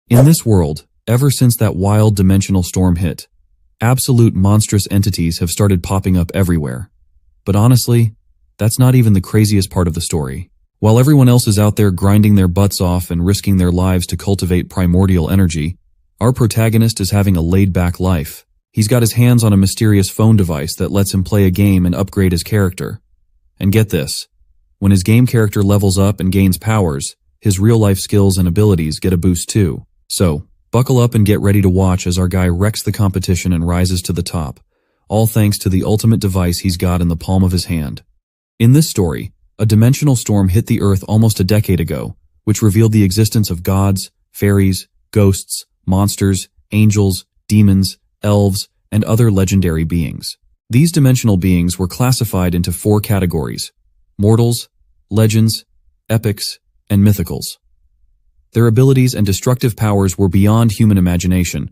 In this world, ever since that wild dimensional storm hit, absolute monstrous entities have started popping up everywhere. But honestly, that's not even the craziest part of the story. While everyone else is out there grinding their butts off and risking their lives to cultivate primordial energy, our protagonist is having a laid-back life. He's got his hands on a mysterious phone device that lets him play a game and upgrade his character. And get this, when his game character levels up and gains powers, his real-life skills and abilities get a boost too. So, buckle up and get ready to watch as our guy wrecks the competition and rises to the top, all thanks to the ultimate device he's got in the palm of his hand. In this story, a dimensional storm hit the Earth almost a decade ago, which revealed the existence of gods, fairies, ghosts, monsters, angels, demons, elves, and other legendary beings. These dimensional beings were classified into 4 categories: mortals, legends, epics, and mythicals. Their abilities and destructive powers were beyond human imagination,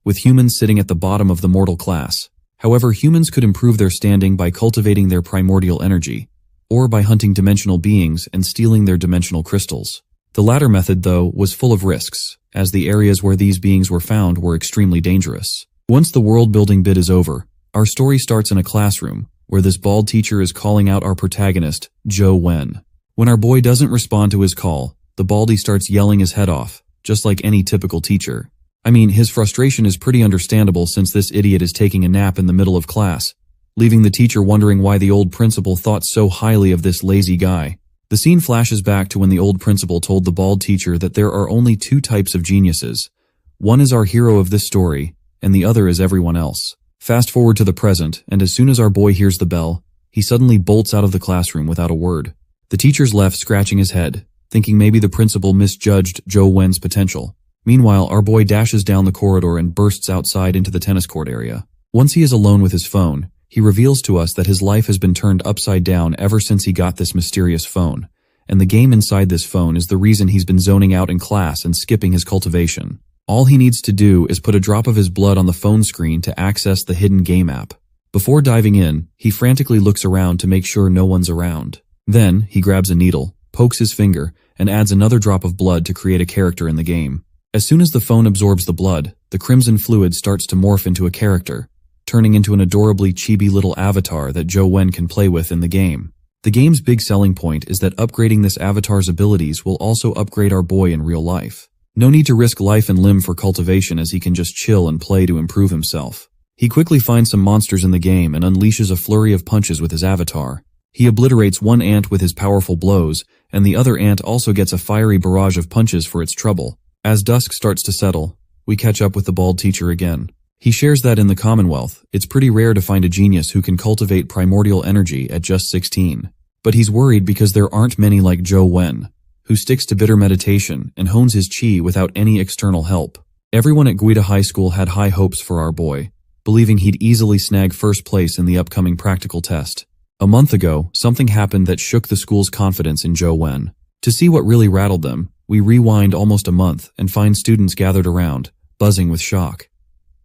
with humans sitting at the bottom of the mortal class. However, humans could improve their standing by cultivating their primordial energy, or by hunting dimensional beings and stealing their dimensional crystals. The latter method, though, was full of risks, as the areas where these beings were found were extremely dangerous. Once the world-building bit is over, our story starts in a classroom, where this bald teacher is calling out our protagonist, Joe Wen. When our boy doesn't respond to his call, the baldy starts yelling his head off, just like any typical teacher. I mean, his frustration is pretty understandable since this idiot is taking a nap in the middle of class, leaving the teacher wondering why the old principal thought so highly of this lazy guy. The scene flashes back to when the old principal told the bald teacher that there are only 2 types of geniuses. One is our hero of this story, and the other is everyone else. Fast forward to the present, and as soon as our boy hears the bell, he suddenly bolts out of the classroom without a word. The teacher's left scratching his head, thinking maybe the principal misjudged Joe Wen's potential. Meanwhile, our boy dashes down the corridor and bursts outside into the tennis court area. Once he is alone with his phone, he reveals to us that his life has been turned upside down ever since he got this mysterious phone, and the game inside this phone is the reason he's been zoning out in class and skipping his cultivation. All he needs to do is put a drop of his blood on the phone screen to access the hidden game app. Before diving in, he frantically looks around to make sure no one's around. Then, he grabs a needle, pokes his finger, and adds another drop of blood to create a character in the game. As soon as the phone absorbs the blood, the crimson fluid starts to morph into a character, turning into an adorably chibi little avatar that Joe Wen can play with in the game. The game's big selling point is that upgrading this avatar's abilities will also upgrade our boy in real life. No need to risk life and limb for cultivation, as he can just chill and play to improve himself. He quickly finds some monsters in the game and unleashes a flurry of punches with his avatar. He obliterates one ant with his powerful blows, and the other ant also gets a fiery barrage of punches for its trouble. As dusk starts to settle, we catch up with the bald teacher again. He shares that in the Commonwealth, it's pretty rare to find a genius who can cultivate primordial energy at just 16. But he's worried because there aren't many like Joe Wen, who sticks to bitter meditation and hones his chi without any external help. Everyone at Guida High School had high hopes for our boy, believing he'd easily snag first place in the upcoming practical test. A month ago, something happened that shook the school's confidence in Joe Wen. To see what really rattled them, we rewind almost a month and find students gathered around, buzzing with shock.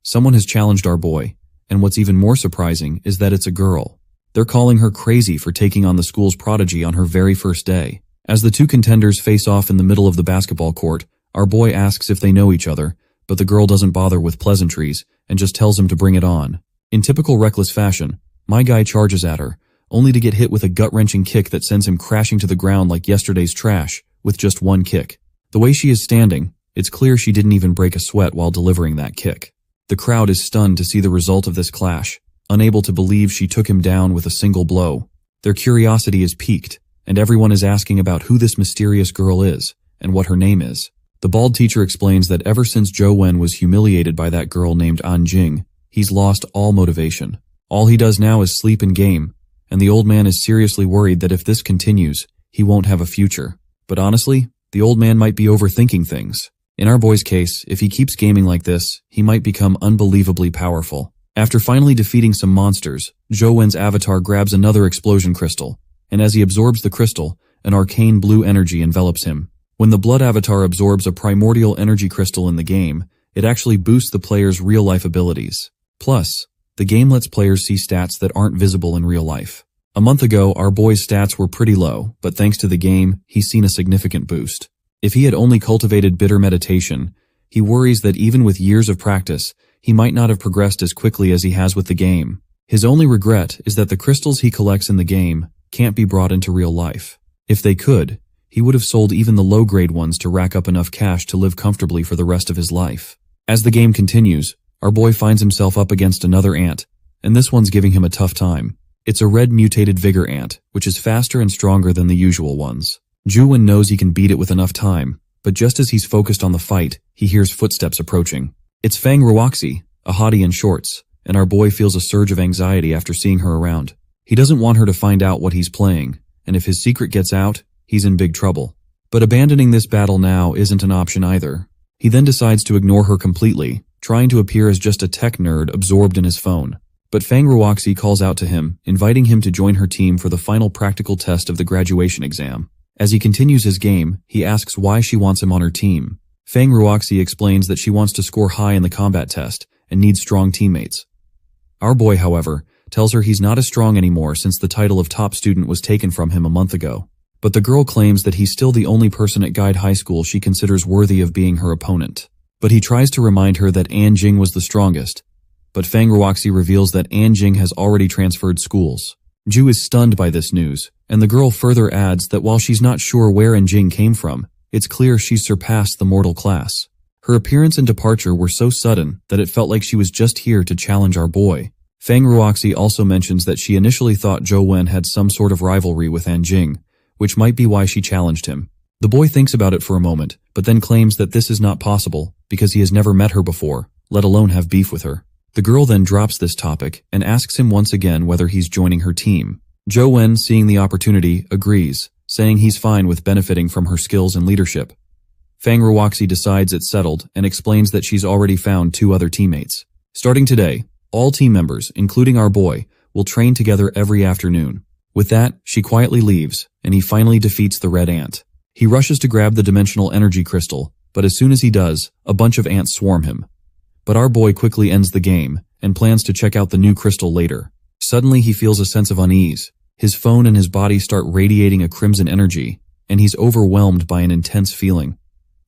Someone has challenged our boy, and what's even more surprising is that it's a girl. They're calling her crazy for taking on the school's prodigy on her very first day. As the 2 contenders face off in the middle of the basketball court, our boy asks if they know each other, but the girl doesn't bother with pleasantries and just tells him to bring it on. In typical reckless fashion, my guy charges at her, only to get hit with a gut-wrenching kick that sends him crashing to the ground like yesterday's trash, with just one kick. The way she is standing, it's clear she didn't even break a sweat while delivering that kick. The crowd is stunned to see the result of this clash, unable to believe she took him down with a single blow. Their curiosity is piqued, and everyone is asking about who this mysterious girl is, and what her name is. The bald teacher explains that ever since Joe Wen was humiliated by that girl named An Jing, he's lost all motivation. All he does now is sleep and game, and the old man is seriously worried that if this continues, he won't have a future. But honestly, the old man might be overthinking things. In our boy's case, if he keeps gaming like this, he might become unbelievably powerful. After finally defeating some monsters, Joe Wen's avatar grabs another explosion crystal, and as he absorbs the crystal, an arcane blue energy envelops him. When the blood avatar absorbs a primordial energy crystal in the game, it actually boosts the player's real-life abilities. Plus, the game lets players see stats that aren't visible in real life. A month ago, our boy's stats were pretty low, but thanks to the game, he's seen a significant boost. If he had only cultivated bitter meditation, He worries that even with years of practice, he might not have progressed as quickly as he has with the game. His only regret is that the crystals he collects in the game can't be brought into real life. If they could, he would have sold even the low-grade ones to rack up enough cash to live comfortably for the rest of his life. As the game continues, our boy finds himself up against another ant, and this one's giving him a tough time. It's a red mutated vigor ant, which is faster and stronger than the usual ones. Juwon knows he can beat it with enough time, but just as he's focused on the fight, he hears footsteps approaching. It's Fang Ruoxi, a hottie in shorts, and our boy feels a surge of anxiety after seeing her around. He doesn't want her to find out what he's playing, and if his secret gets out, he's in big trouble. But abandoning this battle now isn't an option either. He then decides to ignore her completely, trying to appear as just a tech nerd absorbed in his phone. But Fang Ruoxi calls out to him, inviting him to join her team for the final practical test of the graduation exam. As he continues his game, he asks why she wants him on her team. Fang Ruoxi explains that she wants to score high in the combat test and needs strong teammates. Our boy, however, tells her he's not as strong anymore since the title of top student was taken from him a month ago. But the girl claims that he's still the only person at Guide High School she considers worthy of being her opponent. But he tries to remind her that Anjing was the strongest. But Fang Ruoxi reveals that Anjing has already transferred schools. Ju is stunned by this news, and the girl further adds that while she's not sure where Anjing came from, it's clear she's surpassed the mortal class. Her appearance and departure were so sudden that it felt like she was just here to challenge our boy. Fang Ruoxi also mentions that she initially thought Zhou Wen had some sort of rivalry with Anjing, which might be why she challenged him. The boy thinks about it for a moment, but then claims that this is not possible because he has never met her before, let alone have beef with her. The girl then drops this topic and asks him once again whether he's joining her team. Zhou Wen, seeing the opportunity, agrees, saying he's fine with benefiting from her skills and leadership. Fang Ruoxi decides it's settled and explains that she's already found 2 other teammates. Starting today, all team members, including our boy, will train together every afternoon. With that, she quietly leaves, and he finally defeats the red ant. He rushes to grab the dimensional energy crystal, but as soon as he does, a bunch of ants swarm him. But our boy quickly ends the game, and plans to check out the new crystal later. Suddenly he feels a sense of unease. His phone and his body start radiating a crimson energy, and he's overwhelmed by an intense feeling.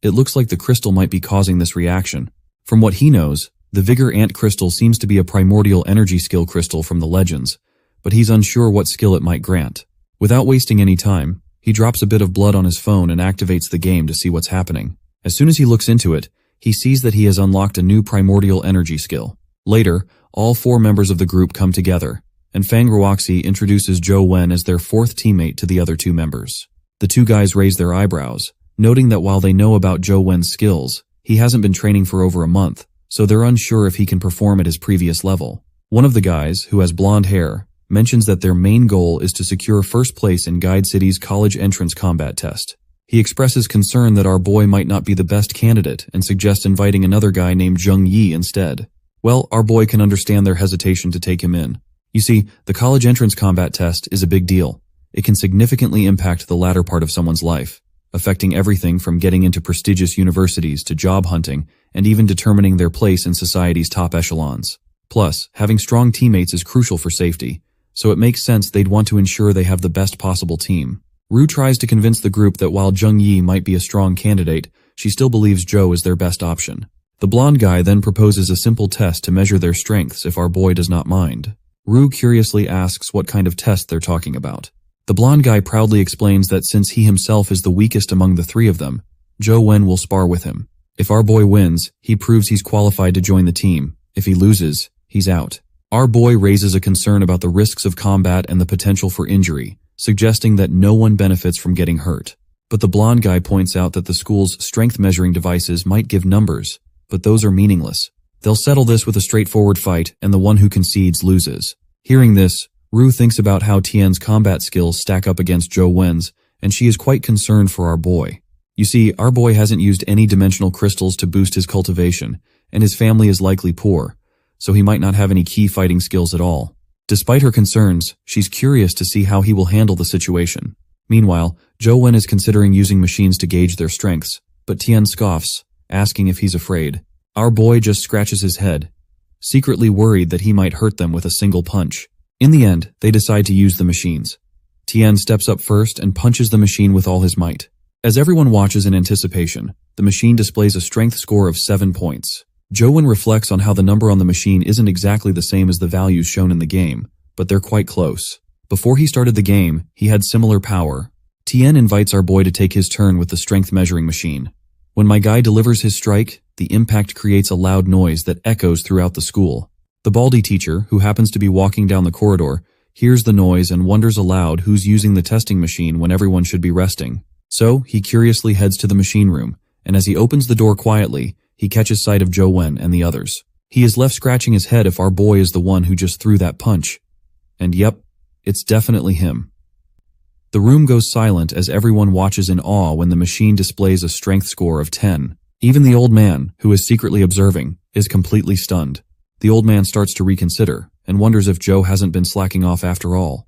It looks like the crystal might be causing this reaction. From what he knows, the Vigor Ant Crystal seems to be a primordial energy skill crystal from the legends, but he's unsure what skill it might grant. Without wasting any time, he drops a bit of blood on his phone and activates the game to see what's happening. As soon as he looks into it, he sees that he has unlocked a new primordial energy skill. Later, all 4 members of the group come together, and Fang Ruoxi introduces Zhou Wen as their 4th teammate to the other 2 members. The 2 guys raise their eyebrows, noting that while they know about Zhou Wen's skills, he hasn't been training for over a month, so they're unsure if he can perform at his previous level. One of the guys, who has blonde hair, mentions that their main goal is to secure first place in Guide City's college entrance combat test. He expresses concern that our boy might not be the best candidate and suggests inviting another guy named Zheng Yi instead. Well, our boy can understand their hesitation to take him in. You see, the college entrance combat test is a big deal. It can significantly impact the latter part of someone's life, affecting everything from getting into prestigious universities to job hunting and even determining their place in society's top echelons. Plus, having strong teammates is crucial for safety, so it makes sense they'd want to ensure they have the best possible team. Rue tries to convince the group that while Zheng Yi might be a strong candidate, she still believes Zhou is their best option. The blonde guy then proposes a simple test to measure their strengths if our boy does not mind. Rue curiously asks what kind of test they're talking about. The blonde guy proudly explains that since he himself is the weakest among the 3 of them, Zhou Wen will spar with him. If our boy wins, he proves he's qualified to join the team. If he loses, he's out. Our boy raises a concern about the risks of combat and the potential for injury, suggesting that no one benefits from getting hurt. But the blonde guy points out that the school's strength measuring devices might give numbers, but those are meaningless. They'll settle this with a straightforward fight, and the one who concedes loses. Hearing this, Rue thinks about how Tian's combat skills stack up against Zhou Wen's, and she is quite concerned for our boy. You see, our boy hasn't used any dimensional crystals to boost his cultivation, and his family is likely poor, so he might not have any key fighting skills at all. Despite her concerns, she's curious to see how he will handle the situation. Meanwhile, Zhou Wen is considering using machines to gauge their strengths, but Tian scoffs, asking if he's afraid. Our boy just scratches his head, secretly worried that he might hurt them with a single punch. In the end, they decide to use the machines. Tian steps up first and punches the machine with all his might. As everyone watches in anticipation, the machine displays a strength score of 7 points. Joe reflects on how the number on the machine isn't exactly the same as the values shown in the game, but they're quite close. Before he started the game, he had similar power. Tien invites our boy to take his turn with the strength measuring machine. When my guy delivers his strike, the impact creates a loud noise that echoes throughout the school. The baldy teacher, who happens to be walking down the corridor, hears the noise and wonders aloud who's using the testing machine when everyone should be resting. So, he curiously heads to the machine room, and as he opens the door quietly, he catches sight of Joe and the others. He is left scratching his head if our boy is the one who just threw that punch. And yep, it's definitely him. The room goes silent as everyone watches in awe when the machine displays a strength score of 10. Even the old man, who is secretly observing, is completely stunned. The old man starts to reconsider, and wonders if Joe hasn't been slacking off after all.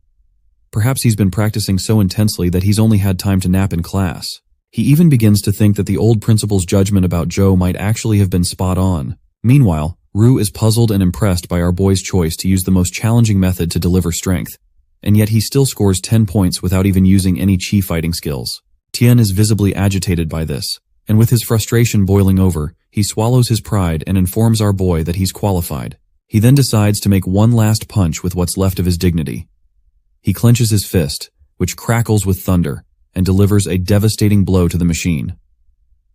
Perhaps he's been practicing so intensely that he's only had time to nap in class. He even begins to think that the old principal's judgment about Joe might actually have been spot on. Meanwhile, Rue is puzzled and impressed by our boy's choice to use the most challenging method to deliver strength, and yet he still scores 10 points without even using any chi fighting skills. Tien is visibly agitated by this, and with his frustration boiling over, he swallows his pride and informs our boy that he's qualified. He then decides to make one last punch with what's left of his dignity. He clenches his fist, which crackles with thunder, and delivers a devastating blow to the machine.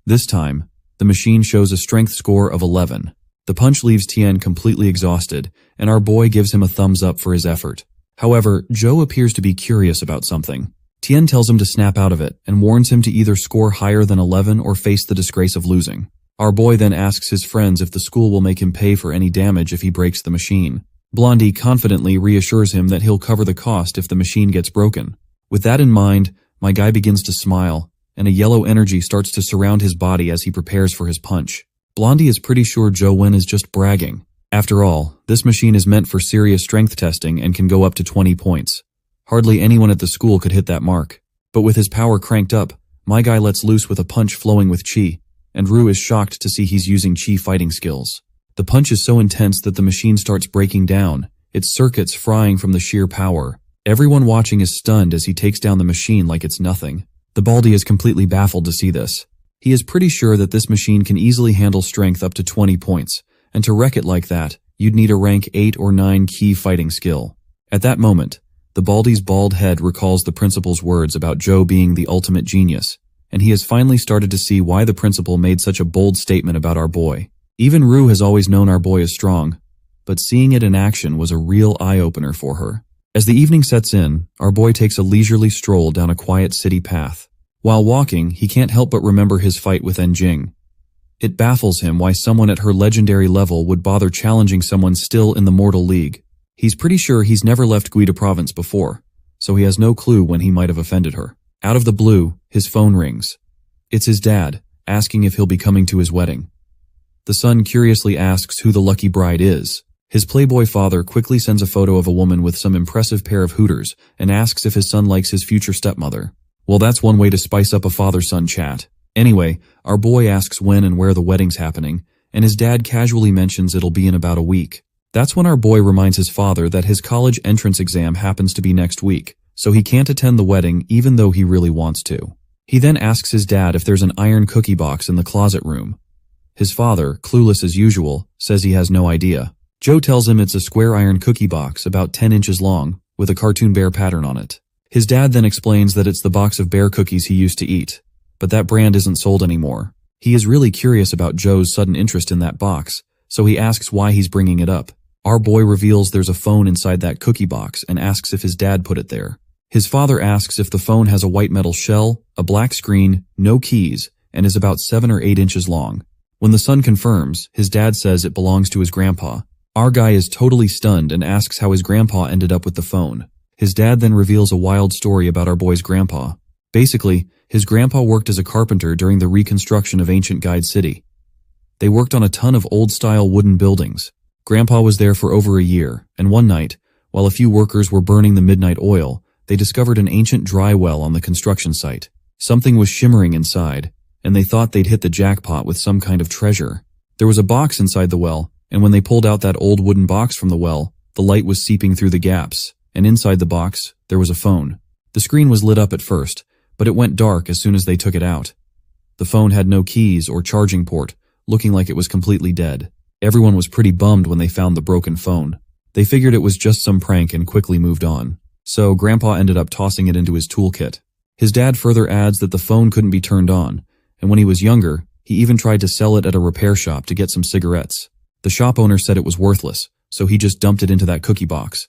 This time, the machine shows a strength score of 11. The punch leaves Tien completely exhausted, and our boy gives him a thumbs up for his effort. However, Joe appears to be curious about something. Tien tells him to snap out of it, and warns him to either score higher than 11 or face the disgrace of losing. Our boy then asks his friends if the school will make him pay for any damage if he breaks the machine. Blondie confidently reassures him that he'll cover the cost if the machine gets broken. With that in mind, my guy begins to smile, and a yellow energy starts to surround his body as he prepares for his punch. Blondie is pretty sure Joe is just bragging. After all, this machine is meant for serious strength testing and can go up to 20 points. Hardly anyone at the school could hit that mark. But with his power cranked up, my guy lets loose with a punch flowing with chi, and Rue is shocked to see he's using chi fighting skills. The punch is so intense that the machine starts breaking down, its circuits frying from the sheer power. Everyone watching is stunned as he takes down the machine like it's nothing. The baldy is completely baffled to see this. He is pretty sure that this machine can easily handle strength up to 20 points, and to wreck it like that, you'd need a rank 8 or 9 key fighting skill. At that moment, the baldy's bald head recalls the principal's words about Joe being the ultimate genius, and he has finally started to see why the principal made such a bold statement about our boy. Even Rue has always known our boy is strong, but seeing it in action was a real eye-opener for her. As the evening sets in, our boy takes a leisurely stroll down a quiet city path. While walking, he can't help but remember his fight with Enjing. It baffles him why someone at her legendary level would bother challenging someone still in the Mortal League. He's pretty sure he's never left Guida Province before, so he has no clue when he might have offended her. Out of the blue, his phone rings. It's his dad, asking if he'll be coming to his wedding. The son curiously asks who the lucky bride is. His playboy father quickly sends a photo of a woman with some impressive pair of hooters and asks if his son likes his future stepmother. Well, that's one way to spice up a father-son chat. Anyway, our boy asks when and where the wedding's happening, and his dad casually mentions it'll be in about a week. That's when our boy reminds his father that his college entrance exam happens to be next week, so he can't attend the wedding even though he really wants to. He then asks his dad if there's an iron cookie box in the closet room. His father, clueless as usual, says he has no idea. Joe tells him it's a square iron cookie box about 10 inches long, with a cartoon bear pattern on it. His dad then explains that it's the box of bear cookies he used to eat, but that brand isn't sold anymore. He is really curious about Joe's sudden interest in that box, so he asks why he's bringing it up. Our boy reveals there's a phone inside that cookie box and asks if his dad put it there. His father asks if the phone has a white metal shell, a black screen, no keys, and is about 7 or 8 inches long. When the son confirms, his dad says it belongs to his grandpa. Our guy is totally stunned and asks how his grandpa ended up with the phone. His dad then reveals a wild story about our boy's grandpa. Basically, his grandpa worked as a carpenter during the reconstruction of ancient Guide City. They worked on a ton of old-style wooden buildings. Grandpa was there for over a year, and one night, while a few workers were burning the midnight oil, they discovered an ancient dry well on the construction site. Something was shimmering inside, and they thought they'd hit the jackpot with some kind of treasure. There was a box inside the well, and when they pulled out that old wooden box from the well, the light was seeping through the gaps, and inside the box, there was a phone. The screen was lit up at first, but it went dark as soon as they took it out. The phone had no keys or charging port, looking like it was completely dead. Everyone was pretty bummed when they found the broken phone. They figured it was just some prank and quickly moved on. So Grandpa ended up tossing it into his toolkit. His dad further adds that the phone couldn't be turned on, and when he was younger, he even tried to sell it at a repair shop to get some cigarettes. The shop owner said it was worthless, so he just dumped it into that cookie box.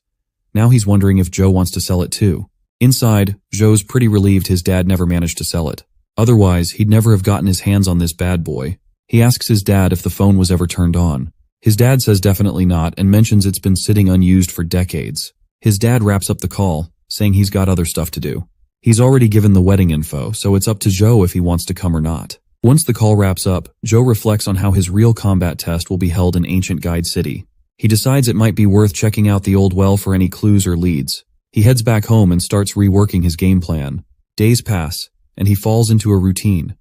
Now he's wondering if Joe wants to sell it too. Inside, Joe's pretty relieved his dad never managed to sell it. Otherwise, he'd never have gotten his hands on this bad boy. He asks his dad if the phone was ever turned on. His dad says definitely not and mentions it's been sitting unused for decades. His dad wraps up the call, saying he's got other stuff to do. He's already given the wedding info, so it's up to Joe if he wants to come or not. Once the call wraps up, Joe reflects on how his real combat test will be held in Ancient Guide City. He decides it might be worth checking out the old well for any clues or leads. He heads back home and starts reworking his game plan. Days pass, and he falls into a routine,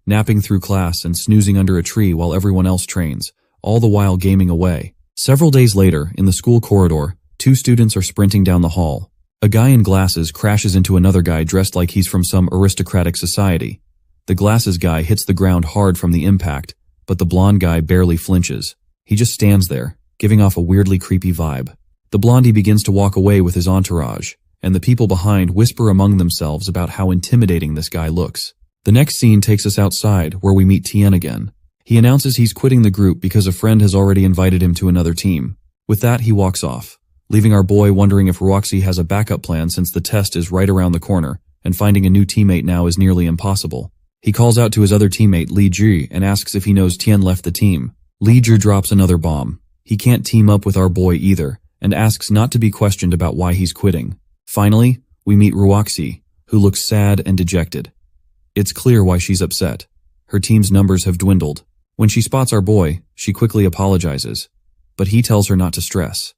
napping through class and snoozing under a tree while everyone else trains, all the while gaming away. Several days later, in the school corridor, two students are sprinting down the hall. A guy in glasses crashes into another guy dressed like he's from some aristocratic society. The glasses guy hits the ground hard from the impact, but the blonde guy barely flinches. He just stands there, giving off a weirdly creepy vibe. The blondie begins to walk away with his entourage, and the people behind whisper among themselves about how intimidating this guy looks. The next scene takes us outside, where we meet Tien again. He announces he's quitting the group because a friend has already invited him to another team. With that, he walks off, leaving our boy wondering if Roxy has a backup plan since the test is right around the corner, and finding a new teammate now is nearly impossible. He calls out to his other teammate Li Ju and asks if he knows Tien left the team. Li Ju drops another bomb. He can't team up with our boy either, and asks not to be questioned about why he's quitting. Finally, we meet Roxy, who looks sad and dejected. It's clear why she's upset. Her team's numbers have dwindled. When she spots our boy, she quickly apologizes, but he tells her not to stress.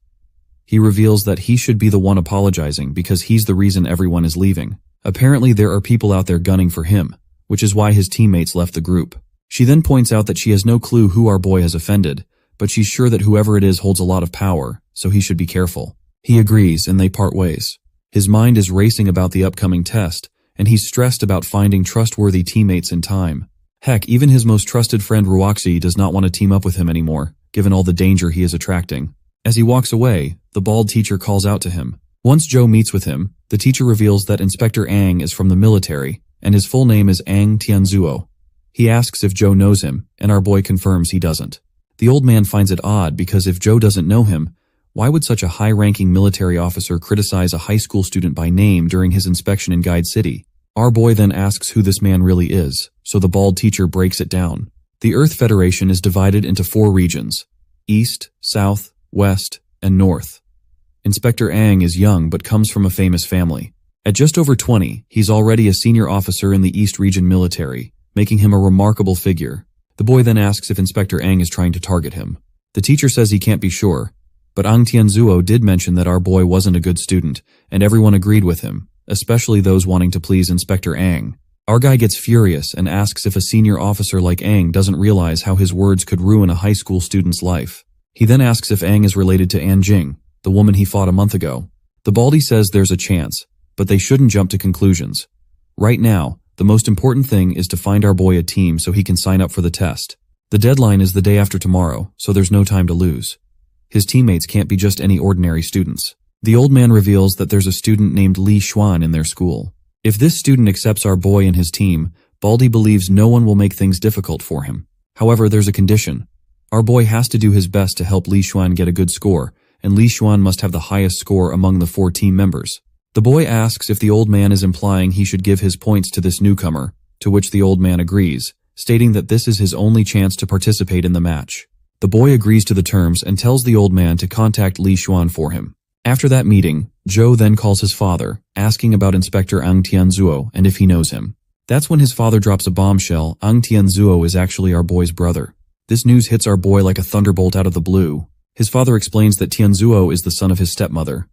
He reveals that he should be the one apologizing because he's the reason everyone is leaving. Apparently there are people out there gunning for him, which is why his teammates left the group. She then points out that she has no clue who our boy has offended, but she's sure that whoever it is holds a lot of power, so he should be careful. He agrees and they part ways. His mind is racing about the upcoming test, and he's stressed about finding trustworthy teammates in time. Heck, even his most trusted friend Roxy does not want to team up with him anymore, given all the danger he is attracting. As he walks away, the bald teacher calls out to him. Once Joe meets with him, the teacher reveals that Inspector Ang is from the military, and his full name is Ang Tianzuo. He asks if Joe knows him, and our boy confirms he doesn't. The old man finds it odd because if Joe doesn't know him, why would such a high-ranking military officer criticize a high school student by name during his inspection in Guide City? Our boy then asks who this man really is, so the bald teacher breaks it down. The Earth Federation is divided into 4 regions: East, South, West, and North. Inspector Ang is young but comes from a famous family. At just over 20, he's already a senior officer in the East Region military, making him a remarkable figure. The boy then asks if Inspector Ang is trying to target him. The teacher says he can't be sure, but Ang Tianzuo did mention that our boy wasn't a good student, and everyone agreed with him, especially those wanting to please Inspector Ang. Our guy gets furious and asks if a senior officer like Ang doesn't realize how his words could ruin a high school student's life. He then asks if Ang is related to An Jing, the woman he fought a month ago. The baldy says there's a chance, but they shouldn't jump to conclusions. Right now, the most important thing is to find our boy a team so he can sign up for the test. The deadline is the day after tomorrow, so there's no time to lose. His teammates can't be just any ordinary students. The old man reveals that there's a student named Li Xuan in their school. If this student accepts our boy and his team, Baldy believes no one will make things difficult for him. However, there's a condition. Our boy has to do his best to help Li Xuan get a good score, and Li Xuan must have the highest score among the 4 team members. The boy asks if the old man is implying he should give his points to this newcomer, to which the old man agrees, stating that this is his only chance to participate in the match. The boy agrees to the terms and tells the old man to contact Li Xuan for him. After that meeting, Joe then calls his father, asking about Inspector Ang Tianzuo and if he knows him. That's when his father drops a bombshell. Ang Tianzuo is actually our boy's brother. This news hits our boy like a thunderbolt out of the blue. His father explains that Tianzuo is the son of his stepmother.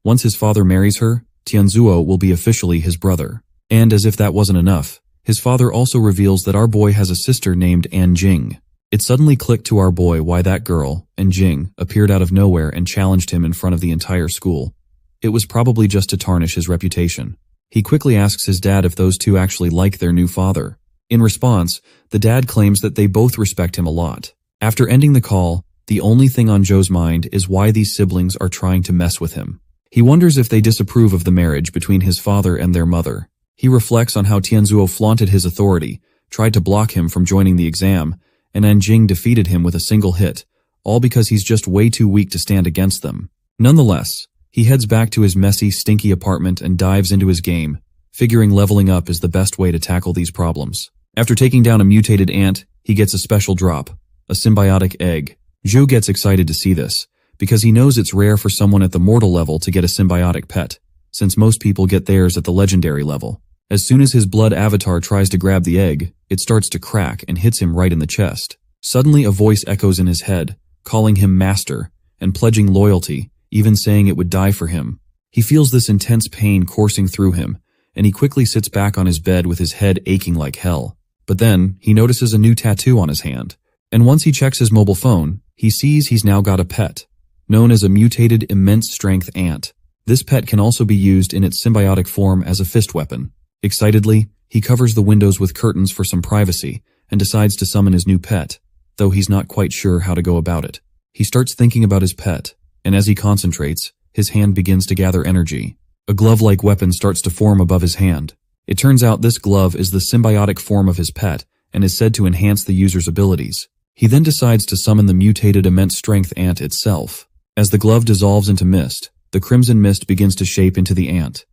Once his father marries her, Tianzuo will be officially his brother. And as if that wasn't enough, his father also reveals that our boy has a sister named An Jing. It suddenly clicked to our boy why that girl, An Jing, appeared out of nowhere and challenged him in front of the entire school. It was probably just to tarnish his reputation. He quickly asks his dad if those two actually like their new father. In response, the dad claims that they both respect him a lot. After ending the call, the only thing on Joe's mind is why these siblings are trying to mess with him. He wonders if they disapprove of the marriage between his father and their mother. He reflects on how Tianzuo flaunted his authority, tried to block him from joining the exam, and Anjing defeated him with a single hit, all because he's just way too weak to stand against them. Nonetheless, he heads back to his messy, stinky apartment and dives into his game, figuring leveling up is the best way to tackle these problems. After taking down a mutated ant, he gets a special drop, a symbiotic egg. Zhou gets excited to see this, because he knows it's rare for someone at the mortal level to get a symbiotic pet, since most people get theirs at the legendary level. As soon as his blood avatar tries to grab the egg, it starts to crack and hits him right in the chest. Suddenly a voice echoes in his head, calling him master, and pledging loyalty, even saying it would die for him. He feels this intense pain coursing through him, and he quickly sits back on his bed with his head aching like hell. But then, he notices a new tattoo on his hand, and once he checks his mobile phone, he sees he's now got a pet, known as a mutated immense strength ant. This pet can also be used in its symbiotic form as a fist weapon. Excitedly, he covers the windows with curtains for some privacy, and decides to summon his new pet, though he's not quite sure how to go about it. He starts thinking about his pet, and as he concentrates, his hand begins to gather energy. A glove-like weapon starts to form above his hand. It turns out this glove is the symbiotic form of his pet, and is said to enhance the user's abilities. He then decides to summon the mutated immense strength ant itself. As the glove dissolves into mist, the crimson mist begins to shape into the ant.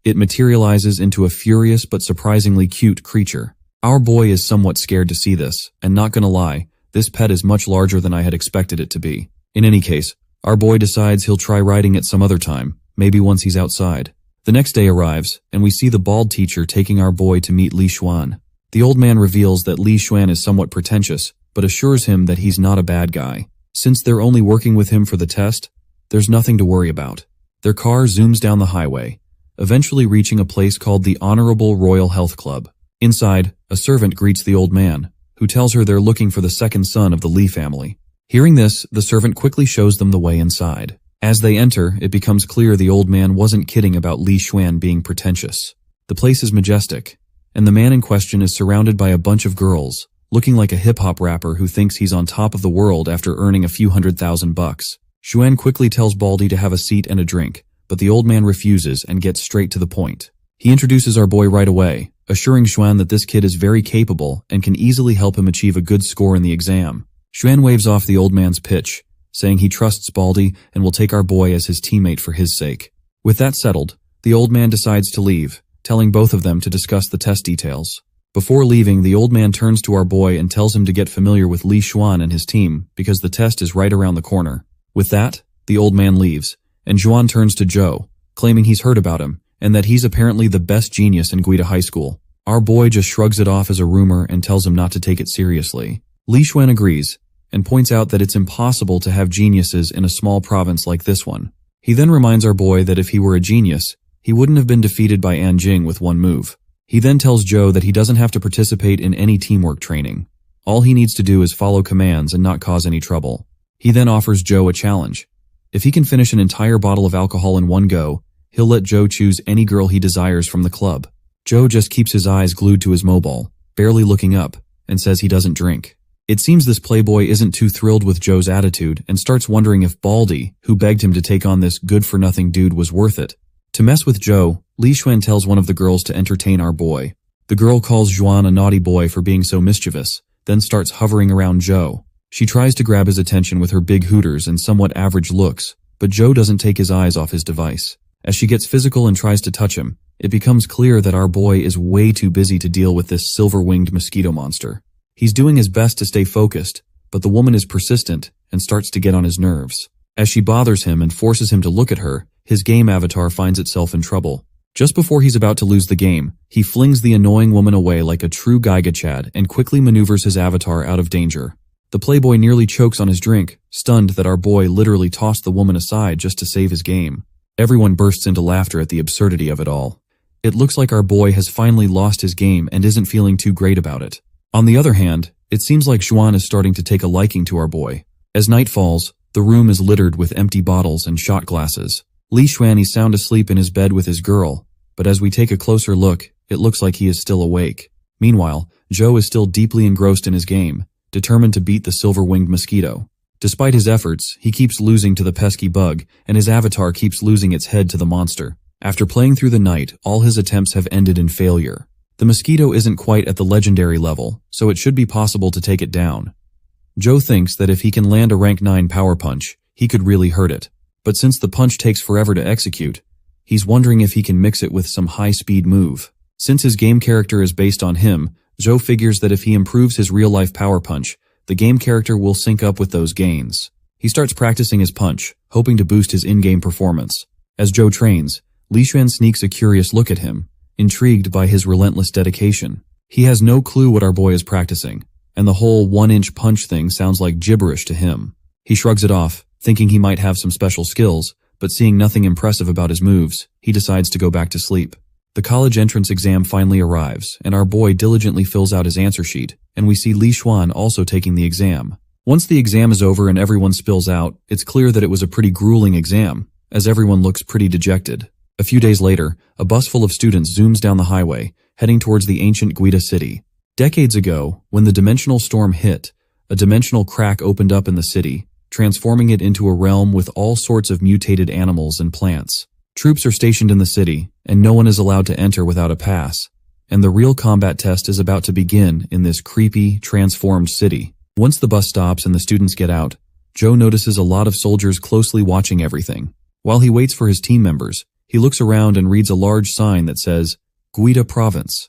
It materializes into a furious but surprisingly cute creature. Our boy is somewhat scared to see this, and not gonna lie, this pet is much larger than I had expected it to be. In any case, our boy decides he'll try riding it some other time, maybe once he's outside. The next day arrives, and we see the bald teacher taking our boy to meet Li Xuan. The old man reveals that Li Xuan is somewhat pretentious, but assures him that he's not a bad guy. Since they're only working with him for the test, there's nothing to worry about. Their car zooms down the highway, eventually reaching a place called the Honorable Royal Health Club. Inside, a servant greets the old man, who tells her they're looking for the second son of the Li family. Hearing this, the servant quickly shows them the way inside. As they enter, it becomes clear the old man wasn't kidding about Li Xuan being pretentious. The place is majestic, and the man in question is surrounded by a bunch of girls, looking like a hip-hop rapper who thinks he's on top of the world after earning a few $100,000. Xuan quickly tells Baldy to have a seat and a drink, but the old man refuses and gets straight to the point. He introduces our boy right away, assuring Xuan that this kid is very capable and can easily help him achieve a good score in the exam. Xuan waves off the old man's pitch, saying he trusts Baldy and will take our boy as his teammate for his sake. With that settled, the old man decides to leave, telling both of them to discuss the test details. Before leaving, the old man turns to our boy and tells him to get familiar with Li Xuan and his team because the test is right around the corner. With that, the old man leaves, and Xuan turns to Joe, claiming he's heard about him and that he's apparently the best genius in Guida High School. Our boy just shrugs it off as a rumor and tells him not to take it seriously. Li Xuan agrees, and points out that it's impossible to have geniuses in a small province like this one. He then reminds our boy that if he were a genius, he wouldn't have been defeated by Anjing with one move. He then tells Joe that he doesn't have to participate in any teamwork training. All he needs to do is follow commands and not cause any trouble. He then offers Joe a challenge. If he can finish an entire bottle of alcohol in one go, he'll let Joe choose any girl he desires from the club. Joe just keeps his eyes glued to his mobile, barely looking up, and says he doesn't drink. It seems this playboy isn't too thrilled with Joe's attitude and starts wondering if Baldy, who begged him to take on this good-for-nothing dude, was worth it. To mess with Joe, Li Xuan tells one of the girls to entertain our boy. The girl calls Xuan a naughty boy for being so mischievous, then starts hovering around Joe. She tries to grab his attention with her big hooters and somewhat average looks, but Joe doesn't take his eyes off his device. As she gets physical and tries to touch him, it becomes clear that our boy is way too busy to deal with this silver-winged mosquito monster. He's doing his best to stay focused, but the woman is persistent and starts to get on his nerves. As she bothers him and forces him to look at her, his game avatar finds itself in trouble. Just before he's about to lose the game, he flings the annoying woman away like a true Gigachad and quickly maneuvers his avatar out of danger. The playboy nearly chokes on his drink, stunned that our boy literally tossed the woman aside just to save his game. Everyone bursts into laughter at the absurdity of it all. It looks like our boy has finally lost his game and isn't feeling too great about it. On the other hand, it seems like Xuan is starting to take a liking to our boy. As night falls, the room is littered with empty bottles and shot glasses. Li Xuan is sound asleep in his bed with his girl, but as we take a closer look, it looks like he is still awake. Meanwhile, Joe is still deeply engrossed in his game, determined to beat the silver-winged mosquito. Despite his efforts, he keeps losing to the pesky bug, and his avatar keeps losing its head to the monster. After playing through the night, all his attempts have ended in failure. The mosquito isn't quite at the legendary level, so it should be possible to take it down. Joe thinks that if he can land a rank 9 power punch, he could really hurt it. But since the punch takes forever to execute, he's wondering if he can mix it with some high-speed move. Since his game character is based on him, Joe figures that if he improves his real-life power punch, the game character will sync up with those gains. He starts practicing his punch, hoping to boost his in-game performance. As Joe trains, Li Xuan sneaks a curious look at him, intrigued by his relentless dedication. He has no clue what our boy is practicing, and the whole 1-inch punch thing sounds like gibberish to him. He shrugs it off, thinking he might have some special skills, but seeing nothing impressive about his moves, he decides to go back to sleep. The college entrance exam finally arrives, and our boy diligently fills out his answer sheet, and we see Li Xuan also taking the exam. Once the exam is over and everyone spills out, it's clear that it was a pretty grueling exam, as everyone looks pretty dejected. A few days later, a bus full of students zooms down the highway, heading towards the ancient Guida city. Decades ago, when the dimensional storm hit, a dimensional crack opened up in the city, transforming it into a realm with all sorts of mutated animals and plants. Troops are stationed in the city, and no one is allowed to enter without a pass, and the real combat test is about to begin in this creepy, transformed city. Once the bus stops and the students get out, Joe notices a lot of soldiers closely watching everything. While he waits for his team members, he looks around and reads a large sign that says, Guida Province.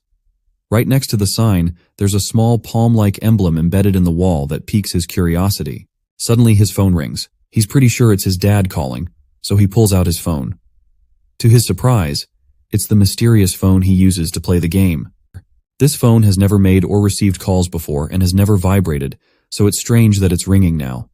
Right next to the sign, there's a small palm-like emblem embedded in the wall that piques his curiosity. Suddenly his phone rings. He's pretty sure it's his dad calling, so he pulls out his phone. To his surprise, it's the mysterious phone he uses to play the game. This phone has never made or received calls before and has never vibrated, so it's strange that it's ringing now.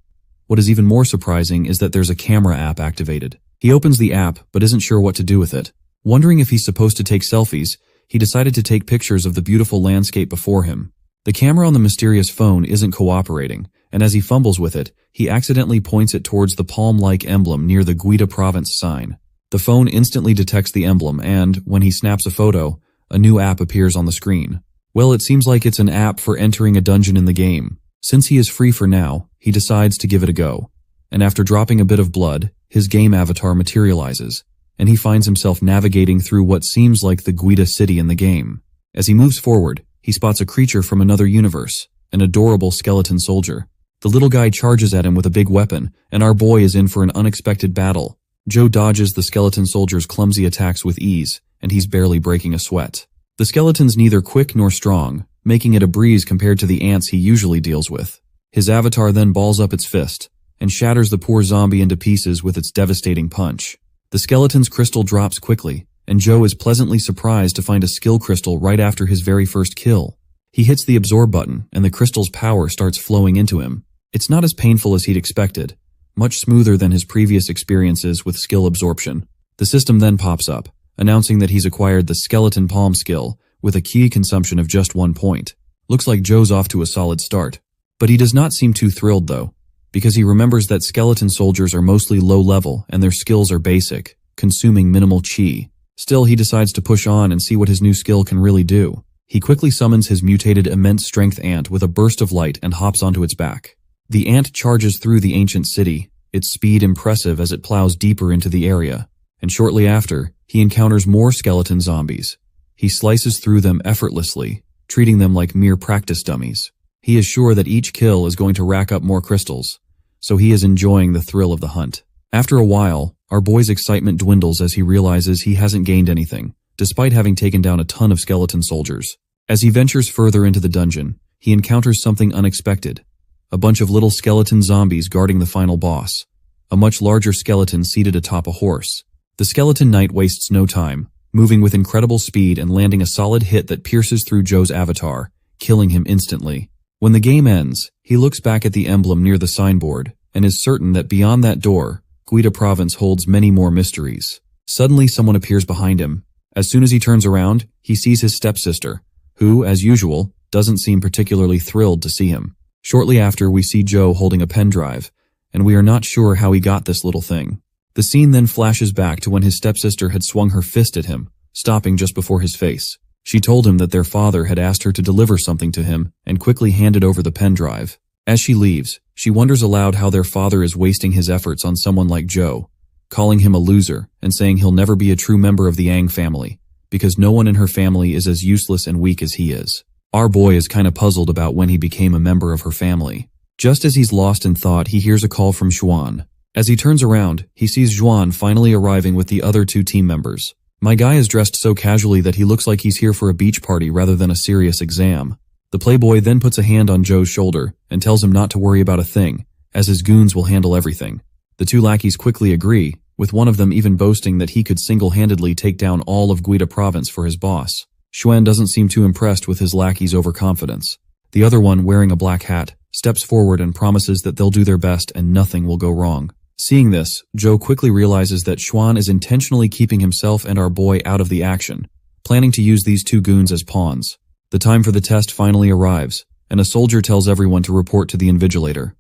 What is even more surprising is that there's a camera app activated. He opens the app but isn't sure what to do with it. Wondering if he's supposed to take selfies, he decided to take pictures of the beautiful landscape before him. The camera on the mysterious phone isn't cooperating, and as he fumbles with it, he accidentally points it towards the palm-like emblem near the Guida Province sign. The phone instantly detects the emblem and, when he snaps a photo, a new app appears on the screen. Well, it seems like it's an app for entering a dungeon in the game. Since he is free for now, he decides to give it a go. And after dropping a bit of blood, his game avatar materializes, and he finds himself navigating through what seems like the Guida city in the game. As he moves forward, he spots a creature from another universe, an adorable skeleton soldier. The little guy charges at him with a big weapon, and our boy is in for an unexpected battle. Joe dodges the skeleton soldier's clumsy attacks with ease, and he's barely breaking a sweat. The skeleton's neither quick nor strong, making it a breeze compared to the ants he usually deals with. His avatar then balls up its fist, and shatters the poor zombie into pieces with its devastating punch. The skeleton's crystal drops quickly, and Joe is pleasantly surprised to find a skill crystal right after his very first kill. He hits the absorb button, and the crystal's power starts flowing into him. It's not as painful as he'd expected, much smoother than his previous experiences with skill absorption. The system then pops up, announcing that he's acquired the Skeleton Palm skill, with a key consumption of just 1 point. Looks like Joe's off to a solid start. But he does not seem too thrilled though, because he remembers that skeleton soldiers are mostly low level and their skills are basic, consuming minimal chi. Still, he decides to push on and see what his new skill can really do. He quickly summons his mutated immense strength ant with a burst of light and hops onto its back. The ant charges through the ancient city, its speed impressive as it plows deeper into the area, and shortly after, he encounters more skeleton zombies. He slices through them effortlessly, treating them like mere practice dummies. He is sure that each kill is going to rack up more crystals, so he is enjoying the thrill of the hunt. After a while, our boy's excitement dwindles as he realizes he hasn't gained anything, despite having taken down a ton of skeleton soldiers. As he ventures further into the dungeon, he encounters something unexpected. A bunch of little skeleton zombies guarding the final boss. A much larger skeleton seated atop a horse. The skeleton knight wastes no time, moving with incredible speed and landing a solid hit that pierces through Joe's avatar, killing him instantly. When the game ends, he looks back at the emblem near the signboard and is certain that beyond that door, Guida Province holds many more mysteries. Suddenly someone appears behind him. As soon as he turns around, he sees his stepsister, who, as usual, doesn't seem particularly thrilled to see him. Shortly after, we see Joe holding a pen drive, and we are not sure how he got this little thing. The scene then flashes back to when his stepsister had swung her fist at him, stopping just before his face. She told him that their father had asked her to deliver something to him and quickly handed over the pen drive. As she leaves, she wonders aloud how their father is wasting his efforts on someone like Joe, calling him a loser and saying he'll never be a true member of the Yang family, because no one in her family is as useless and weak as he is. Our boy is kinda puzzled about when he became a member of her family. Just as he's lost in thought, he hears a call from Xuan. As he turns around, he sees Xuan finally arriving with the other 2 team members. My guy is dressed so casually that he looks like he's here for a beach party rather than a serious exam. The playboy then puts a hand on Joe's shoulder and tells him not to worry about a thing, as his goons will handle everything. The 2 lackeys quickly agree, with one of them even boasting that he could single-handedly take down all of Guida province for his boss. Xuan doesn't seem too impressed with his lackey's overconfidence. The other one, wearing a black hat, steps forward and promises that they'll do their best and nothing will go wrong. Seeing this, Joe quickly realizes that Xuan is intentionally keeping himself and our boy out of the action, planning to use these 2 goons as pawns. The time for the test finally arrives, and a soldier tells everyone to report to the invigilator.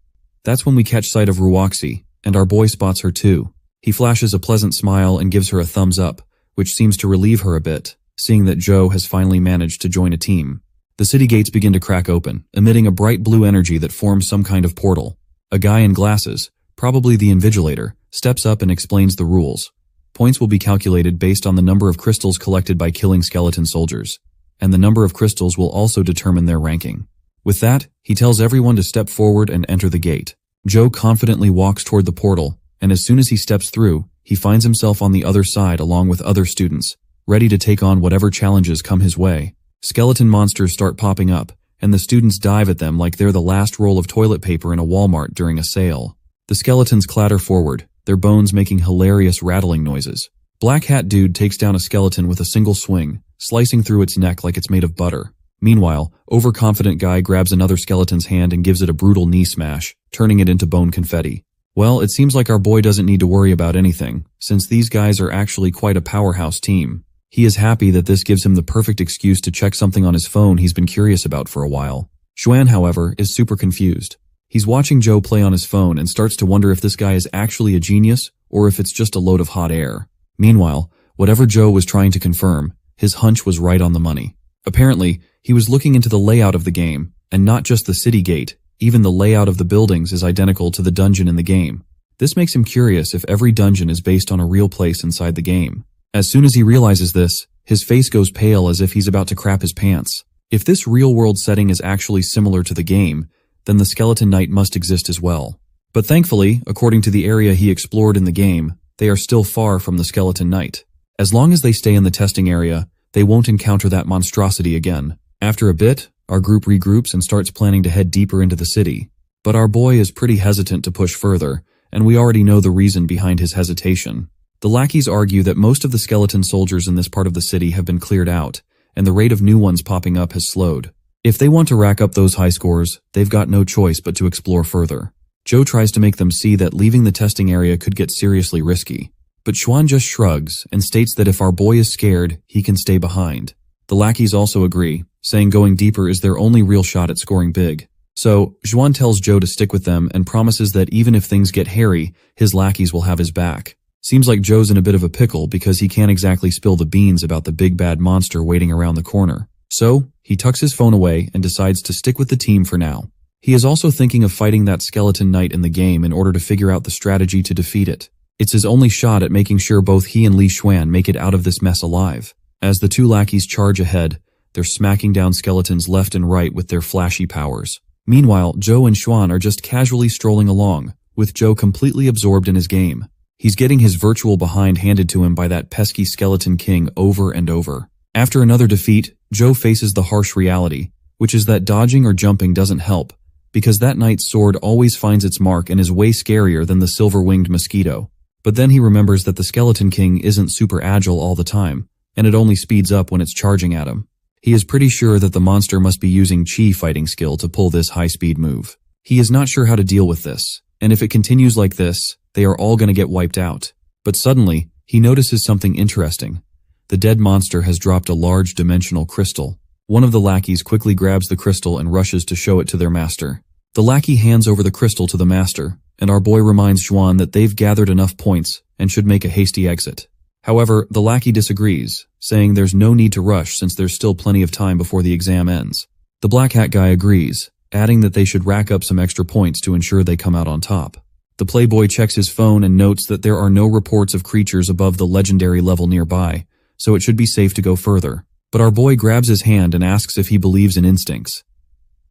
That's when we catch sight of Ruoxi, and our boy spots her too. He flashes a pleasant smile and gives her a thumbs up, which seems to relieve her a bit, seeing that Joe has finally managed to join a team. The city gates begin to crack open, emitting a bright blue energy that forms some kind of portal. A guy in glasses, probably the invigilator, steps up and explains the rules. Points will be calculated based on the number of crystals collected by killing skeleton soldiers, and the number of crystals will also determine their ranking. With that, he tells everyone to step forward and enter the gate. Joe confidently walks toward the portal, and as soon as he steps through, he finds himself on the other side along with other students, ready to take on whatever challenges come his way. Skeleton monsters start popping up, and the students dive at them like they're the last roll of toilet paper in a Walmart during a sale. The skeletons clatter forward, their bones making hilarious rattling noises. Black Hat Dude takes down a skeleton with a single swing, slicing through its neck like it's made of butter. Meanwhile, overconfident guy grabs another skeleton's hand and gives it a brutal knee smash, turning it into bone confetti. Well, it seems like our boy doesn't need to worry about anything, since these guys are actually quite a powerhouse team. He is happy that this gives him the perfect excuse to check something on his phone he's been curious about for a while. Xuan, however, is super confused. He's watching Joe play on his phone and starts to wonder if this guy is actually a genius or if it's just a load of hot air. Meanwhile, whatever Joe was trying to confirm, his hunch was right on the money. Apparently, he was looking into the layout of the game, and not just the city gate, even the layout of the buildings is identical to the dungeon in the game. This makes him curious if every dungeon is based on a real place inside the game. As soon as he realizes this, his face goes pale as if he's about to crap his pants. If this real-world setting is actually similar to the game, then the Skeleton Knight must exist as well. But thankfully, according to the area he explored in the game, they are still far from the Skeleton Knight. As long as they stay in the testing area, they won't encounter that monstrosity again. After a bit, our group regroups and starts planning to head deeper into the city. But our boy is pretty hesitant to push further, and we already know the reason behind his hesitation. The lackeys argue that most of the skeleton soldiers in this part of the city have been cleared out, and the rate of new ones popping up has slowed. If they want to rack up those high scores, they've got no choice but to explore further. Joe tries to make them see that leaving the testing area could get seriously risky, but Xuan just shrugs and states that if our boy is scared, he can stay behind. The lackeys also agree, saying going deeper is their only real shot at scoring big. So, Xuan tells Joe to stick with them and promises that even if things get hairy, his lackeys will have his back. Seems like Joe's in a bit of a pickle because he can't exactly spill the beans about the big bad monster waiting around the corner. So, he tucks his phone away and decides to stick with the team for now. He is also thinking of fighting that skeleton knight in the game in order to figure out the strategy to defeat it. It's his only shot at making sure both he and Li Xuan make it out of this mess alive. As the two lackeys charge ahead, they're smacking down skeletons left and right with their flashy powers. Meanwhile, Joe and Xuan are just casually strolling along, with Joe completely absorbed in his game. He's getting his virtual behind handed to him by that pesky skeleton king over and over. After another defeat, Joe faces the harsh reality, which is that dodging or jumping doesn't help, because that knight's sword always finds its mark and is way scarier than the silver-winged mosquito. But then he remembers that the skeleton king isn't super agile all the time, and it only speeds up when it's charging at him. He is pretty sure that the monster must be using chi fighting skill to pull this high-speed move. He is not sure how to deal with this, and if it continues like this, they are all going to get wiped out. But suddenly, he notices something interesting. The dead monster has dropped a large dimensional crystal. One of the lackeys quickly grabs the crystal and rushes to show it to their master. The lackey hands over the crystal to the master, and our boy reminds Xuan that they've gathered enough points and should make a hasty exit. However, the lackey disagrees, saying there's no need to rush since there's still plenty of time before the exam ends. The black hat guy agrees, adding that they should rack up some extra points to ensure they come out on top. The playboy checks his phone and notes that there are no reports of creatures above the legendary level nearby, so it should be safe to go further. But our boy grabs his hand and asks if he believes in instincts.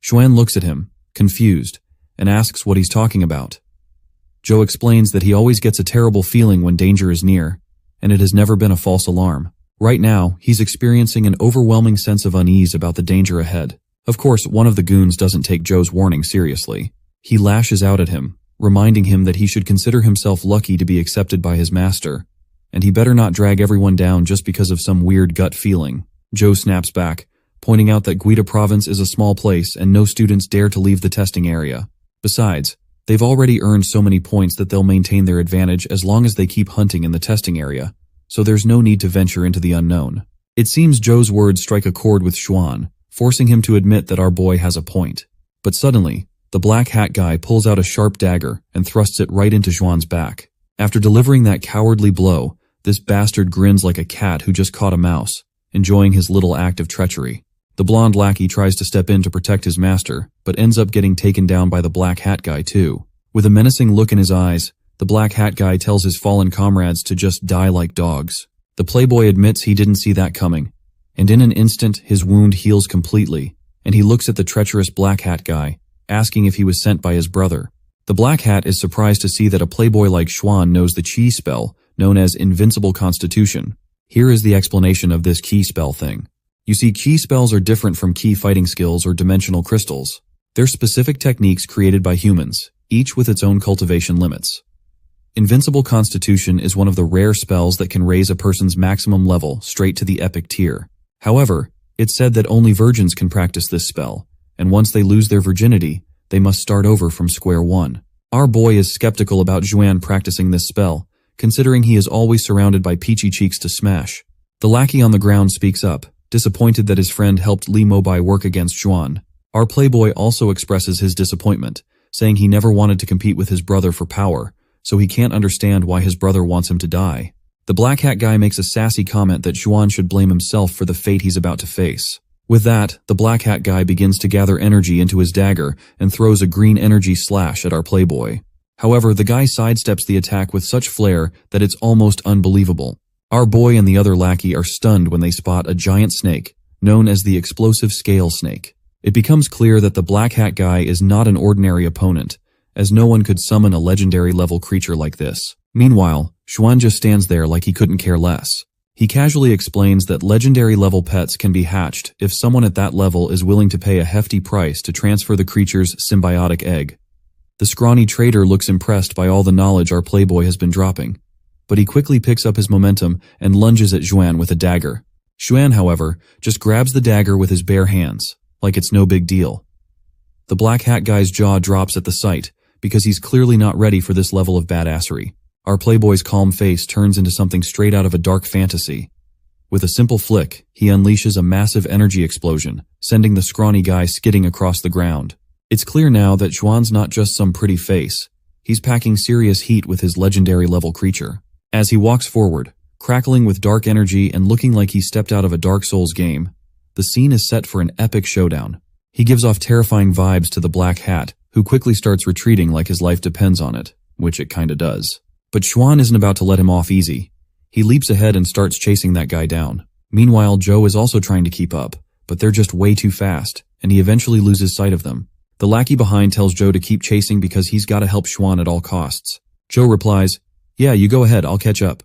Xuan looks at him, confused, and asks what he's talking about. Joe explains that he always gets a terrible feeling when danger is near, and it has never been a false alarm. Right now, he's experiencing an overwhelming sense of unease about the danger ahead. Of course, one of the goons doesn't take Joe's warning seriously. He lashes out at him, reminding him that he should consider himself lucky to be accepted by his master, and he better not drag everyone down just because of some weird gut feeling. Joe snaps back, pointing out that Guida Province is a small place and no students dare to leave the testing area. Besides, they've already earned so many points that they'll maintain their advantage as long as they keep hunting in the testing area, so there's no need to venture into the unknown. It seems Joe's words strike a chord with Xuan, forcing him to admit that our boy has a point. But suddenly, the black hat guy pulls out a sharp dagger and thrusts it right into Xuan's back. After delivering that cowardly blow, this bastard grins like a cat who just caught a mouse, enjoying his little act of treachery. The blonde lackey tries to step in to protect his master, but ends up getting taken down by the black hat guy too. With a menacing look in his eyes, the black hat guy tells his fallen comrades to just die like dogs. The playboy admits he didn't see that coming, and in an instant his wound heals completely, and he looks at the treacherous black hat guy, asking if he was sent by his brother. The black hat is surprised to see that a playboy like Xuan knows the chi spell, known as Invincible Constitution. Here is the explanation of this ki spell thing. You see, ki spells are different from ki fighting skills or dimensional crystals. They're specific techniques created by humans, each with its own cultivation limits. Invincible Constitution is one of the rare spells that can raise a person's maximum level straight to the epic tier. However, it's said that only virgins can practice this spell, and once they lose their virginity, they must start over from square one. Our boy is skeptical about Xuan practicing this spell, considering he is always surrounded by peachy cheeks to smash. The lackey on the ground speaks up, disappointed that his friend helped Li Mobai work against Xuan. Our playboy also expresses his disappointment, saying he never wanted to compete with his brother for power, so he can't understand why his brother wants him to die. The black hat guy makes a sassy comment that Xuan should blame himself for the fate he's about to face. With that, the black hat guy begins to gather energy into his dagger and throws a green energy slash at our playboy. However, the guy sidesteps the attack with such flair that it's almost unbelievable. Our boy and the other lackey are stunned when they spot a giant snake, known as the explosive scale snake. It becomes clear that the black hat guy is not an ordinary opponent, as no one could summon a legendary level creature like this. Meanwhile, Xuan just stands there like he couldn't care less. He casually explains that legendary level pets can be hatched if someone at that level is willing to pay a hefty price to transfer the creature's symbiotic egg. The scrawny trader looks impressed by all the knowledge our playboy has been dropping, but he quickly picks up his momentum and lunges at Xuan with a dagger. Xuan, however, just grabs the dagger with his bare hands, like it's no big deal. The black hat guy's jaw drops at the sight, because he's clearly not ready for this level of badassery. Our playboy's calm face turns into something straight out of a dark fantasy. With a simple flick, he unleashes a massive energy explosion, sending the scrawny guy skidding across the ground. It's clear now that Xuan's not just some pretty face. He's packing serious heat with his legendary level creature. As he walks forward, crackling with dark energy and looking like he stepped out of a Dark Souls game, the scene is set for an epic showdown. He gives off terrifying vibes to the black hat, who quickly starts retreating like his life depends on it, which it kinda does. But Xuan isn't about to let him off easy. He leaps ahead and starts chasing that guy down. Meanwhile, Joe is also trying to keep up, but they're just way too fast, and he eventually loses sight of them. The lackey behind tells Joe to keep chasing because he's gotta help Xuan at all costs. Joe replies, "Yeah, you go ahead, I'll catch up."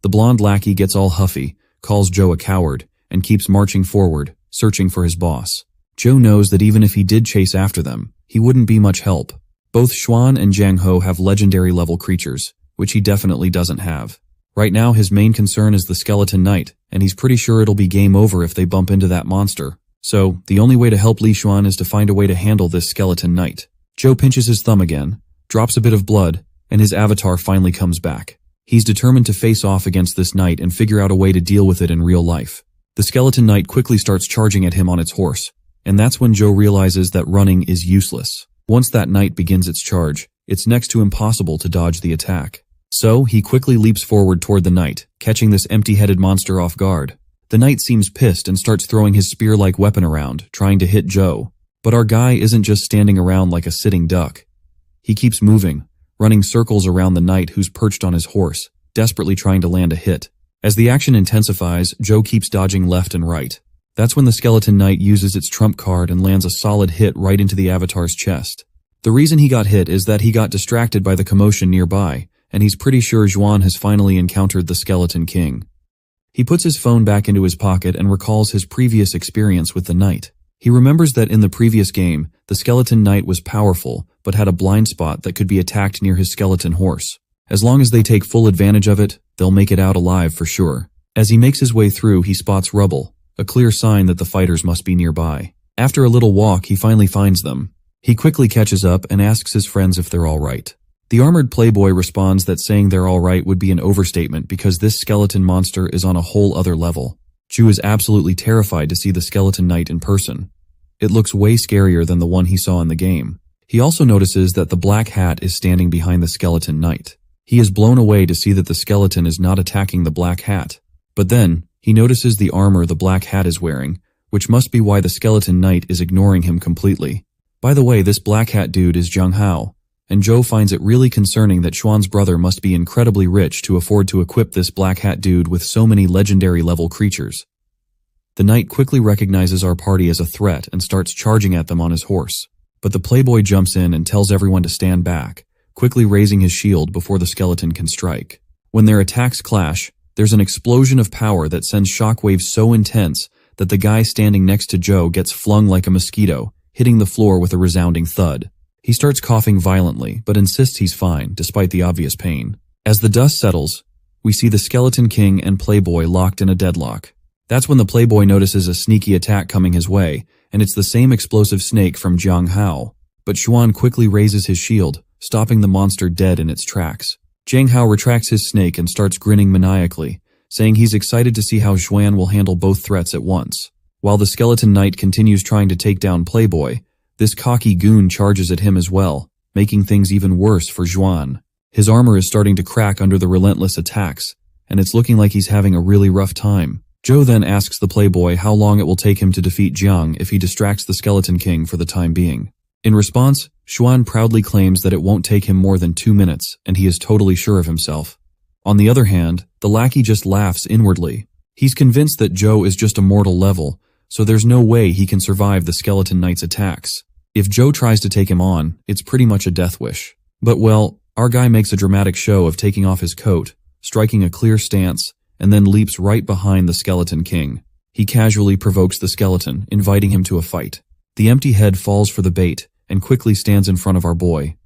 The blonde lackey gets all huffy, calls Joe a coward, and keeps marching forward, searching for his boss. Joe knows that even if he did chase after them, he wouldn't be much help. Both Xuan and Jiang Ho have legendary level creatures, which he definitely doesn't have. Right now, his main concern is the Skeleton Knight, and he's pretty sure it'll be game over if they bump into that monster. So, the only way to help Li Xuan is to find a way to handle this Skeleton Knight. Joe pinches his thumb again, drops a bit of blood, and his avatar finally comes back. He's determined to face off against this knight and figure out a way to deal with it in real life. The Skeleton Knight quickly starts charging at him on its horse, and that's when Joe realizes that running is useless. Once that knight begins its charge, it's next to impossible to dodge the attack. So, he quickly leaps forward toward the knight, catching this empty-headed monster off guard. The knight seems pissed and starts throwing his spear-like weapon around, trying to hit Joe. But our guy isn't just standing around like a sitting duck. He keeps moving, running circles around the knight who's perched on his horse, desperately trying to land a hit. As the action intensifies, Joe keeps dodging left and right. That's when the skeleton knight uses its trump card and lands a solid hit right into the avatar's chest. The reason he got hit is that he got distracted by the commotion nearby, and he's pretty sure Xuan has finally encountered the Skeleton King. He puts his phone back into his pocket and recalls his previous experience with the knight. He remembers that in the previous game, the skeleton knight was powerful, but had a blind spot that could be attacked near his skeleton horse. As long as they take full advantage of it, they'll make it out alive for sure. As he makes his way through, he spots rubble, a clear sign that the fighters must be nearby. After a little walk, he finally finds them. He quickly catches up and asks his friends if they're all right. The armored playboy responds that saying they're all right would be an overstatement because this skeleton monster is on a whole other level. Ju is absolutely terrified to see the skeleton knight in person. It looks way scarier than the one he saw in the game. He also notices that the black hat is standing behind the skeleton knight. He is blown away to see that the skeleton is not attacking the black hat. But then, he notices the armor the black hat is wearing, which must be why the skeleton knight is ignoring him completely. By the way, this black hat dude is Zhang Hao, and Joe finds it really concerning that Xuan's brother must be incredibly rich to afford to equip this black hat dude with so many legendary level creatures. The knight quickly recognizes our party as a threat and starts charging at them on his horse. But the playboy jumps in and tells everyone to stand back, quickly raising his shield before the skeleton can strike. When their attacks clash, there's an explosion of power that sends shockwaves so intense that the guy standing next to Joe gets flung like a mosquito, hitting the floor with a resounding thud. He starts coughing violently, but insists he's fine, despite the obvious pain. As the dust settles, we see the Skeleton King and Playboy locked in a deadlock. That's when the Playboy notices a sneaky attack coming his way, and it's the same explosive snake from Zhang Hao. But Xuan quickly raises his shield, stopping the monster dead in its tracks. Zhang Hao retracts his snake and starts grinning maniacally, saying he's excited to see how Xuan will handle both threats at once. While the Skeleton Knight continues trying to take down Playboy, this cocky goon charges at him as well, making things even worse for Xuan. His armor is starting to crack under the relentless attacks, and it's looking like he's having a really rough time. Joe then asks the Playboy how long it will take him to defeat Jiang if he distracts the Skeleton King for the time being. In response, Xuan proudly claims that it won't take him more than 2 minutes, and he is totally sure of himself. On the other hand, the lackey just laughs inwardly. He's convinced that Joe is just a mortal level, so there's no way he can survive the Skeleton Knight's attacks. If Joe tries to take him on, it's pretty much a death wish. But well, our guy makes a dramatic show of taking off his coat, striking a clear stance, and then leaps right behind the Skeleton King. He casually provokes the skeleton, inviting him to a fight. The empty head falls for the bait, and quickly stands in front of our boy.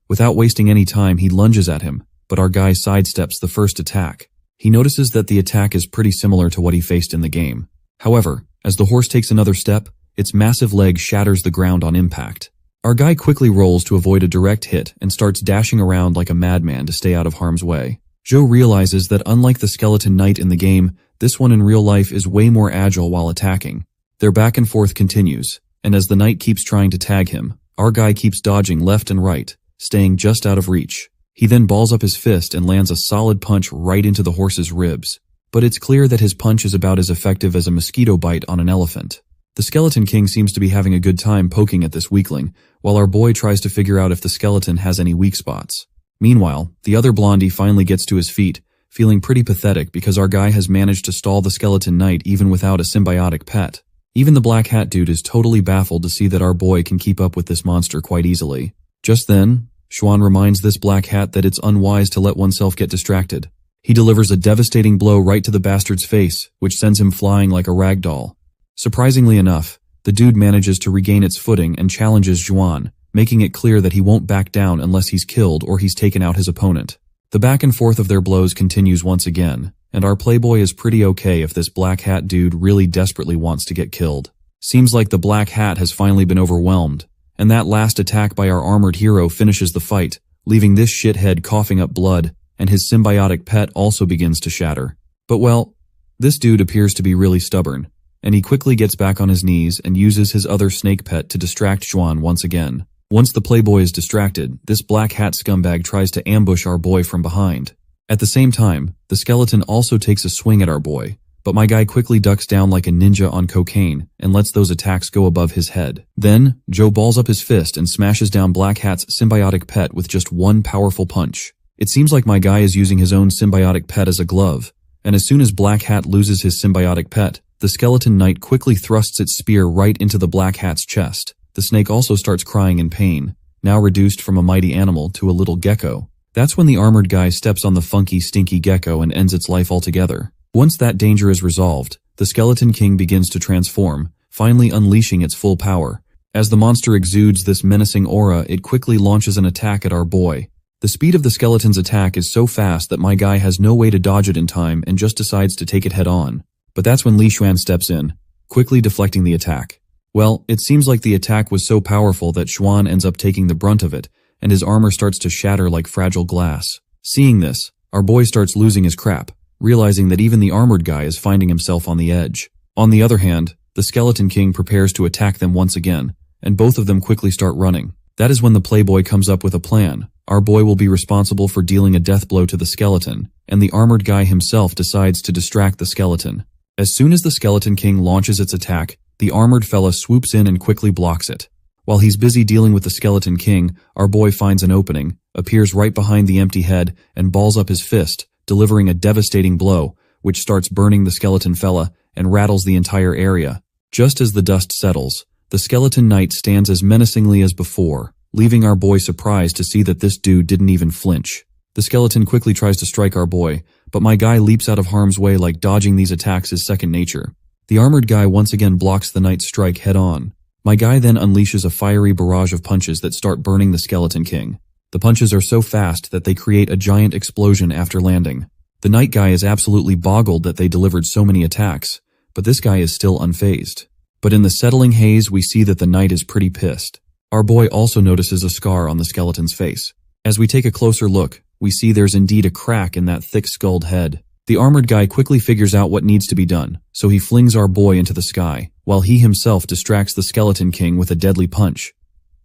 Without wasting any time, he lunges at him, but our guy sidesteps the first attack. He notices that the attack is pretty similar to what he faced in the game. However, as the horse takes another step, its massive leg shatters the ground on impact. Our guy quickly rolls to avoid a direct hit and starts dashing around like a madman to stay out of harm's way. Joe realizes that unlike the Skeleton Knight in the game, this one in real life is way more agile while attacking. Their back and forth continues, and as the knight keeps trying to tag him, our guy keeps dodging left and right, staying just out of reach. He then balls up his fist and lands a solid punch right into the horse's ribs. But it's clear that his punch is about as effective as a mosquito bite on an elephant. The Skeleton King seems to be having a good time poking at this weakling, while our boy tries to figure out if the skeleton has any weak spots. Meanwhile, the other blondie finally gets to his feet, feeling pretty pathetic because our guy has managed to stall the Skeleton Knight even without a symbiotic pet. Even the black hat dude is totally baffled to see that our boy can keep up with this monster quite easily. Just then, Xuan reminds this black hat that it's unwise to let oneself get distracted. He delivers a devastating blow right to the bastard's face, which sends him flying like a rag doll. Surprisingly enough, the dude manages to regain its footing and challenges Xuan, making it clear that he won't back down unless he's killed or he's taken out his opponent. The back and forth of their blows continues once again, and our playboy is pretty okay if this black hat dude really desperately wants to get killed. Seems like the black hat has finally been overwhelmed, and that last attack by our armored hero finishes the fight, leaving this shithead coughing up blood, and his symbiotic pet also begins to shatter. But well, this dude appears to be really stubborn, and he quickly gets back on his knees and uses his other snake pet to distract Xuan once again. Once the playboy is distracted, this black hat scumbag tries to ambush our boy from behind. At the same time, the skeleton also takes a swing at our boy, but my guy quickly ducks down like a ninja on cocaine and lets those attacks go above his head. Then, Joe balls up his fist and smashes down Black Hat's symbiotic pet with just one powerful punch. It seems like my guy is using his own symbiotic pet as a glove, and as soon as Black Hat loses his symbiotic pet, the skeleton knight quickly thrusts its spear right into the Black Hat's chest. The snake also starts crying in pain, now reduced from a mighty animal to a little gecko. That's when the armored guy steps on the funky, stinky gecko and ends its life altogether. Once that danger is resolved, the Skeleton King begins to transform, finally unleashing its full power. As the monster exudes this menacing aura, it quickly launches an attack at our boy. The speed of the skeleton's attack is so fast that my guy has no way to dodge it in time and just decides to take it head on. But that's when Li Xuan steps in, quickly deflecting the attack. Well, it seems like the attack was so powerful that Xuan ends up taking the brunt of it, and his armor starts to shatter like fragile glass. Seeing this, our boy starts losing his crap, realizing that even the armored guy is finding himself on the edge. On the other hand, the Skeleton King prepares to attack them once again, and both of them quickly start running. That is when the playboy comes up with a plan. Our boy will be responsible for dealing a death blow to the skeleton, and the armored guy himself decides to distract the skeleton. As soon as the Skeleton King launches its attack, the armored fella swoops in and quickly blocks it. While he's busy dealing with the Skeleton King, our boy finds an opening, appears right behind the empty head, and balls up his fist, delivering a devastating blow, which starts burning the skeleton fella and rattles the entire area. Just as the dust settles, the Skeleton Knight stands as menacingly as before, leaving our boy surprised to see that this dude didn't even flinch. The skeleton quickly tries to strike our boy, but my guy leaps out of harm's way like dodging these attacks is second nature. The armored guy once again blocks the knight's strike head on. My guy then unleashes a fiery barrage of punches that start burning the Skeleton King. The punches are so fast that they create a giant explosion after landing. The knight guy is absolutely boggled that they delivered so many attacks, but this guy is still unfazed. But in the settling haze, we see that the knight is pretty pissed. Our boy also notices a scar on the skeleton's face. As we take a closer look, we see there's indeed a crack in that thick-skulled head. The armored guy quickly figures out what needs to be done, so he flings our boy into the sky, while he himself distracts the Skeleton King with a deadly punch.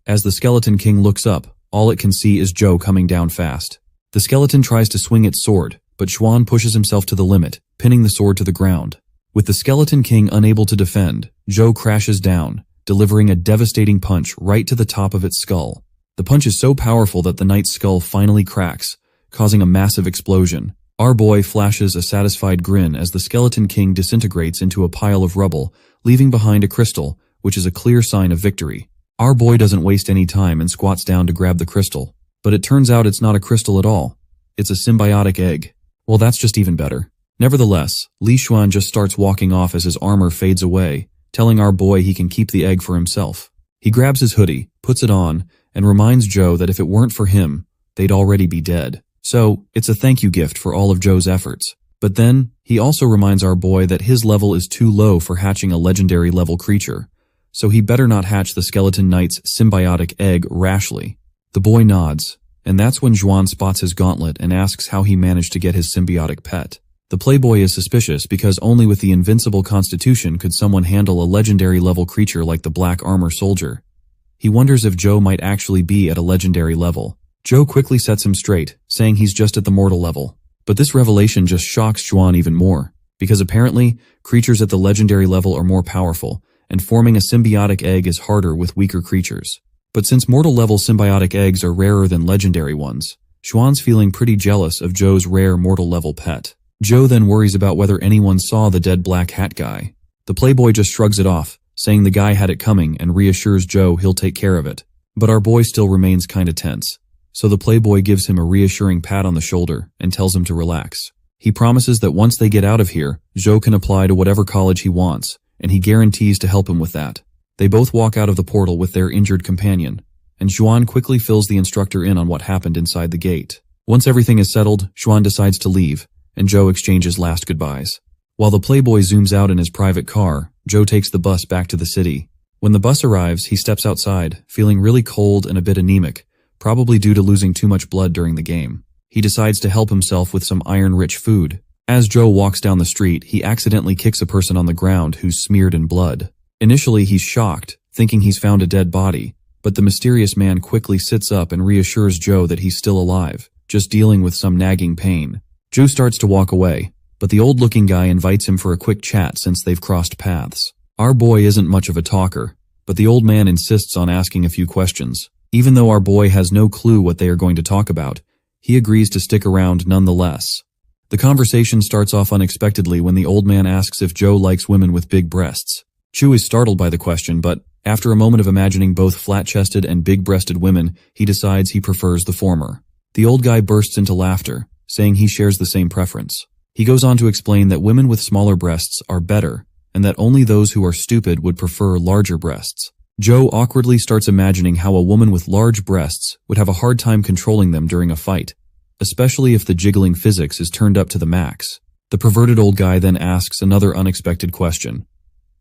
As the Skeleton King looks up, all it can see is Joe coming down fast. The skeleton tries to swing its sword, but Xuan pushes himself to the limit, pinning the sword to the ground. With the Skeleton King unable to defend, Joe crashes down, delivering a devastating punch right to the top of its skull. The punch is so powerful that the knight's skull finally cracks, causing a massive explosion. Our boy flashes a satisfied grin as the Skeleton King disintegrates into a pile of rubble, leaving behind a crystal, which is a clear sign of victory. Our boy doesn't waste any time and squats down to grab the crystal. But it turns out it's not a crystal at all. It's a symbiotic egg. Well, that's just even better. Nevertheless, Li Xuan just starts walking off as his armor fades away, telling our boy he can keep the egg for himself. He grabs his hoodie, puts it on, and reminds Joe that if it weren't for him, they'd already be dead. So, it's a thank you gift for all of Joe's efforts. But then, he also reminds our boy that his level is too low for hatching a legendary level creature, so he better not hatch the Skeleton Knight's symbiotic egg rashly. The boy nods, and that's when Xuan spots his gauntlet and asks how he managed to get his symbiotic pet. The playboy is suspicious because only with the invincible constitution could someone handle a legendary level creature like the Black Armor Soldier. He wonders if Joe might actually be at a legendary level. Joe quickly sets him straight, saying he's just at the mortal level. But this revelation just shocks Xuan even more, because apparently, creatures at the legendary level are more powerful, and forming a symbiotic egg is harder with weaker creatures. But since mortal level symbiotic eggs are rarer than legendary ones, Xuan's feeling pretty jealous of Joe's rare mortal level pet. Joe then worries about whether anyone saw the dead black hat guy. The playboy just shrugs it off, saying the guy had it coming and reassures Joe he'll take care of it. But our boy still remains kinda tense. So the playboy gives him a reassuring pat on the shoulder and tells him to relax. He promises that once they get out of here, Joe can apply to whatever college he wants, and he guarantees to help him with that. They both walk out of the portal with their injured companion, and Xuan quickly fills the instructor in on what happened inside the gate. Once everything is settled, Xuan decides to leave, and Joe exchanges last goodbyes. While the playboy zooms out in his private car, Joe takes the bus back to the city. When the bus arrives, he steps outside, feeling really cold and a bit anemic, probably due to losing too much blood during the game. He decides to help himself with some iron-rich food. As Joe walks down the street, he accidentally kicks a person on the ground who's smeared in blood. Initially, he's shocked, thinking he's found a dead body, But the mysterious man quickly sits up and reassures Joe that he's still alive, just dealing with some nagging pain. Joe starts to walk away, but the old-looking guy invites him for a quick chat since they've crossed paths. Our boy isn't much of a talker, but the old man insists on asking a few questions. Even though our boy has no clue what they are going to talk about, he agrees to stick around nonetheless. The conversation starts off unexpectedly when the old man asks if Joe likes women with big breasts. Chu is startled by the question, but after a moment of imagining both flat-chested and big-breasted women, he decides he prefers the former. The old guy bursts into laughter, saying he shares the same preference. He goes on to explain that women with smaller breasts are better, and that only those who are stupid would prefer larger breasts. Joe awkwardly starts imagining how a woman with large breasts would have a hard time controlling them during a fight, especially if the jiggling physics is turned up to the max. The perverted old guy then asks another unexpected question.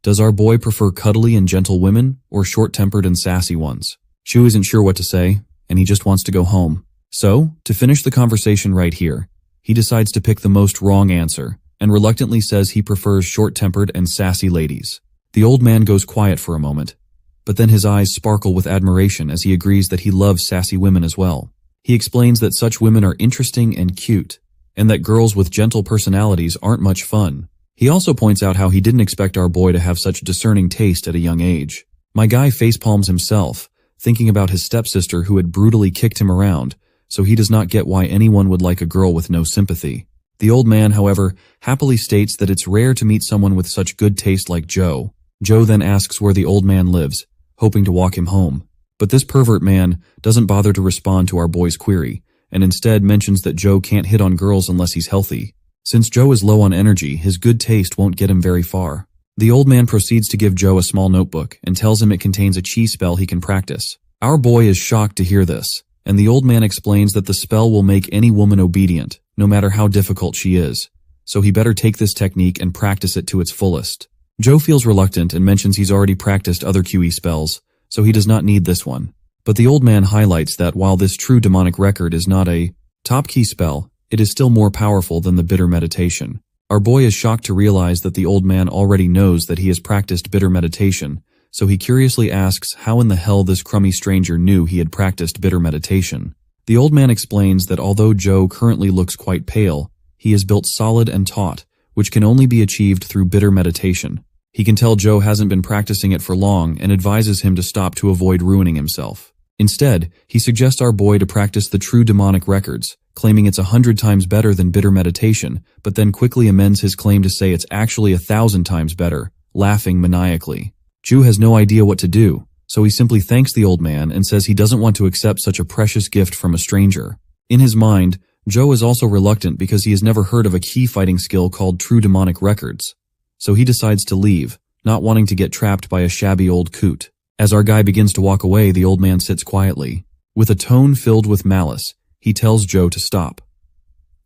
Does our boy prefer cuddly and gentle women, or short-tempered and sassy ones? Chu isn't sure what to say, and he just wants to go home. So, to finish the conversation right here, he decides to pick the most wrong answer, and reluctantly says he prefers short-tempered and sassy ladies. The old man goes quiet for a moment, but then his eyes sparkle with admiration as he agrees that he loves sassy women as well. He explains that such women are interesting and cute, and that girls with gentle personalities aren't much fun. He also points out how he didn't expect our boy to have such discerning taste at a young age. My guy facepalms himself, thinking about his stepsister who had brutally kicked him around, so he does not get why anyone would like a girl with no sympathy. The old man, however, happily states that it's rare to meet someone with such good taste like Joe. Joe then asks where the old man lives, hoping to walk him home. But this pervert man doesn't bother to respond to our boy's query, and instead mentions that Joe can't hit on girls unless he's healthy. Since Joe is low on energy, his good taste won't get him very far. The old man proceeds to give Joe a small notebook and tells him it contains a chi spell he can practice. Our boy is shocked to hear this, and the old man explains that the spell will make any woman obedient, no matter how difficult she is, so he better take this technique and practice it to its fullest. Joe feels reluctant and mentions he's already practiced other QE spells, so he does not need this one. But the old man highlights that while this true demonic record is not a top key spell, it is still more powerful than the bitter meditation. Our boy is shocked to realize that the old man already knows that he has practiced bitter meditation, so he curiously asks how in the hell this crummy stranger knew he had practiced bitter meditation. The old man explains that although Joe currently looks quite pale, he is built solid and taut, which can only be achieved through bitter meditation. He can tell Joe hasn't been practicing it for long and advises him to stop to avoid ruining himself. Instead, he suggests our boy to practice the true demonic records, claiming it's 100 times better than bitter meditation, but then quickly amends his claim to say it's actually 1,000 times better, laughing maniacally. Chu has no idea what to do, so he simply thanks the old man and says he doesn't want to accept such a precious gift from a stranger. In his mind, Joe is also reluctant because he has never heard of a key fighting skill called true demonic records, so he decides to leave, not wanting to get trapped by a shabby old coot. As our guy begins to walk away, the old man sits quietly. With a tone filled with malice, he tells Joe to stop.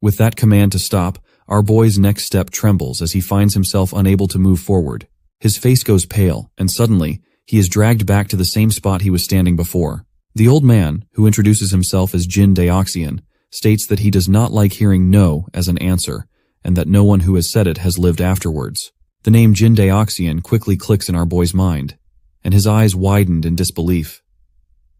With that command to stop, our boy's next step trembles as he finds himself unable to move forward. His face goes pale, and suddenly, he is dragged back to the same spot he was standing before. The old man, who introduces himself as Jin Daoxian, states that he does not like hearing no as an answer, and that no one who has said it has lived afterwards. The name Jin Daoxian quickly clicks in our boy's mind, and his eyes widened in disbelief.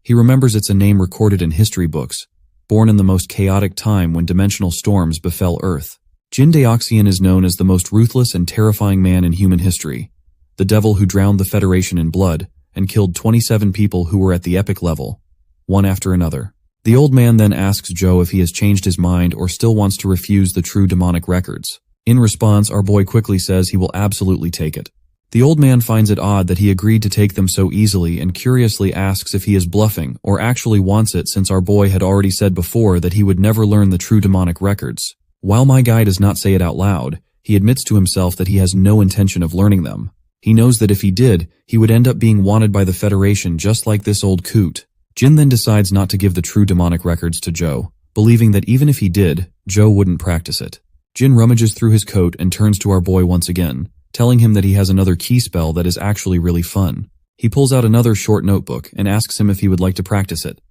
He remembers it's a name recorded in history books, born in the most chaotic time when dimensional storms befell Earth. Jin Daoxian is known as the most ruthless and terrifying man in human history, the devil who drowned the Federation in blood and killed 27 people who were at the epic level, one after another. The old man then asks Joe if he has changed his mind or still wants to refuse the true demonic records. In response, our boy quickly says he will absolutely take it. The old man finds it odd that he agreed to take them so easily and curiously asks if he is bluffing or actually wants it, since our boy had already said before that he would never learn the true demonic records. While my guy does not say it out loud, he admits to himself that he has no intention of learning them. He knows that if he did, he would end up being wanted by the Federation just like this old coot. Jin then decides not to give the true demonic records to Joe, believing that even if he did, Joe wouldn't practice it. Jin rummages through his coat and turns to our boy once again, telling him that he has another key spell that is actually really fun. He pulls out another short notebook and asks him if he would like to practice it.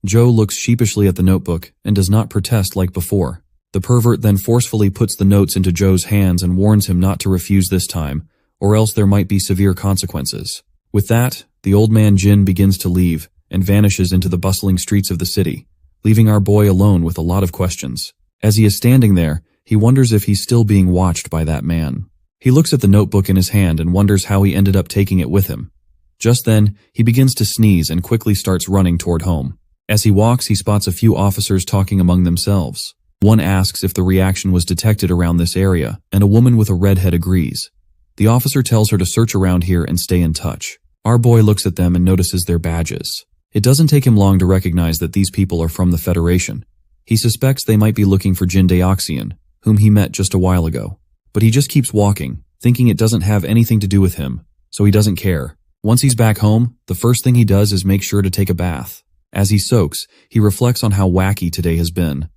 Joe looks sheepishly at the notebook and does not protest like before. The pervert then forcefully puts the notes into Joe's hands and warns him not to refuse this time, or else there might be severe consequences. With that, the old man Jin begins to leave and vanishes into the bustling streets of the city, leaving our boy alone with a lot of questions. As he is standing there, he wonders if he's still being watched by that man. He looks at the notebook in his hand and wonders how he ended up taking it with him. Just then, he begins to sneeze and quickly starts running toward home. As he walks, he spots a few officers talking among themselves. One asks if the reaction was detected around this area, and a woman with a red head agrees. The officer tells her to search around here and stay in touch. Our boy looks at them and notices their badges. It doesn't take him long to recognize that these people are from the Federation. He suspects they might be looking for Jin Daoxian, whom he met just a while ago. But he just keeps walking, thinking it doesn't have anything to do with him, so he doesn't care. Once he's back home, the first thing he does is make sure to take a bath. As he soaks, he reflects on how wacky today has been.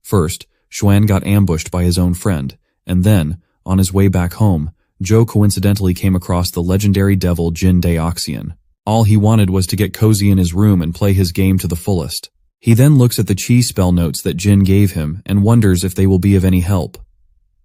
First, Xuan got ambushed by his own friend, and then, on his way back home, Zhou coincidentally came across the legendary devil Jin Daoxian. All he wanted was to get cozy in his room and play his game to the fullest. He then looks at the chi spell notes that Jin gave him and wonders if they will be of any help.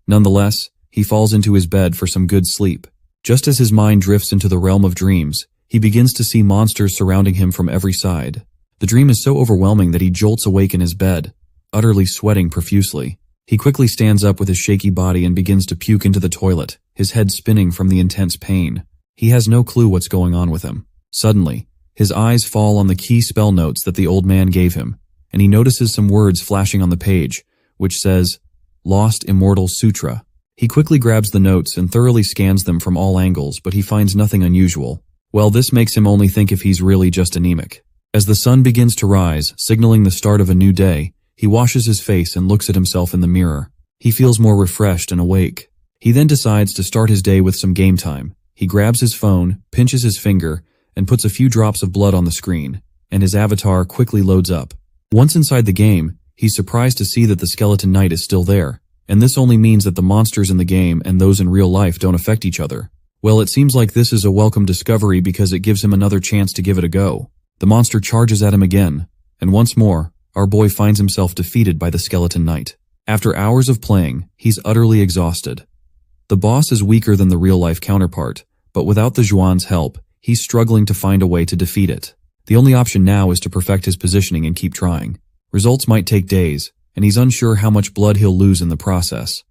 Nonetheless, he falls into his bed for some good sleep. Just as his mind drifts into the realm of dreams, he begins to see monsters surrounding him from every side. The dream is so overwhelming that he jolts awake in his bed, utterly sweating profusely. He quickly stands up with his shaky body and begins to puke into the toilet, his head spinning from the intense pain. He has no clue what's going on with him. Suddenly, his eyes fall on the key spell notes that the old man gave him, and he notices some words flashing on the page, which says, Lost Immortal Sutra. He quickly grabs the notes and thoroughly scans them from all angles, but he finds nothing unusual. Well, this makes him only think if he's really just anemic. As the sun begins to rise, signaling the start of a new day, he washes his face and looks at himself in the mirror. He feels more refreshed and awake. He then decides to start his day with some game time. He grabs his phone, pinches his finger, and puts a few drops of blood on the screen, and his avatar quickly loads up. Once inside the game, he's surprised to see that the Skeleton Knight is still there, and this only means that the monsters in the game and those in real life don't affect each other. Well, it seems like this is a welcome discovery because it gives him another chance to give it a go. The monster charges at him again, and once more, our boy finds himself defeated by the Skeleton Knight. After hours of playing, he's utterly exhausted. The boss is weaker than the real-life counterpart, but without the Zhuan's help, he's struggling to find a way to defeat it. The only option now is to perfect his positioning and keep trying. Results might take days, and he's unsure how much blood he'll lose in the process.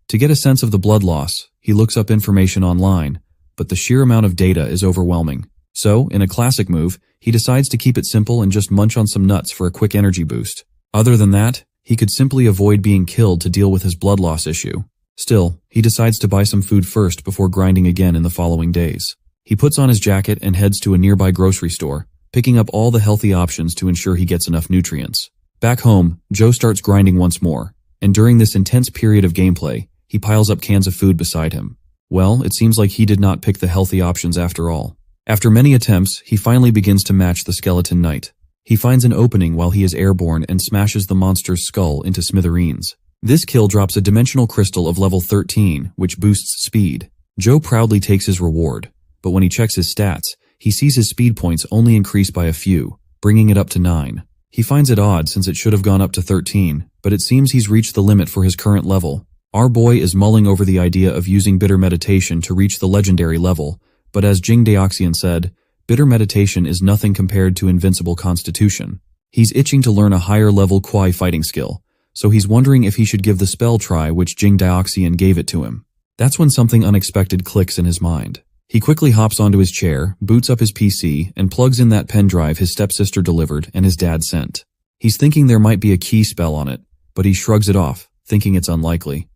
To get a sense of the blood loss, he looks up information online, but the sheer amount of data is overwhelming. So, in a classic move, he decides to keep it simple and just munch on some nuts for a quick energy boost. Other than that, he could simply avoid being killed to deal with his blood loss issue. Still, he decides to buy some food first before grinding again in the following days. He puts on his jacket and heads to a nearby grocery store, picking up all the healthy options to ensure he gets enough nutrients. Back home, Joe starts grinding once more, and during this intense period of gameplay, he piles up cans of food beside him. Well, it seems like he did not pick the healthy options after all. After many attempts, he finally begins to match the Skeleton Knight. He finds an opening while he is airborne and smashes the monster's skull into smithereens. This kill drops a dimensional crystal of level 13, which boosts speed. Joe proudly takes his reward, but when he checks his stats, he sees his speed points only increase by a few, bringing it up to 9. He finds it odd since it should have gone up to 13, but it seems he's reached the limit for his current level. Our boy is mulling over the idea of using bitter meditation to reach the legendary level, but as Jing Daoxian said, bitter meditation is nothing compared to invincible constitution. He's itching to learn a higher level Kuai fighting skill, so he's wondering if he should give the spell try which Jing Daoxian gave it to him. That's when something unexpected clicks in his mind. He quickly hops onto his chair, boots up his PC, and plugs in that pen drive his stepsister delivered and his dad sent. He's thinking there might be a key spell on it, but he shrugs it off, thinking it's unlikely.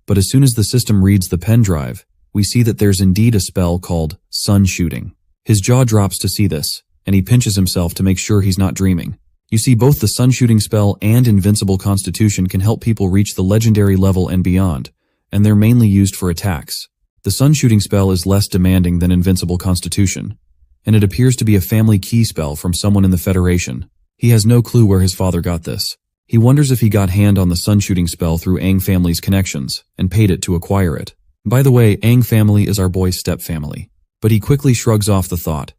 But as soon as the system reads the pen drive, we see that there's indeed a spell called Sun Shooting. His jaw drops to see this, and he pinches himself to make sure he's not dreaming. You see, both the Sun Shooting spell and Invincible Constitution can help people reach the legendary level and beyond, and they're mainly used for attacks. The Sun Shooting spell is less demanding than Invincible Constitution, and it appears to be a family key spell from someone in the Federation. He has no clue where his father got this. He wonders if he got hand on the Sun Shooting spell through Aang family's connections, and paid it to acquire it. By the way, Aang family is our boy's step-family. But he quickly shrugs off the thought,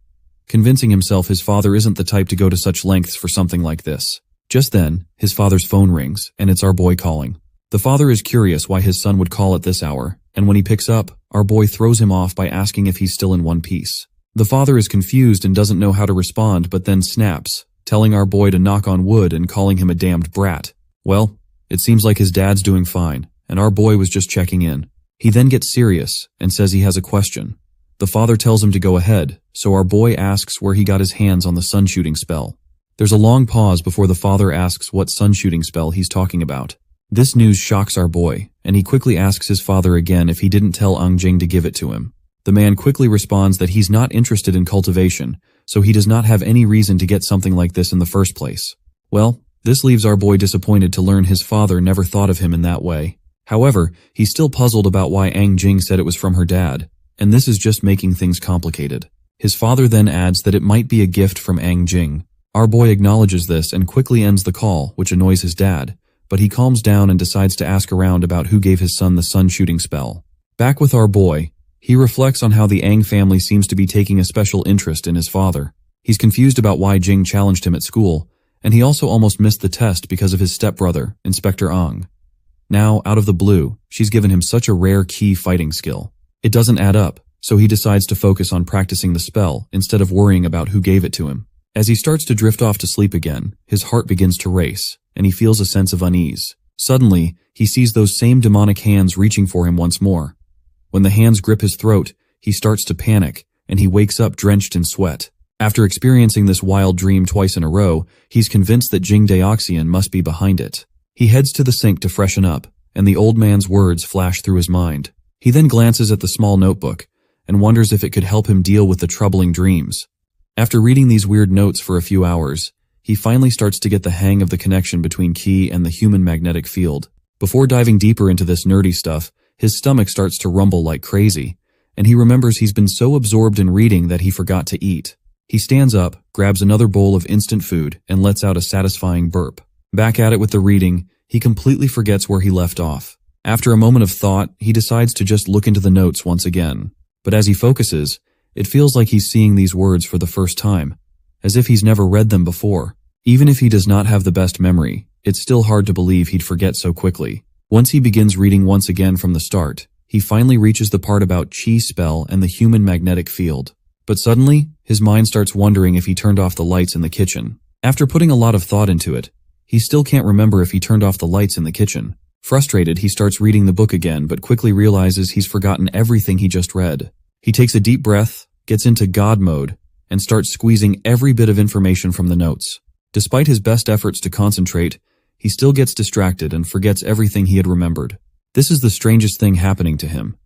convincing himself his father isn't the type to go to such lengths for something like this. Just then, his father's phone rings, and it's our boy calling. The father is curious why his son would call at this hour, and when he picks up, our boy throws him off by asking if he's still in one piece. The father is confused and doesn't know how to respond, but then snaps, telling our boy to knock on wood and calling him a damned brat. Well, it seems like his dad's doing fine, and our boy was just checking in. He then gets serious and says he has a question. The father tells him to go ahead, so our boy asks where he got his hands on the sun-shooting spell. There's a long pause before the father asks what sun-shooting spell he's talking about. This news shocks our boy, and he quickly asks his father again if he didn't tell Angjing to give it to him. The man quickly responds that he's not interested in cultivation, so he does not have any reason to get something like this in the first place. Well, this leaves our boy disappointed to learn his father never thought of him in that way. However, he's still puzzled about why Angjing said it was from her dad, and this is just making things complicated. His father then adds that it might be a gift from Angjing. Our boy acknowledges this and quickly ends the call, which annoys his dad, but he calms down and decides to ask around about who gave his son the sun-shooting spell. Back with our boy, he reflects on how the Ang family seems to be taking a special interest in his father. He's confused about why Jing challenged him at school, and he also almost missed the test because of his stepbrother, Inspector Ang. Now, out of the blue, she's given him such a rare key fighting skill. It doesn't add up, so he decides to focus on practicing the spell instead of worrying about who gave it to him. As he starts to drift off to sleep again, his heart begins to race, and he feels a sense of unease. Suddenly, he sees those same demonic hands reaching for him once more. When the hands grip his throat, he starts to panic, and he wakes up drenched in sweat. After experiencing this wild dream twice in a row, he's convinced that Jing Daoxian must be behind it. He heads to the sink to freshen up, and the old man's words flash through his mind. He then glances at the small notebook and wonders if it could help him deal with the troubling dreams. After reading these weird notes for a few hours, he finally starts to get the hang of the connection between Qi and the human magnetic field. Before diving deeper into this nerdy stuff, his stomach starts to rumble like crazy, and he remembers he's been so absorbed in reading that he forgot to eat. He stands up, grabs another bowl of instant food, and lets out a satisfying burp. Back at it with the reading, he completely forgets where he left off. After a moment of thought, he decides to just look into the notes once again. But as he focuses, it feels like he's seeing these words for the first time, as if he's never read them before. Even if he does not have the best memory, it's still hard to believe he'd forget so quickly. Once he begins reading once again from the start, he finally reaches the part about Qi spell and the human magnetic field. But suddenly, his mind starts wondering if he turned off the lights in the kitchen. After putting a lot of thought into it, he still can't remember if he turned off the lights in the kitchen. Frustrated, he starts reading the book again, but quickly realizes he's forgotten everything he just read. He takes a deep breath, gets into God mode, and starts squeezing every bit of information from the notes. Despite his best efforts to concentrate, he still gets distracted and forgets everything he had remembered. This is the strangest thing happening to him.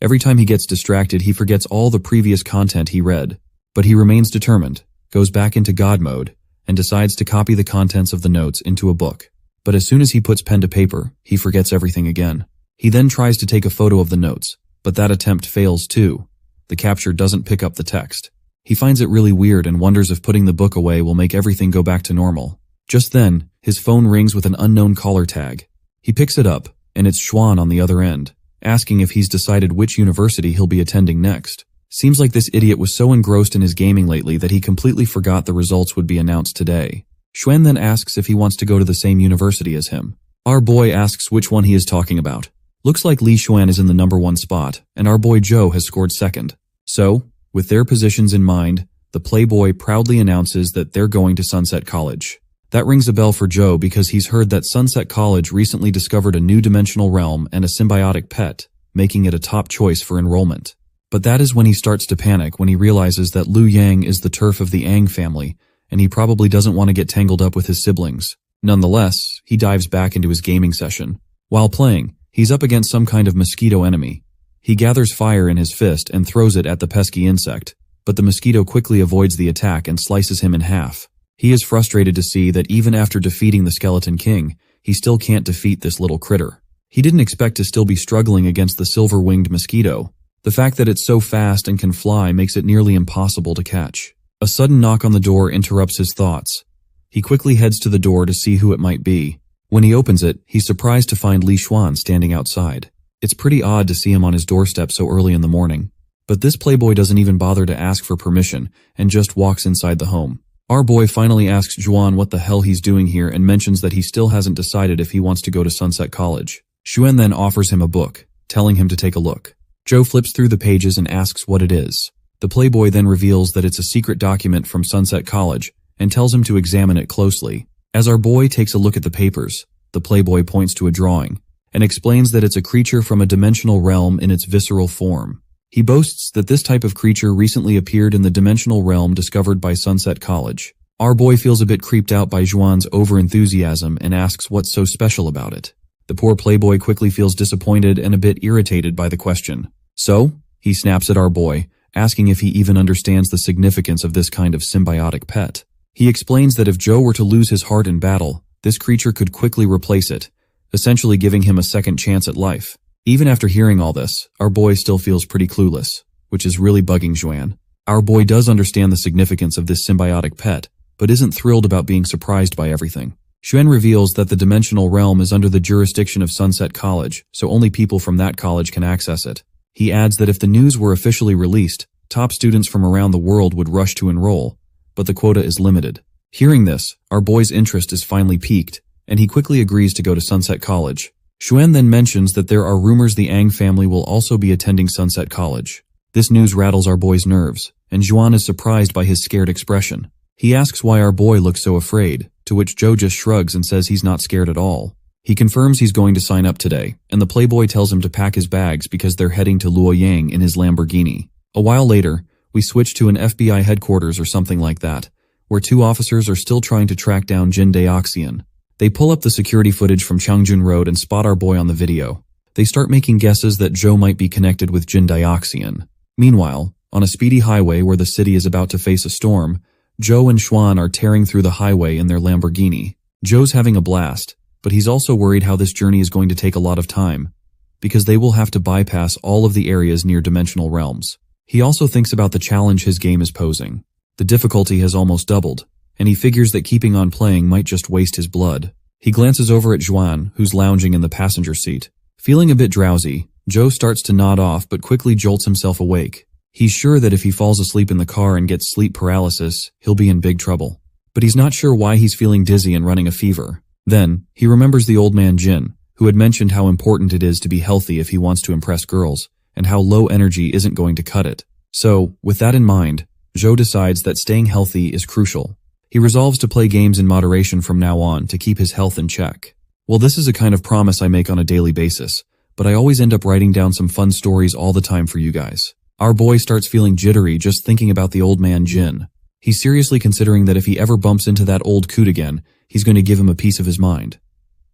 Every time he gets distracted, he forgets all the previous content he read, but he remains determined, goes back into God mode, and decides to copy the contents of the notes into a book. But as soon as he puts pen to paper, he forgets everything again. He then tries to take a photo of the notes, but that attempt fails too. The capture doesn't pick up the text. He finds it really weird and wonders if putting the book away will make everything go back to normal. Just then, his phone rings with an unknown caller tag. He picks it up, and it's Xuan on the other end, asking if he's decided which university he'll be attending next. Seems like this idiot was so engrossed in his gaming lately that he completely forgot the results would be announced today. Xuan then asks if he wants to go to the same university as him. Our boy asks which one he is talking about. Looks like Li Xuan is in the #1 spot, and our boy Joe has scored second. So, with their positions in mind, the playboy proudly announces that they're going to Sunset College. That rings a bell for Joe because he's heard that Sunset College recently discovered a new dimensional realm and a symbiotic pet, making it a top choice for enrollment. But that is when he starts to panic when he realizes that Liu Yang is the turf of the Ang family, and he probably doesn't want to get tangled up with his siblings. Nonetheless, he dives back into his gaming session. While playing, he's up against some kind of mosquito enemy. He gathers fire in his fist and throws it at the pesky insect, but the mosquito quickly avoids the attack and slices him in half. He is frustrated to see that even after defeating the Skeleton King, he still can't defeat this little critter. He didn't expect to still be struggling against the silver-winged mosquito. The fact that it's so fast and can fly makes it nearly impossible to catch. A sudden knock on the door interrupts his thoughts. He quickly heads to the door to see who it might be. When he opens it, he's surprised to find Li Xuan standing outside. It's pretty odd to see him on his doorstep so early in the morning. But this playboy doesn't even bother to ask for permission and just walks inside the home. Our boy finally asks Xuan what the hell he's doing here and mentions that he still hasn't decided if he wants to go to Sunset College. Xuan then offers him a book, telling him to take a look. Joe flips through the pages and asks what it is. The playboy then reveals that it's a secret document from Sunset College and tells him to examine it closely. As our boy takes a look at the papers, the playboy points to a drawing and explains that it's a creature from a dimensional realm in its visceral form. He boasts that this type of creature recently appeared in the dimensional realm discovered by Sunset College. Our boy feels a bit creeped out by Juan's overenthusiasm and asks what's so special about it. The poor playboy quickly feels disappointed and a bit irritated by the question. So, he snaps at our boy, asking if he even understands the significance of this kind of symbiotic pet. He explains that if Joe were to lose his heart in battle, this creature could quickly replace it, essentially giving him a second chance at life. Even after hearing all this, our boy still feels pretty clueless, which is really bugging Juan. Our boy does understand the significance of this symbiotic pet, but isn't thrilled about being surprised by everything. Xuan reveals that the dimensional realm is under the jurisdiction of Sunset College, so only people from that college can access it. He adds that if the news were officially released, top students from around the world would rush to enroll, but the quota is limited. Hearing this, our boy's interest is finally piqued, and he quickly agrees to go to Sunset College. Xuan then mentions that there are rumors the Ang family will also be attending Sunset College. This news rattles our boy's nerves, and Juan is surprised by his scared expression. He asks why our boy looks so afraid, to which Joe just shrugs and says he's not scared at all. He confirms he's going to sign up today, and the playboy tells him to pack his bags because they're heading to Luoyang in his Lamborghini. A while later, we switch to an FBI headquarters or something like that, where two officers are still trying to track down Jin Daoxian. They pull up the security footage from Changjun Road and spot our boy on the video. They start making guesses that Joe might be connected with Jin Daoxian. Meanwhile, on a speedy highway where the city is about to face a storm, Joe and Xuan are tearing through the highway in their Lamborghini. Joe's having a blast, but he's also worried how this journey is going to take a lot of time, because they will have to bypass all of the areas near dimensional realms. He also thinks about the challenge his game is posing. The difficulty has almost doubled, and he figures that keeping on playing might just waste his blood. He glances over at Juan, who's lounging in the passenger seat. Feeling a bit drowsy, Joe starts to nod off but quickly jolts himself awake. He's sure that if he falls asleep in the car and gets sleep paralysis, he'll be in big trouble. But he's not sure why he's feeling dizzy and running a fever. Then, he remembers the old man Jin, who had mentioned how important it is to be healthy if he wants to impress girls, and how low energy isn't going to cut it. So, with that in mind, Joe decides that staying healthy is crucial. He resolves to play games in moderation from now on to keep his health in check. Well, this is a kind of promise I make on a daily basis, but I always end up writing down some fun stories all the time for you guys. Our boy starts feeling jittery just thinking about the old man Jin. He's seriously considering that if he ever bumps into that old coot again, he's going to give him a piece of his mind.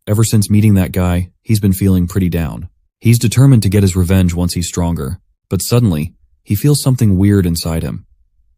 Ever since meeting that guy, he's been feeling pretty down. He's determined to get his revenge once he's stronger, but suddenly, he feels something weird inside him.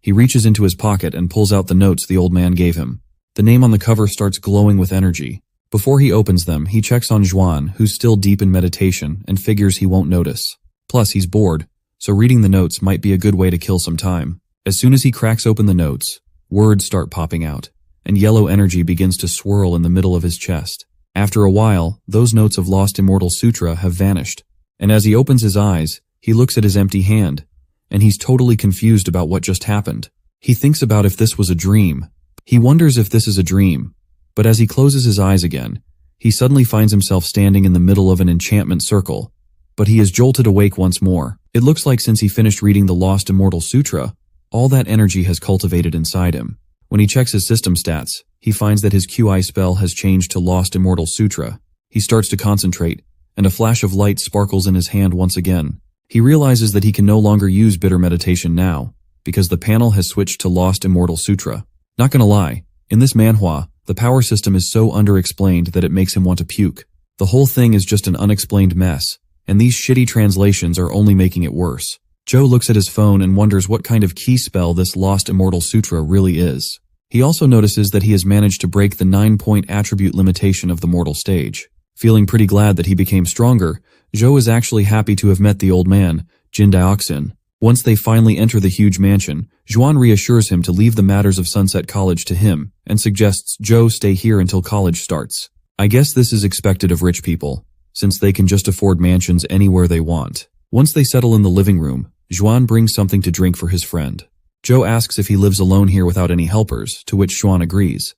He reaches into his pocket and pulls out the notes the old man gave him. The name on the cover starts glowing with energy. Before he opens them, he checks on Juan, who's still deep in meditation, and figures he won't notice. Plus, he's bored, so reading the notes might be a good way to kill some time. As soon as he cracks open the notes, words start popping out, and yellow energy begins to swirl in the middle of his chest. After a while, those notes of Lost Immortal Sutra have vanished, and as he opens his eyes, he looks at his empty hand, and he's totally confused about what just happened. He thinks about if this was a dream. He wonders if this is a dream, but as he closes his eyes again, he suddenly finds himself standing in the middle of an enchantment circle, but he is jolted awake once more. It looks like since he finished reading the Lost Immortal Sutra, all that energy has cultivated inside him. When he checks his system stats, he finds that his QI spell has changed to Lost Immortal Sutra. He starts to concentrate, and a flash of light sparkles in his hand once again. He realizes that he can no longer use bitter meditation now, because the panel has switched to Lost Immortal Sutra. Not gonna lie, in this manhwa, the power system is so underexplained that it makes him want to puke. The whole thing is just an unexplained mess, and these shitty translations are only making it worse. Joe looks at his phone and wonders what kind of key spell this Lost Immortal Sutra really is. He also notices that he has managed to break the 9-point attribute limitation of the mortal stage. Feeling pretty glad that he became stronger, Joe is actually happy to have met the old man, Jin Daoxian. Once they finally enter the huge mansion, Juan reassures him to leave the matters of Sunset College to him, and suggests Joe stay here until college starts. I guess this is expected of rich people, since they can just afford mansions anywhere they want. Once they settle in the living room, Juan brings something to drink for his friend. Joe asks if he lives alone here without any helpers, to which Juan agrees.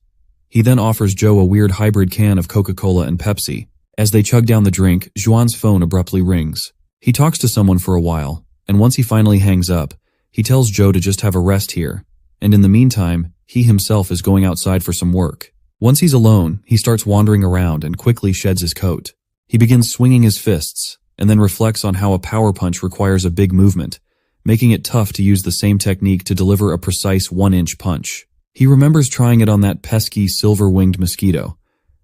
He then offers Joe a weird hybrid can of Coca-Cola and Pepsi. As they chug down the drink, Juan's phone abruptly rings. He talks to someone for a while, and once he finally hangs up, He tells Joe to just have a rest here, and in the meantime, he himself is going outside for some work. Once he's alone, he starts wandering around and quickly sheds his coat. He begins swinging his fists, and then reflects on how a power punch requires a big movement, making it tough to use the same technique to deliver a precise 1-inch punch. He remembers trying it on that pesky silver-winged mosquito,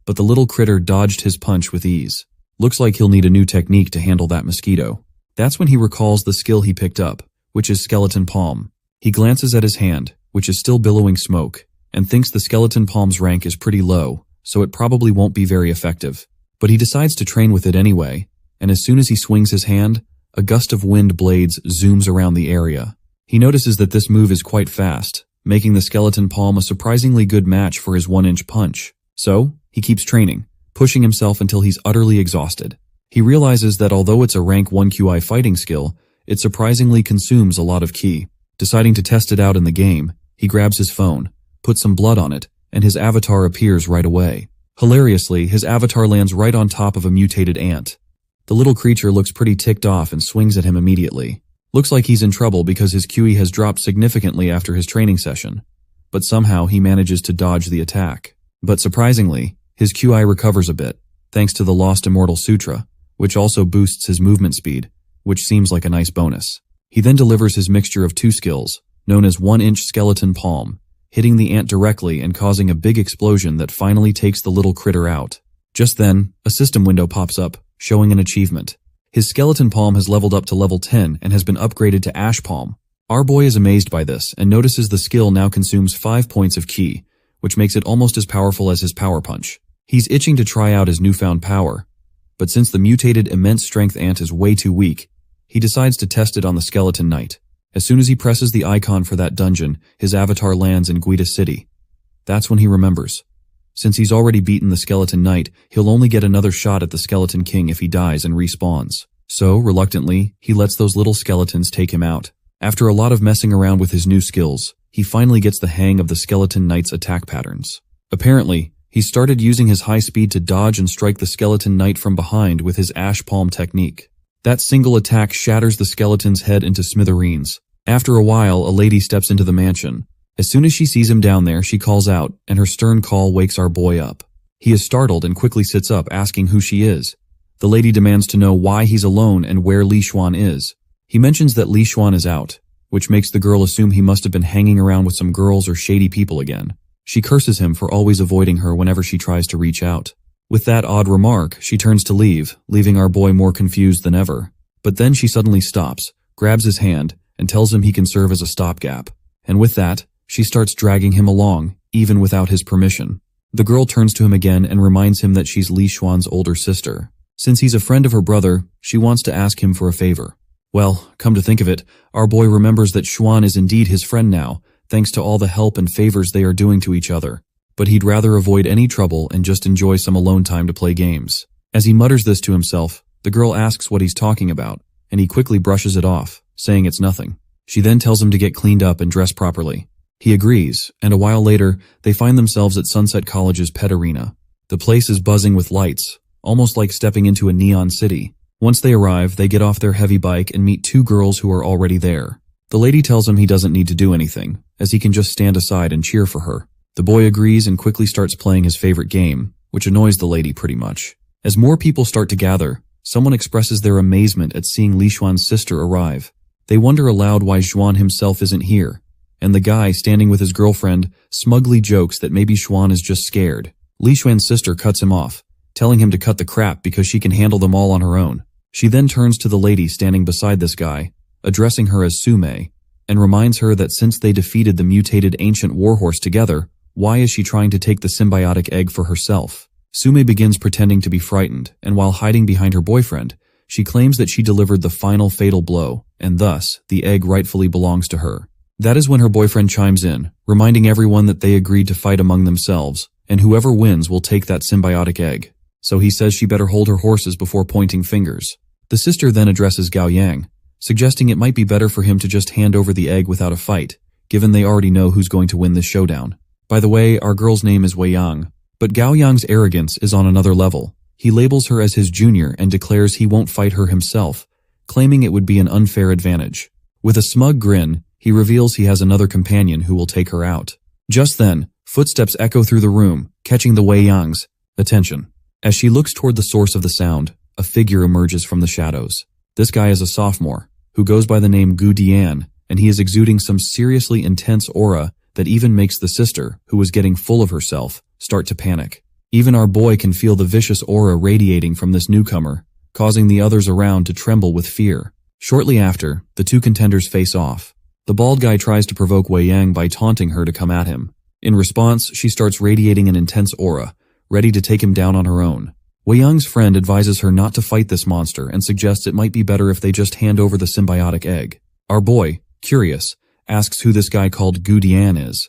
but the little critter dodged his punch with ease. Looks like he'll need a new technique to handle that mosquito. That's when he recalls the skill he picked up, which is skeleton palm. He glances at his hand, which is still billowing smoke, and thinks the skeleton palm's rank is pretty low, so it probably won't be very effective. But he decides to train with it anyway, and as soon as he swings his hand, a gust of wind blades zooms around the area. He notices that this move is quite fast, making the skeleton palm a surprisingly good match for his 1-inch punch. So, he keeps training, pushing himself until he's utterly exhausted. He realizes that although it's a rank 1 QI fighting skill, it surprisingly consumes a lot of ki. Deciding to test it out in the game, he grabs his phone, puts some blood on it, and his avatar appears right away. Hilariously, his avatar lands right on top of a mutated ant. The little creature looks pretty ticked off and swings at him immediately. Looks like he's in trouble because his QE has dropped significantly after his training session, but somehow he manages to dodge the attack. But surprisingly, his QI recovers a bit, thanks to the Lost Immortal Sutra, which also boosts his movement speed, which seems like a nice bonus. He then delivers his mixture of 2 skills, known as 1-inch skeleton palm, hitting the ant directly and causing a big explosion that finally takes the little critter out. Just then, a system window pops up, showing an achievement. His skeleton palm has leveled up to level 10 and has been upgraded to ash palm. Our boy is amazed by this and notices the skill now consumes 5 points of ki, which makes it almost as powerful as his power punch. He's itching to try out his newfound power, but since the mutated immense strength ant is way too weak, he decides to test it on the skeleton knight. As soon as he presses the icon for that dungeon, his avatar lands in Guida City. That's when he remembers. Since he's already beaten the skeleton knight, he'll only get another shot at the skeleton king if he dies and respawns. So, reluctantly, he lets those little skeletons take him out. After a lot of messing around with his new skills, he finally gets the hang of the skeleton knight's attack patterns. Apparently, he started using his high speed to dodge and strike the skeleton knight from behind with his ash palm technique. That single attack shatters the skeleton's head into smithereens. After a while, a lady steps into the mansion. As soon as she sees him down there, she calls out, and her stern call wakes our boy up. He is startled and quickly sits up, asking who she is. The lady demands to know why he's alone and where Li Xuan is. He mentions that Li Xuan is out, which makes the girl assume he must have been hanging around with some girls or shady people again. She curses him for always avoiding her whenever she tries to reach out. With that odd remark, she turns to leave, leaving our boy more confused than ever. But then she suddenly stops, grabs his hand, and tells him he can serve as a stopgap. And with that, she starts dragging him along, even without his permission. The girl turns to him again and reminds him that she's Li Xuan's older sister. Since he's a friend of her brother, she wants to ask him for a favor. Well, come to think of it, our boy remembers that Xuan is indeed his friend now, thanks to all the help and favors they are doing to each other. But he'd rather avoid any trouble and just enjoy some alone time to play games. As he mutters this to himself, the girl asks what he's talking about, and he quickly brushes it off, saying it's nothing. She then tells him to get cleaned up and dress properly. He agrees, and a while later, they find themselves at Sunset College's pet arena. The place is buzzing with lights, almost like stepping into a neon city. Once they arrive, they get off their heavy bike and meet 2 girls who are already there. The lady tells him he doesn't need to do anything, as he can just stand aside and cheer for her. The boy agrees and quickly starts playing his favorite game, which annoys the lady pretty much. As more people start to gather, someone expresses their amazement at seeing Li Xuan's sister arrive. They wonder aloud why Xuan himself isn't here, and the guy standing with his girlfriend smugly jokes that maybe Xuan is just scared. Li Xuan's sister cuts him off, telling him to cut the crap because she can handle them all on her own. She then turns to the lady standing beside this guy, addressing her as Sume, and reminds her that since they defeated the mutated ancient warhorse together, why is she trying to take the symbiotic egg for herself? Sume begins pretending to be frightened, and while hiding behind her boyfriend, she claims that she delivered the final fatal blow, and thus, the egg rightfully belongs to her. That is when her boyfriend chimes in, reminding everyone that they agreed to fight among themselves, and whoever wins will take that symbiotic egg. So he says she better hold her horses before pointing fingers. The sister then addresses Gao Yang, suggesting it might be better for him to just hand over the egg without a fight, given they already know who's going to win this showdown. By the way, our girl's name is Wei Yang, but Gao Yang's arrogance is on another level. He labels her as his junior and declares he won't fight her himself, claiming it would be an unfair advantage. With a smug grin, He reveals he has another companion who will take her out. Just then, footsteps echo through the room, catching the Wei Yang's attention. As she looks toward the source of the sound, a figure emerges from the shadows. This guy is a sophomore, who goes by the name Gu Dian, and he is exuding some seriously intense aura that even makes the sister, who is getting full of herself, start to panic. Even our boy can feel the vicious aura radiating from this newcomer, causing the others around to tremble with fear. Shortly after, the two contenders face off. The bald guy tries to provoke Wei Yang by taunting her to come at him. In response, she starts radiating an intense aura, ready to take him down on her own. Wei Yang's friend advises her not to fight this monster and suggests it might be better if they just hand over the symbiotic egg. Our boy, curious, asks who this guy called Gu Dian is.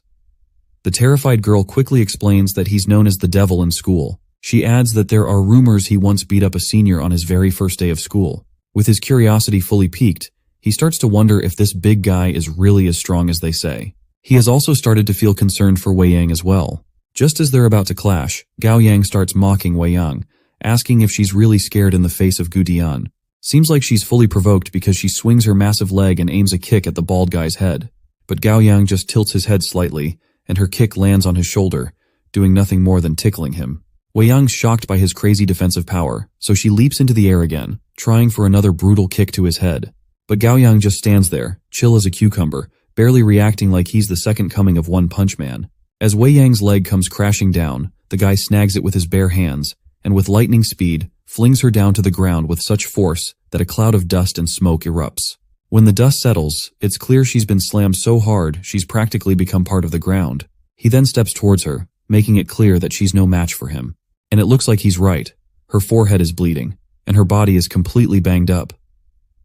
The terrified girl quickly explains that he's known as the devil in school. She adds that there are rumors he once beat up a senior on his very first day of school. With his curiosity fully piqued, he starts to wonder if this big guy is really as strong as they say. He has also started to feel concerned for Wei Yang as well. Just as they're about to clash, Gao Yang starts mocking Wei Yang, asking if she's really scared in the face of Gu Dian. Seems like she's fully provoked because she swings her massive leg and aims a kick at the bald guy's head. But Gao Yang just tilts his head slightly, and her kick lands on his shoulder, doing nothing more than tickling him. Wei Yang's shocked by his crazy defensive power, so she leaps into the air again, trying for another brutal kick to his head. But Gao Yang just stands there, chill as a cucumber, barely reacting like he's the second coming of One Punch Man. As Wei Yang's leg comes crashing down, the guy snags it with his bare hands, and with lightning speed, flings her down to the ground with such force that a cloud of dust and smoke erupts. When the dust settles, it's clear she's been slammed so hard she's practically become part of the ground. He then steps towards her, making it clear that she's no match for him. And it looks like he's right. Her forehead is bleeding, and her body is completely banged up.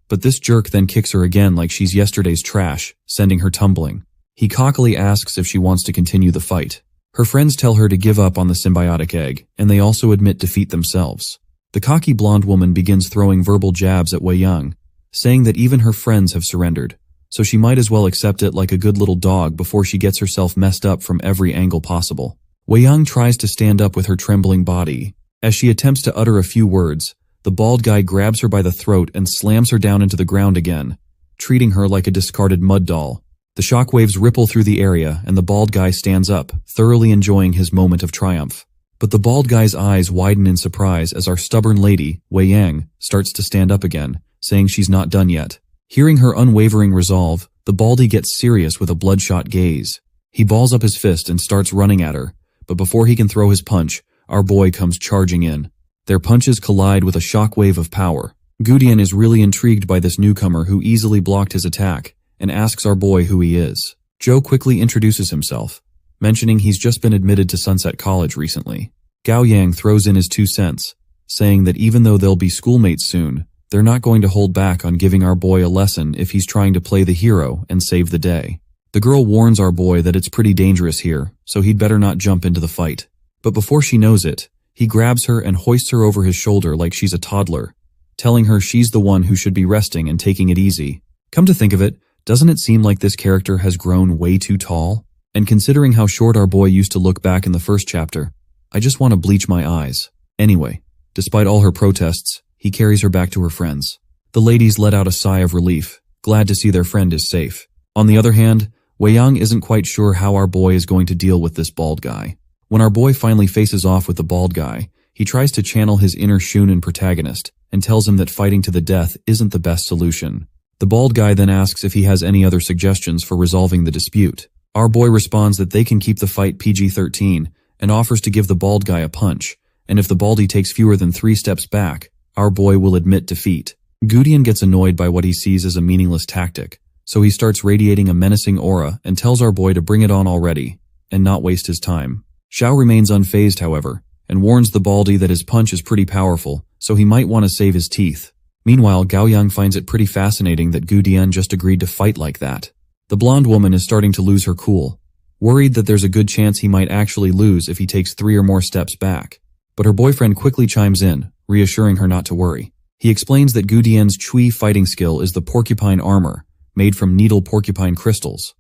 But this jerk then kicks her again like she's yesterday's trash, sending her tumbling. He cockily asks if she wants to continue the fight. Her friends tell her to give up on the symbiotic egg, and they also admit defeat themselves. The cocky blonde woman begins throwing verbal jabs at Wei Yang, saying that even her friends have surrendered, so she might as well accept it like a good little dog before she gets herself messed up from every angle possible. Wei Yang tries to stand up with her trembling body. As she attempts to utter a few words, the bald guy grabs her by the throat and slams her down into the ground again, treating her like a discarded mud doll. The shockwaves ripple through the area and the bald guy stands up, thoroughly enjoying his moment of triumph. But the bald guy's eyes widen in surprise as our stubborn lady, Wei Yang, starts to stand up again, saying she's not done yet. Hearing her unwavering resolve, the baldy gets serious with a bloodshot gaze. He balls up his fist and starts running at her, but before he can throw his punch, our boy comes charging in. Their punches collide with a shockwave of power. Gu Dian is really intrigued by this newcomer who easily blocked his attack, and asks our boy who he is. Joe quickly introduces himself, mentioning he's just been admitted to Sunset College recently. Gao Yang throws in his 2 cents, saying that even though they'll be schoolmates soon, they're not going to hold back on giving our boy a lesson if he's trying to play the hero and save the day. The girl warns our boy that it's pretty dangerous here, so he'd better not jump into the fight. But before she knows it, he grabs her and hoists her over his shoulder like she's a toddler, telling her she's the one who should be resting and taking it easy. Come to think of it, doesn't it seem like this character has grown way too tall? And considering how short our boy used to look back in the first chapter, I just want to bleach my eyes. Anyway, despite all her protests, he carries her back to her friends. The ladies let out a sigh of relief, glad to see their friend is safe. On the other hand, Wei Yang isn't quite sure how our boy is going to deal with this bald guy. When our boy finally faces off with the bald guy, he tries to channel his inner Shunin protagonist and tells him that fighting to the death isn't the best solution. The bald guy then asks if he has any other suggestions for resolving the dispute. Our boy responds that they can keep the fight PG-13 and offers to give the bald guy a punch, and if the baldy takes fewer than 3 steps back, our boy will admit defeat. Gu Dian gets annoyed by what he sees as a meaningless tactic, so he starts radiating a menacing aura and tells our boy to bring it on already, and not waste his time. Xiao remains unfazed, however, and warns the baldy that his punch is pretty powerful, so he might want to save his teeth. Meanwhile, Gao Yang finds it pretty fascinating that Gu Dian just agreed to fight like that. The blonde woman is starting to lose her cool, worried that there's a good chance he might actually lose if he takes 3 or more steps back. But her boyfriend quickly chimes in, reassuring her not to worry. He explains that Gu Dian's Chui fighting skill is the porcupine armor, made from needle porcupine crystals.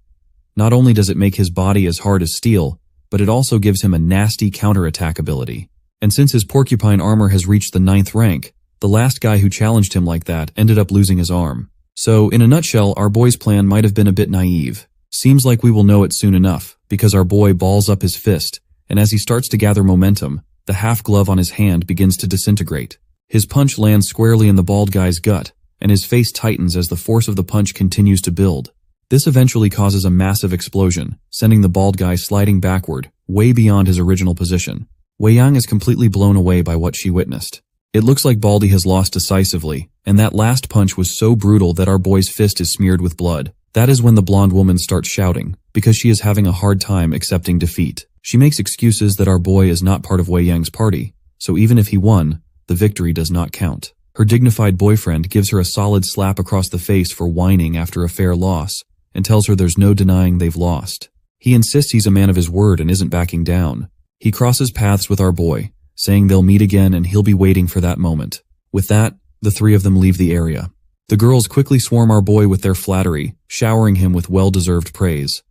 Not only does it make his body as hard as steel, but it also gives him a nasty counterattack ability. And since his porcupine armor has reached the 9th rank, the last guy who challenged him like that ended up losing his arm. So, in a nutshell, our boy's plan might have been a bit naive. Seems like we will know it soon enough, because our boy balls up his fist, and as he starts to gather momentum, the half glove on his hand begins to disintegrate. His punch lands squarely in the bald guy's gut, and his face tightens as the force of the punch continues to build. This eventually causes a massive explosion, sending the bald guy sliding backward, way beyond his original position. Wei Yang is completely blown away by what she witnessed. It looks like Baldy has lost decisively, and that last punch was so brutal that our boy's fist is smeared with blood. That is when the blonde woman starts shouting, because she is having a hard time accepting defeat. She makes excuses that our boy is not part of Wei Yang's party, so even if he won, the victory does not count. Her dignified boyfriend gives her a solid slap across the face for whining after a fair loss, and tells her there's no denying they've lost. He insists he's a man of his word and isn't backing down. He crosses paths with our boy, saying they'll meet again and he'll be waiting for that moment. With that, the three of them leave the area. The girls quickly swarm our boy with their flattery, showering him with well-deserved praise.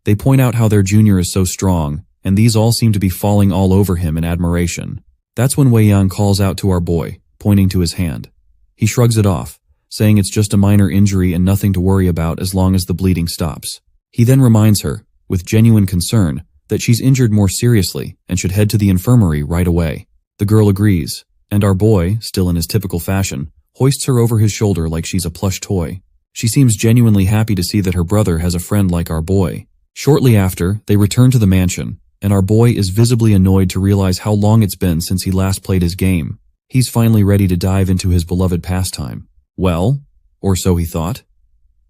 They point out how their junior is so strong, and these all seem to be falling all over him in admiration. That's when Wei Yang calls out to our boy, pointing to his hand. He shrugs it off, saying it's just a minor injury and nothing to worry about as long as the bleeding stops. He then reminds her, with genuine concern, that she's injured more seriously and should head to the infirmary right away. The girl agrees, and our boy, still in his typical fashion, hoists her over his shoulder like she's a plush toy. She seems genuinely happy to see that her brother has a friend like our boy. Shortly after, they return to the mansion, and our boy is visibly annoyed to realize how long it's been since he last played his game. He's finally ready to dive into his beloved pastime. Well, or so he thought.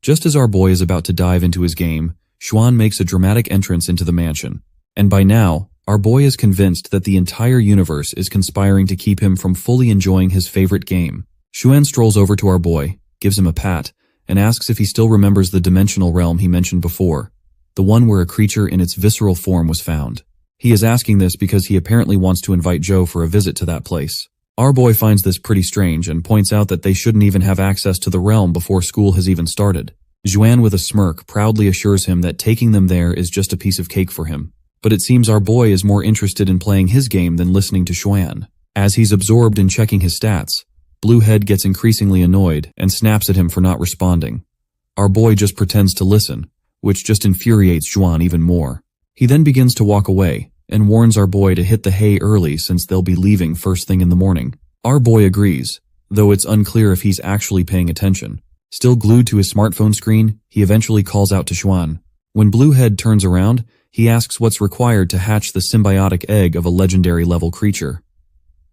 Just as our boy is about to dive into his game, Xuan makes a dramatic entrance into the mansion. And by now, our boy is convinced that the entire universe is conspiring to keep him from fully enjoying his favorite game. Xuan strolls over to our boy, gives him a pat, and asks if he still remembers the dimensional realm he mentioned before, the one where a creature in its visceral form was found. He is asking this because he apparently wants to invite Joe for a visit to that place. Our boy finds this pretty strange and points out that they shouldn't even have access to the realm before school has even started. Xuan with a smirk proudly assures him that taking them there is just a piece of cake for him. But it seems our boy is more interested in playing his game than listening to Xuan. As he's absorbed in checking his stats, Bluehead gets increasingly annoyed and snaps at him for not responding. Our boy just pretends to listen, which just infuriates Xuan even more. He then begins to walk away and warns our boy to hit the hay early since they'll be leaving first thing in the morning. Our boy agrees, though it's unclear if he's actually paying attention. Still glued to his smartphone screen, he eventually calls out to Xuan. When Bluehead turns around, he asks what's required to hatch the symbiotic egg of a legendary level creature.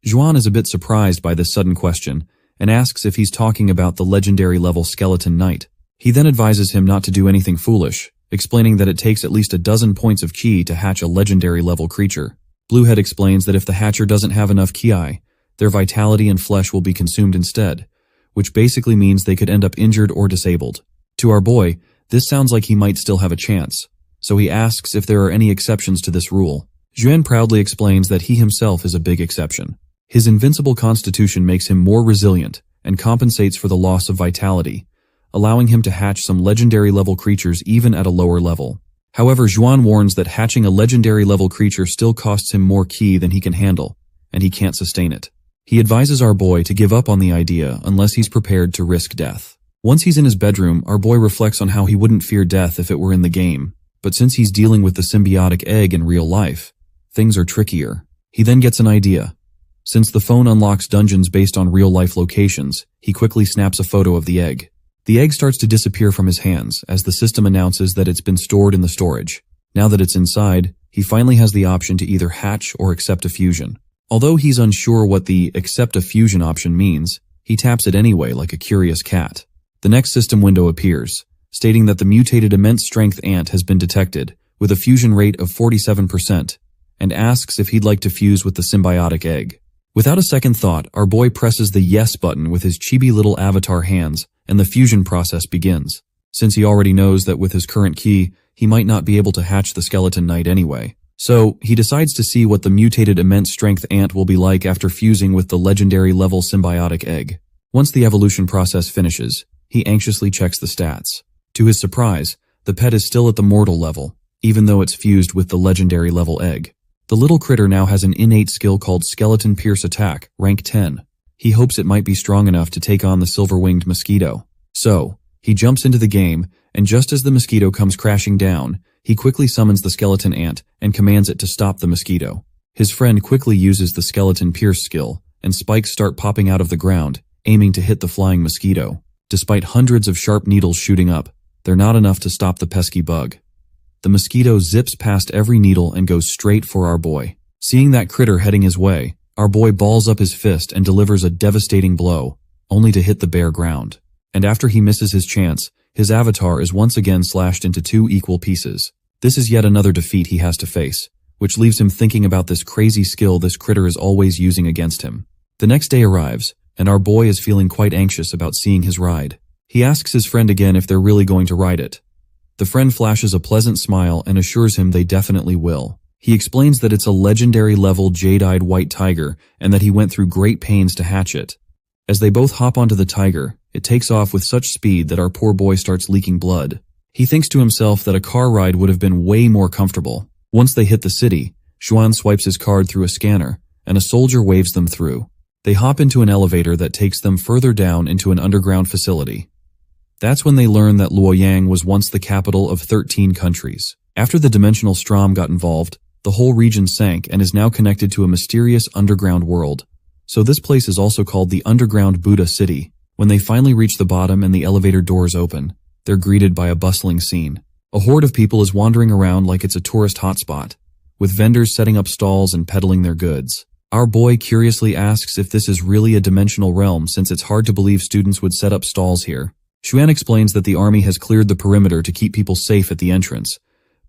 Xuan is a bit surprised by this sudden question and asks if he's talking about the legendary level skeleton knight. He then advises him not to do anything foolish, explaining that it takes at least a dozen points of ki to hatch a legendary level creature. Bluehead explains that if the hatcher doesn't have enough ki, their vitality and flesh will be consumed instead, which basically means they could end up injured or disabled. To our boy, this sounds like he might still have a chance, so he asks if there are any exceptions to this rule. Xuan proudly explains that he himself is a big exception. His invincible constitution makes him more resilient and compensates for the loss of vitality, allowing him to hatch some legendary level creatures even at a lower level. However, Xuan warns that hatching a legendary level creature still costs him more ki than he can handle, and he can't sustain it. He advises our boy to give up on the idea unless he's prepared to risk death. Once he's in his bedroom, our boy reflects on how he wouldn't fear death if it were in the game, but since he's dealing with the symbiotic egg in real life, things are trickier. He then gets an idea. Since the phone unlocks dungeons based on real-life locations, he quickly snaps a photo of the egg. The egg starts to disappear from his hands as the system announces that it's been stored in the storage. Now that it's inside, he finally has the option to either hatch or accept a fusion. Although he's unsure what the accept a fusion option means, he taps it anyway like a curious cat. The next system window appears, stating that the mutated immense strength ant has been detected, with a fusion rate of 47%, and asks if he'd like to fuse with the symbiotic egg. Without a second thought, our boy presses the yes button with his chibi little avatar hands, and the fusion process begins. Since he already knows that with his current ki, he might not be able to hatch the skeleton knight anyway. So, he decides to see what the mutated immense strength ant will be like after fusing with the legendary level symbiotic egg. Once the evolution process finishes, he anxiously checks the stats. To his surprise, the pet is still at the mortal level, even though it's fused with the legendary level egg. The little critter now has an innate skill called Skeleton Pierce Attack, rank 10. He hopes it might be strong enough to take on the silver-winged mosquito. So, He jumps into the game, and just as the mosquito comes crashing down, he quickly summons the skeleton ant and commands it to stop the mosquito. His friend quickly uses the skeleton pierce skill, and spikes start popping out of the ground, aiming to hit the flying mosquito. Despite hundreds of sharp needles shooting up, they're not enough to stop the pesky bug. The mosquito zips past every needle and goes straight for our boy. Seeing that critter heading his way, our boy balls up his fist and delivers a devastating blow, only to hit the bare ground. And after he misses his chance, his avatar is once again slashed into 2 equal pieces. This is yet another defeat he has to face, which leaves him thinking about this crazy skill this critter is always using against him. The next day arrives, and our boy is feeling quite anxious about seeing his ride. He asks his friend again if they're really going to ride it. The friend flashes a pleasant smile and assures him they definitely will. He explains that it's a legendary level jade-eyed white tiger and that he went through great pains to hatch it. As they both hop onto the tiger, it takes off with such speed that our poor boy starts leaking blood. He thinks to himself that a car ride would have been way more comfortable. Once they hit the city, Xuan swipes his card through a scanner, and a soldier waves them through. They hop into an elevator that takes them further down into an underground facility. That's when they learn that Luoyang was once the capital of 13 countries. After the dimensional Strom got involved, the whole region sank and is now connected to a mysterious underground world. So this place is also called the Underground Buddha City. When they finally reach the bottom and the elevator doors open, they're greeted by a bustling scene. A horde of people is wandering around like it's a tourist hotspot, with vendors setting up stalls and peddling their goods. Our boy curiously asks if this is really a dimensional realm since it's hard to believe students would set up stalls here. Xuan explains that the army has cleared the perimeter to keep people safe at the entrance,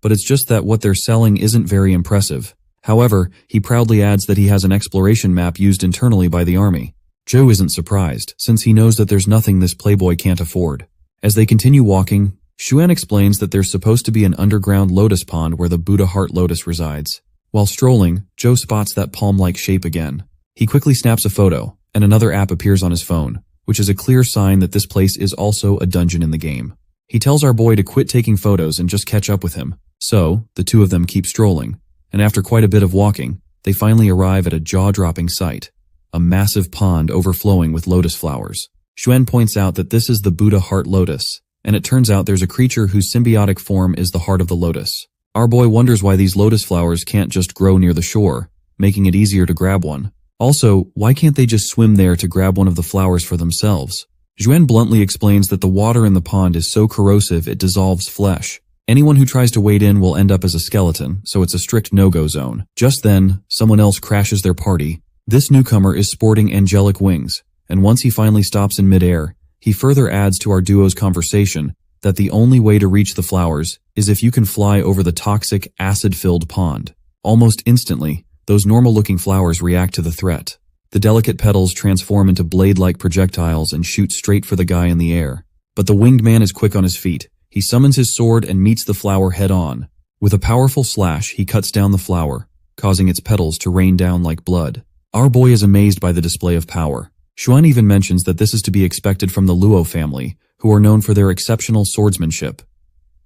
but it's just that what they're selling isn't very impressive. However, he proudly adds that he has an exploration map used internally by the army. Joe isn't surprised, since he knows that there's nothing this playboy can't afford. As they continue walking, Xuan explains that there's supposed to be an underground lotus pond where the Buddha heart lotus resides. While strolling, Joe spots that palm-like shape again. He quickly snaps a photo, and another app appears on his phone, which is a clear sign that this place is also a dungeon in the game. He tells our boy to quit taking photos and just catch up with him. So, the two of them keep strolling, and after quite a bit of walking, they finally arrive at a jaw-dropping sight. A massive pond overflowing with lotus flowers. Xuan points out that this is the Buddha heart lotus, and it turns out there's a creature whose symbiotic form is the heart of the lotus. Our boy wonders why these lotus flowers can't just grow near the shore, making it easier to grab one. Also, why can't they just swim there to grab one of the flowers for themselves? Xuan bluntly explains that the water in the pond is so corrosive it dissolves flesh. Anyone who tries to wade in will end up as a skeleton, so it's a strict no-go zone. Just then, someone else crashes their party. This newcomer is sporting angelic wings, and once he finally stops in midair, he further adds to our duo's conversation that the only way to reach the flowers is if you can fly over the toxic, acid-filled pond. Almost instantly, those normal-looking flowers react to the threat. The delicate petals transform into blade-like projectiles and shoot straight for the guy in the air. But the winged man is quick on his feet. He summons his sword and meets the flower head-on. With a powerful slash, he cuts down the flower, causing its petals to rain down like blood. Our boy is amazed by the display of power. Xuan even mentions that this is to be expected from the Luo family, who are known for their exceptional swordsmanship.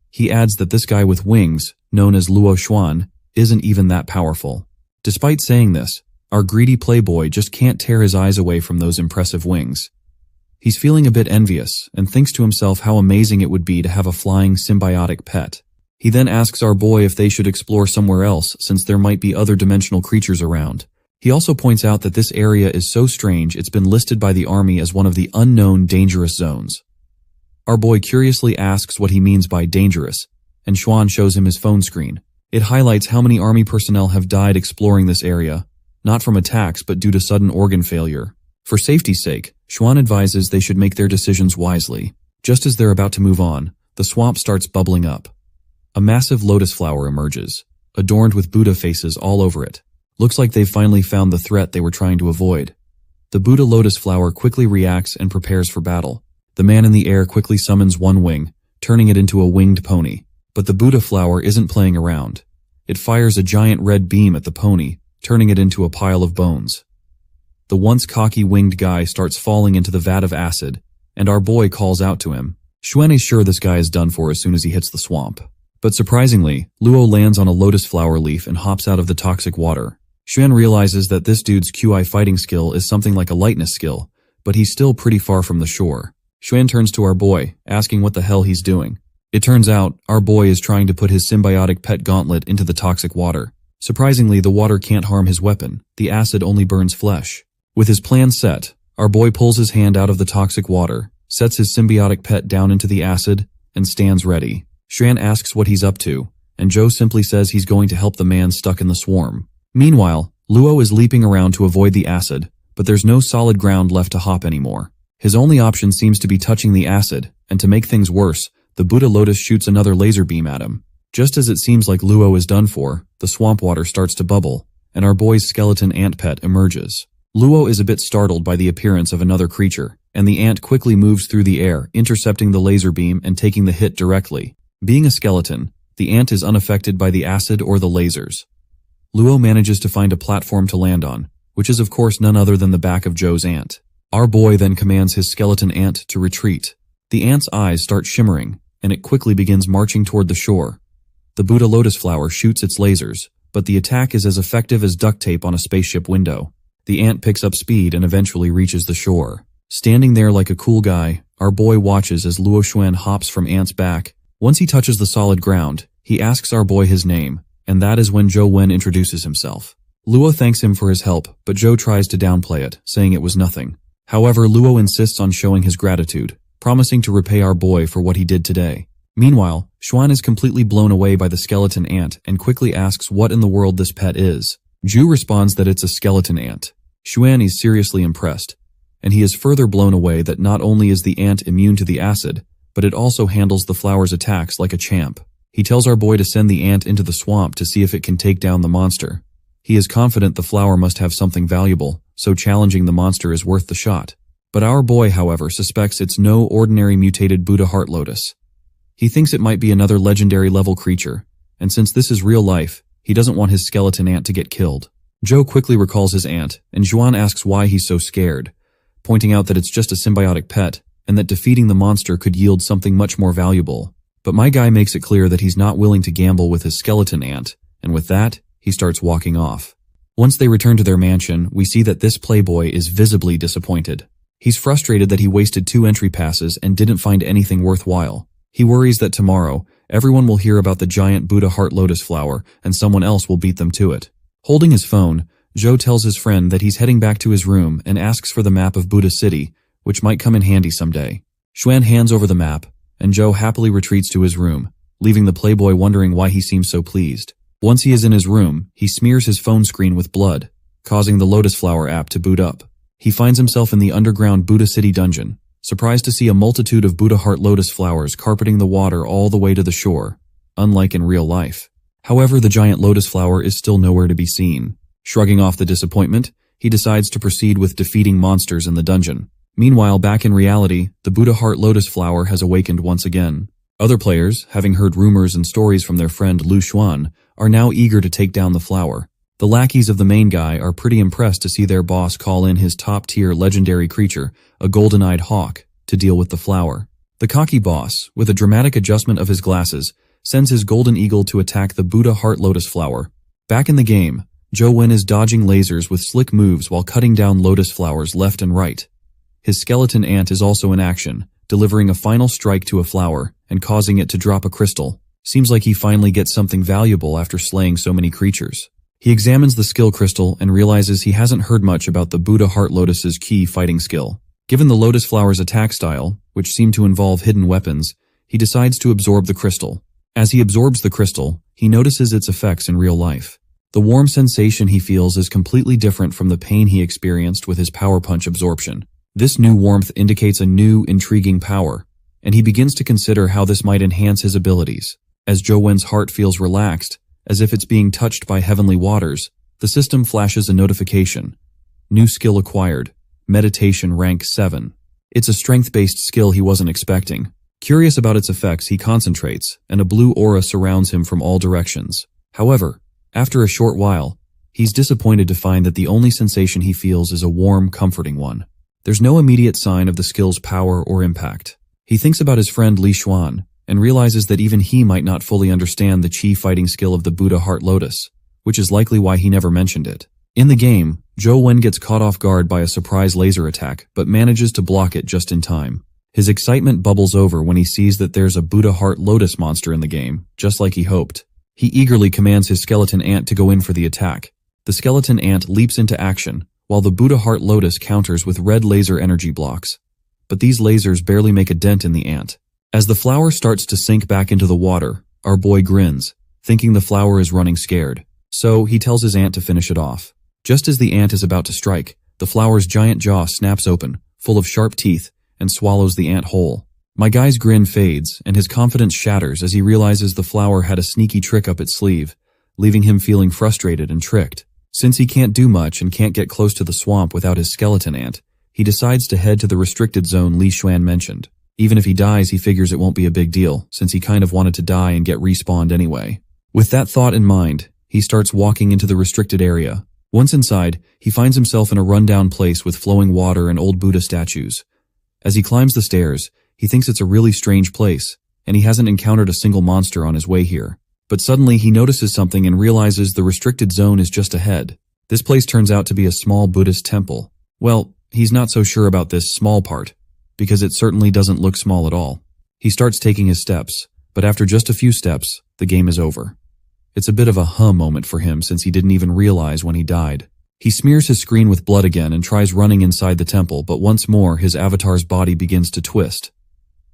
He adds that this guy with wings, known as Luo Xuan, isn't even that powerful. Despite saying this, our greedy playboy just can't tear his eyes away from those impressive wings. He's feeling a bit envious and thinks to himself how amazing it would be to have a flying symbiotic pet. He then asks our boy if they should explore somewhere else since there might be other dimensional creatures around. He also points out that this area is so strange it's been listed by the army as one of the unknown dangerous zones. Our boy curiously asks what he means by dangerous, and Xuan shows him his phone screen. It highlights how many army personnel have died exploring this area, not from attacks but due to sudden organ failure. For safety's sake, Xuan advises they should make their decisions wisely. Just as they're about to move on, the swamp starts bubbling up. A massive lotus flower emerges, adorned with Buddha faces all over it. Looks like they've finally found the threat they were trying to avoid. The Buddha lotus flower quickly reacts and prepares for battle. The man in the air quickly summons one wing, turning it into a winged pony. But the Buddha flower isn't playing around. It fires a giant red beam at the pony, turning it into a pile of bones. The once cocky winged guy starts falling into the vat of acid, and our boy calls out to him. Xuan is sure this guy is done for as soon as he hits the swamp. But surprisingly, Luo lands on a lotus flower leaf and hops out of the toxic water. Xuan realizes that this dude's QI fighting skill is something like a lightness skill, but he's still pretty far from the shore. Xuan turns to our boy, asking what the hell he's doing. It turns out, our boy is trying to put his symbiotic pet gauntlet into the toxic water. Surprisingly, the water can't harm his weapon. The acid only burns flesh. With his plan set, our boy pulls his hand out of the toxic water, sets his symbiotic pet down into the acid, and stands ready. Xuan asks what he's up to, and Joe simply says he's going to help the man stuck in the swarm. Meanwhile, Luo is leaping around to avoid the acid, but there's no solid ground left to hop anymore. His only option seems to be touching the acid, and to make things worse, the Buddha Lotus shoots another laser beam at him. Just as it seems like Luo is done for, the swamp water starts to bubble, and our boy's skeleton ant pet emerges. Luo is a bit startled by the appearance of another creature, and the ant quickly moves through the air, intercepting the laser beam and taking the hit directly. Being a skeleton, the ant is unaffected by the acid or the lasers. Luo manages to find a platform to land on, which is of course none other than the back of Joe's ant. Our boy then commands his skeleton ant to retreat. The ant's eyes start shimmering, and it quickly begins marching toward the shore. The Buddha Lotus flower shoots its lasers, but the attack is as effective as duct tape on a spaceship window. The ant picks up speed and eventually reaches the shore. Standing there like a cool guy, our boy watches as Luo Xuan hops from Ant's back. Once he touches the solid ground, he asks our boy his name, and that is when Zhou Wen introduces himself. Luo thanks him for his help, but Zhou tries to downplay it, saying it was nothing. However, Luo insists on showing his gratitude, promising to repay our boy for what he did today. Meanwhile, Xuan is completely blown away by the skeleton ant and quickly asks what in the world this pet is. Zhu responds that it's a skeleton ant. Xuan is seriously impressed, and he is further blown away that not only is the ant immune to the acid, but it also handles the flower's attacks like a champ. He tells our boy to send the ant into the swamp to see if it can take down the monster. He is confident the flower must have something valuable, so challenging the monster is worth the shot. But our boy, however, suspects it's no ordinary mutated Buddha Heart Lotus. He thinks it might be another legendary level creature, and since this is real life, he doesn't want his skeleton ant to get killed. Zhou quickly recalls his aunt, and Xuan asks why he's so scared, pointing out that it's just a symbiotic pet, and that defeating the monster could yield something much more valuable. But my guy makes it clear that he's not willing to gamble with his skeleton ant, and with that, he starts walking off. Once they return to their mansion, we see that this playboy is visibly disappointed. He's frustrated that he wasted 2 entry passes and didn't find anything worthwhile. He worries that tomorrow, everyone will hear about the giant Buddha Heart Lotus flower, and someone else will beat them to it. Holding his phone, Zhou tells his friend that he's heading back to his room and asks for the map of Buddha City, which might come in handy someday. Xuan hands over the map, and Zhou happily retreats to his room, leaving the playboy wondering why he seems so pleased. Once he is in his room, he smears his phone screen with blood, causing the Lotus Flower app to boot up. He finds himself in the underground Buddha City dungeon, surprised to see a multitude of Buddha Heart Lotus flowers carpeting the water all the way to the shore, unlike in real life. However, the giant lotus flower is still nowhere to be seen. Shrugging off the disappointment, he decides to proceed with defeating monsters in the dungeon. Meanwhile, back in reality, the Buddha Heart Lotus flower has awakened once again. Other players, having heard rumors and stories from their friend Lu Xuan, are now eager to take down the flower. The lackeys of the main guy are pretty impressed to see their boss call in his top-tier legendary creature, a golden-eyed hawk, to deal with the flower. The cocky boss, with a dramatic adjustment of his glasses, sends his golden eagle to attack the Buddha Heart Lotus flower. Back in the game, Zhou Wen is dodging lasers with slick moves while cutting down lotus flowers left and right. His skeleton ant is also in action, delivering a final strike to a flower and causing it to drop a crystal. Seems like he finally gets something valuable after slaying so many creatures. He examines the skill crystal and realizes he hasn't heard much about the Buddha Heart Lotus's key fighting skill. Given the lotus flower's attack style, which seemed to involve hidden weapons, he decides to absorb the crystal. As he absorbs the crystal, he notices its effects in real life. The warm sensation he feels is completely different from the pain he experienced with his power punch absorption. This new warmth indicates a new, intriguing power, and he begins to consider how this might enhance his abilities. As Zhou Wen's heart feels relaxed, as if it's being touched by heavenly waters, the system flashes a notification. New skill acquired. Meditation rank 7. It's a strength-based skill he wasn't expecting. Curious about its effects, he concentrates, and a blue aura surrounds him from all directions. However, after a short while, he's disappointed to find that the only sensation he feels is a warm, comforting one. There's no immediate sign of the skill's power or impact. He thinks about his friend Li Xuan, and realizes that even he might not fully understand the chi fighting skill of the Buddha Heart Lotus, which is likely why he never mentioned it. In the game, Zhou Wen gets caught off guard by a surprise laser attack, but manages to block it just in time. His excitement bubbles over when he sees that there's a Buddha Heart Lotus monster in the game, just like he hoped. He eagerly commands his skeleton ant to go in for the attack. The skeleton ant leaps into action, while the Buddha Heart Lotus counters with red laser energy blocks. But these lasers barely make a dent in the ant. As the flower starts to sink back into the water, our boy grins, thinking the flower is running scared. So he tells his ant to finish it off. Just as the ant is about to strike, the flower's giant jaw snaps open, full of sharp teeth, and swallows the ant whole. My guy's grin fades, and his confidence shatters as he realizes the flower had a sneaky trick up its sleeve, leaving him feeling frustrated and tricked. Since he can't do much and can't get close to the swamp without his skeleton ant, he decides to head to the restricted zone Li Xuan mentioned. Even if he dies, he figures it won't be a big deal, since he kind of wanted to die and get respawned anyway. With that thought in mind, he starts walking into the restricted area. Once inside, he finds himself in a rundown place with flowing water and old Buddha statues. As he climbs the stairs, he thinks it's a really strange place, and he hasn't encountered a single monster on his way here. But suddenly he notices something and realizes the restricted zone is just ahead. This place turns out to be a small Buddhist temple. Well, he's not so sure about this small part, because it certainly doesn't look small at all. He starts taking his steps, but after just a few steps, the game is over. It's a bit of a moment for him since he didn't even realize when he died. He smears his screen with blood again and tries running inside the temple, but once more his avatar's body begins to twist.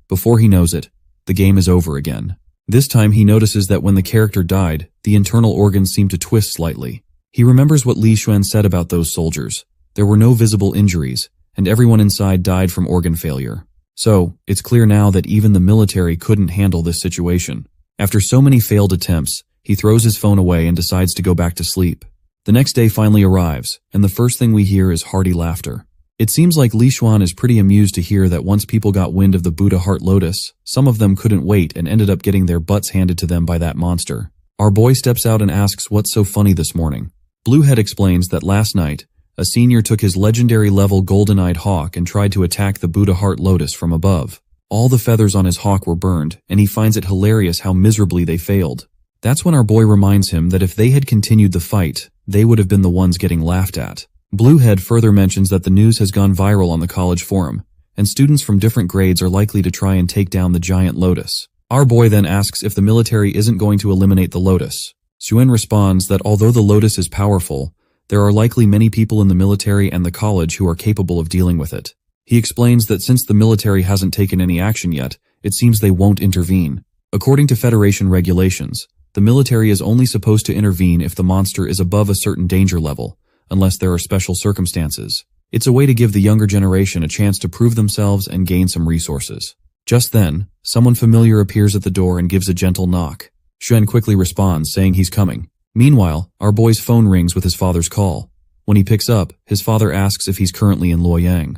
Before he knows it, the game is over again. This time he notices that when the character died, the internal organs seem to twist slightly. He remembers what Li Xuan said about those soldiers. There were no visible injuries, and everyone inside died from organ failure. So, it's clear now that even the military couldn't handle this situation. After so many failed attempts, he throws his phone away and decides to go back to sleep. The next day finally arrives, and the first thing we hear is hearty laughter. It seems like Li Xuan is pretty amused to hear that once people got wind of the Buddha Heart Lotus, some of them couldn't wait and ended up getting their butts handed to them by that monster. Our boy steps out and asks what's so funny this morning. Bluehead explains that last night, a senior took his legendary level golden-eyed hawk and tried to attack the Buddha Heart Lotus from above. All the feathers on his hawk were burned, and he finds it hilarious how miserably they failed. That's when our boy reminds him that if they had continued the fight, they would have been the ones getting laughed at. Bluehead further mentions that the news has gone viral on the college forum, and students from different grades are likely to try and take down the giant lotus. Our boy then asks if the military isn't going to eliminate the lotus. Xuan responds that although the lotus is powerful, there are likely many people in the military and the college who are capable of dealing with it. He explains that since the military hasn't taken any action yet, it seems they won't intervene. According to Federation regulations, the military is only supposed to intervene if the monster is above a certain danger level, unless there are special circumstances. It's a way to give the younger generation a chance to prove themselves and gain some resources. Just then, someone familiar appears at the door and gives a gentle knock. Xuan quickly responds, saying he's coming. Meanwhile, our boy's phone rings with his father's call. When he picks up, his father asks if he's currently in Luoyang.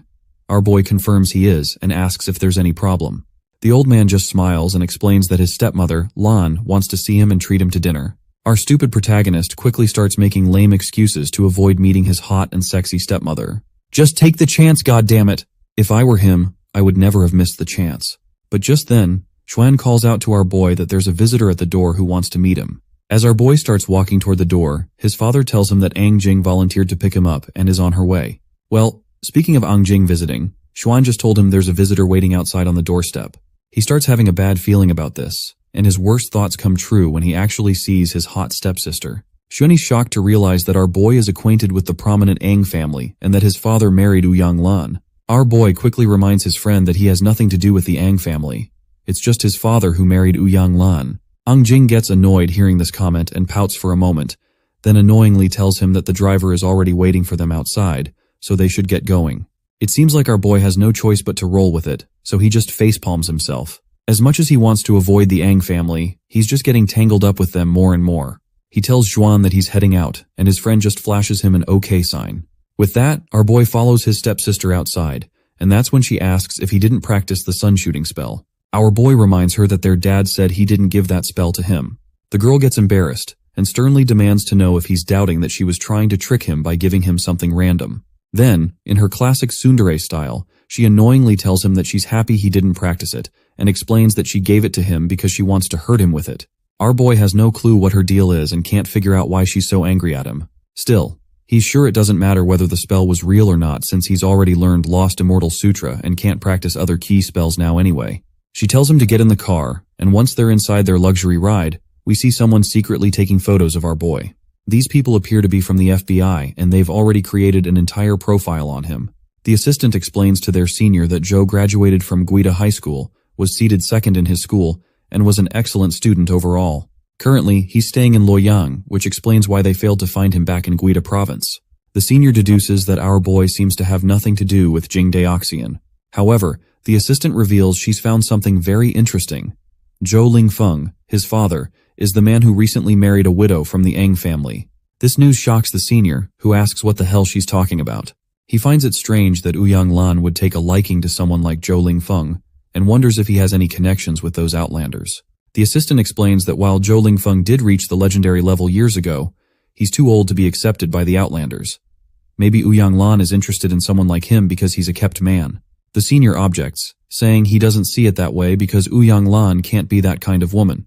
Our boy confirms he is and asks if there's any problem. The old man just smiles and explains that his stepmother, Lan, wants to see him and treat him to dinner. Our stupid protagonist quickly starts making lame excuses to avoid meeting his hot and sexy stepmother. Just take the chance, goddammit! If I were him, I would never have missed the chance. But just then, Xuan calls out to our boy that there's a visitor at the door who wants to meet him. As our boy starts walking toward the door, his father tells him that Ang Jing volunteered to pick him up and is on her way. Well, speaking of Ang Jing visiting, Xuan just told him there's a visitor waiting outside on the doorstep. He starts having a bad feeling about this, and his worst thoughts come true when he actually sees his hot stepsister. Xuan is shocked to realize that our boy is acquainted with the prominent Ang family and that his father married Ouyang Lan. Our boy quickly reminds his friend that he has nothing to do with the Ang family. It's just his father who married Ouyang Lan. Ang Jing gets annoyed hearing this comment and pouts for a moment, then annoyingly tells him that the driver is already waiting for them outside, so they should get going. It seems like our boy has no choice but to roll with it, so he just facepalms himself. As much as he wants to avoid the Ang family, he's just getting tangled up with them more and more. He tells Xuan that he's heading out, and his friend just flashes him an OK sign. With that, our boy follows his stepsister outside, and that's when she asks if he didn't practice the sun shooting spell. Our boy reminds her that their dad said he didn't give that spell to him. The girl gets embarrassed, and sternly demands to know if he's doubting that she was trying to trick him by giving him something random. Then, in her classic tsundere style, she annoyingly tells him that she's happy he didn't practice it, and explains that she gave it to him because she wants to hurt him with it. Our boy has no clue what her deal is and can't figure out why she's so angry at him. Still, He's sure it doesn't matter whether the spell was real or not since he's already learned Lost Immortal Sutra and can't practice other key spells now anyway. She tells him to get in the car, and once they're inside their luxury ride, we see someone secretly taking photos of our boy. These people appear to be from the FBI, and they've already created an entire profile on him. The assistant explains to their senior that Joe graduated from Guida High School, was seated second in his school, and was an excellent student overall. Currently, he's staying in Luoyang, which explains why they failed to find him back in Guida province. The senior deduces that our boy seems to have nothing to do with Jing Daoxian. However, the assistant reveals she's found something very interesting. Zhou Lingfeng, his father, is the man who recently married a widow from the Ang family. This news shocks the senior, who asks what the hell she's talking about. He finds it strange that Ouyang Lan would take a liking to someone like Zhou Lingfeng, and wonders if he has any connections with those Outlanders. The assistant explains that while Zhou Lingfeng did reach the legendary level years ago, he's too old to be accepted by the Outlanders. Maybe Ouyang Lan is interested in someone like him because he's a kept man. The senior objects, saying he doesn't see it that way because Ouyang Lan can't be that kind of woman.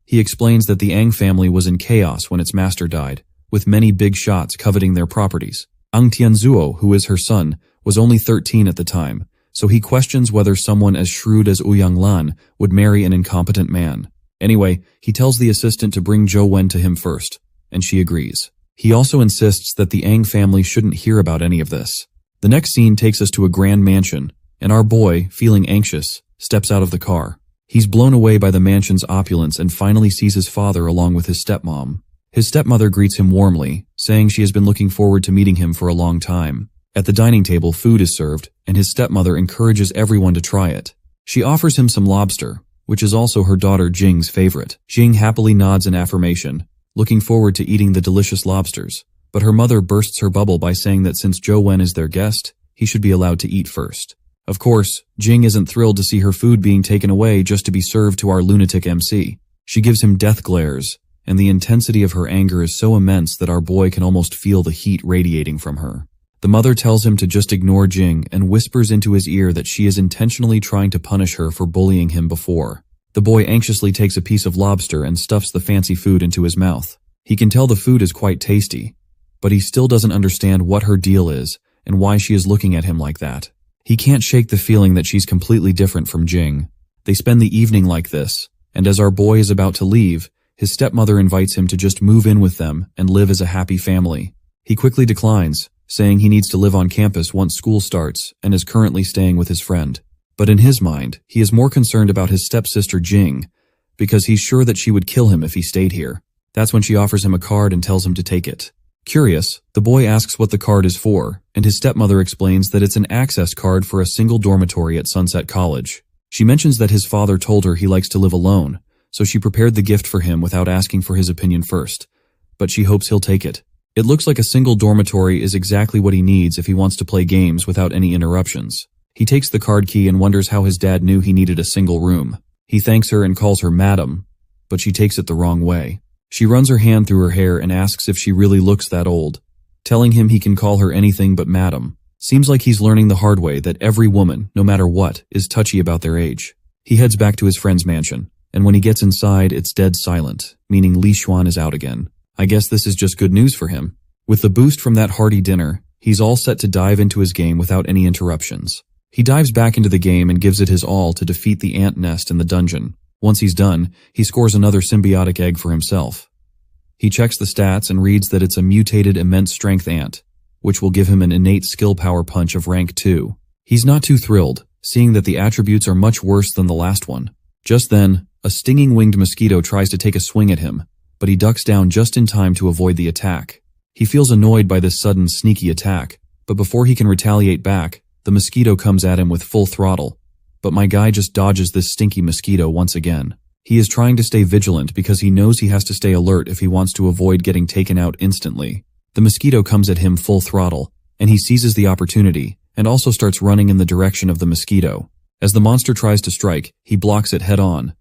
He explains that the Ang family was in chaos when its master died, with many big shots coveting their properties. Ang Tianzuo, who is her son, was only 13 at the time, so he questions whether someone as shrewd as Ouyang Lan would marry an incompetent man. Anyway, he tells the assistant to bring Zhou Wen to him first, and she agrees. He also insists that the Ang family shouldn't hear about any of this. The next scene takes us to a grand mansion, and our boy, feeling anxious, steps out of the car. He's blown away by the mansion's opulence and finally sees his father along with his stepmom. His stepmother greets him warmly, saying she has been looking forward to meeting him for a long time. At the dining table, food is served, and his stepmother encourages everyone to try it. She offers him some lobster, which is also her daughter Jing's favorite. Jing happily nods in affirmation, looking forward to eating the delicious lobsters, but her mother bursts her bubble by saying that since Zhou Wen is their guest, he should be allowed to eat first. Of course, Jing isn't thrilled to see her food being taken away just to be served to our lunatic MC. She gives him death glares, and the intensity of her anger is so immense that our boy can almost feel the heat radiating from her. The mother tells him to just ignore Jing and whispers into his ear that she is intentionally trying to punish her for bullying him before. The boy anxiously takes a piece of lobster and stuffs the fancy food into his mouth. He can tell the food is quite tasty, but he still doesn't understand what her deal is and why she is looking at him like that. He can't shake the feeling that she's completely different from Jing. They spend the evening like this, and as our boy is about to leave, his stepmother invites him to just move in with them and live as a happy family. He quickly declines, saying he needs to live on campus once school starts and is currently staying with his friend. But in his mind, he is more concerned about his stepsister Jing, because he's sure that she would kill him if he stayed here. That's when she offers him a card and tells him to take it. Curious, the boy asks what the card is for, and his stepmother explains that it's an access card for a single dormitory at Sunset College. She mentions that his father told her he likes to live alone, so she prepared the gift for him without asking for his opinion first, but she hopes he'll take it. It looks like a single dormitory is exactly what he needs if he wants to play games without any interruptions. He takes the card key and wonders how his dad knew he needed a single room. He thanks her and calls her madam, but she takes it the wrong way. She runs her hand through her hair and asks if she really looks that old, telling him he can call her anything but madam. Seems like he's learning the hard way that every woman, no matter what, is touchy about their age. He heads back to his friend's mansion, and when he gets inside, it's dead silent, meaning Li Xuan is out again. I guess this is just good news for him. With the boost from that hearty dinner, he's all set to dive into his game without any interruptions. He dives back into the game and gives it his all to defeat the ant nest in the dungeon. Once he's done, he scores another symbiotic egg for himself. He checks the stats and reads that it's a mutated immense strength ant, which will give him an innate skill power punch of rank 2. He's not too thrilled, seeing that the attributes are much worse than the last one. Just then, a stinging winged mosquito tries to take a swing at him, but he ducks down just in time to avoid the attack. He feels annoyed by this sudden sneaky attack, but before he can retaliate back, the mosquito comes at him with full throttle. But my guy just dodges this stinky mosquito once again. He is trying to stay vigilant because he knows he has to stay alert if he wants to avoid getting taken out instantly. The mosquito comes at him full throttle, and he seizes the opportunity, and also starts running in the direction of the mosquito. As the monster tries to strike, he blocks it head on.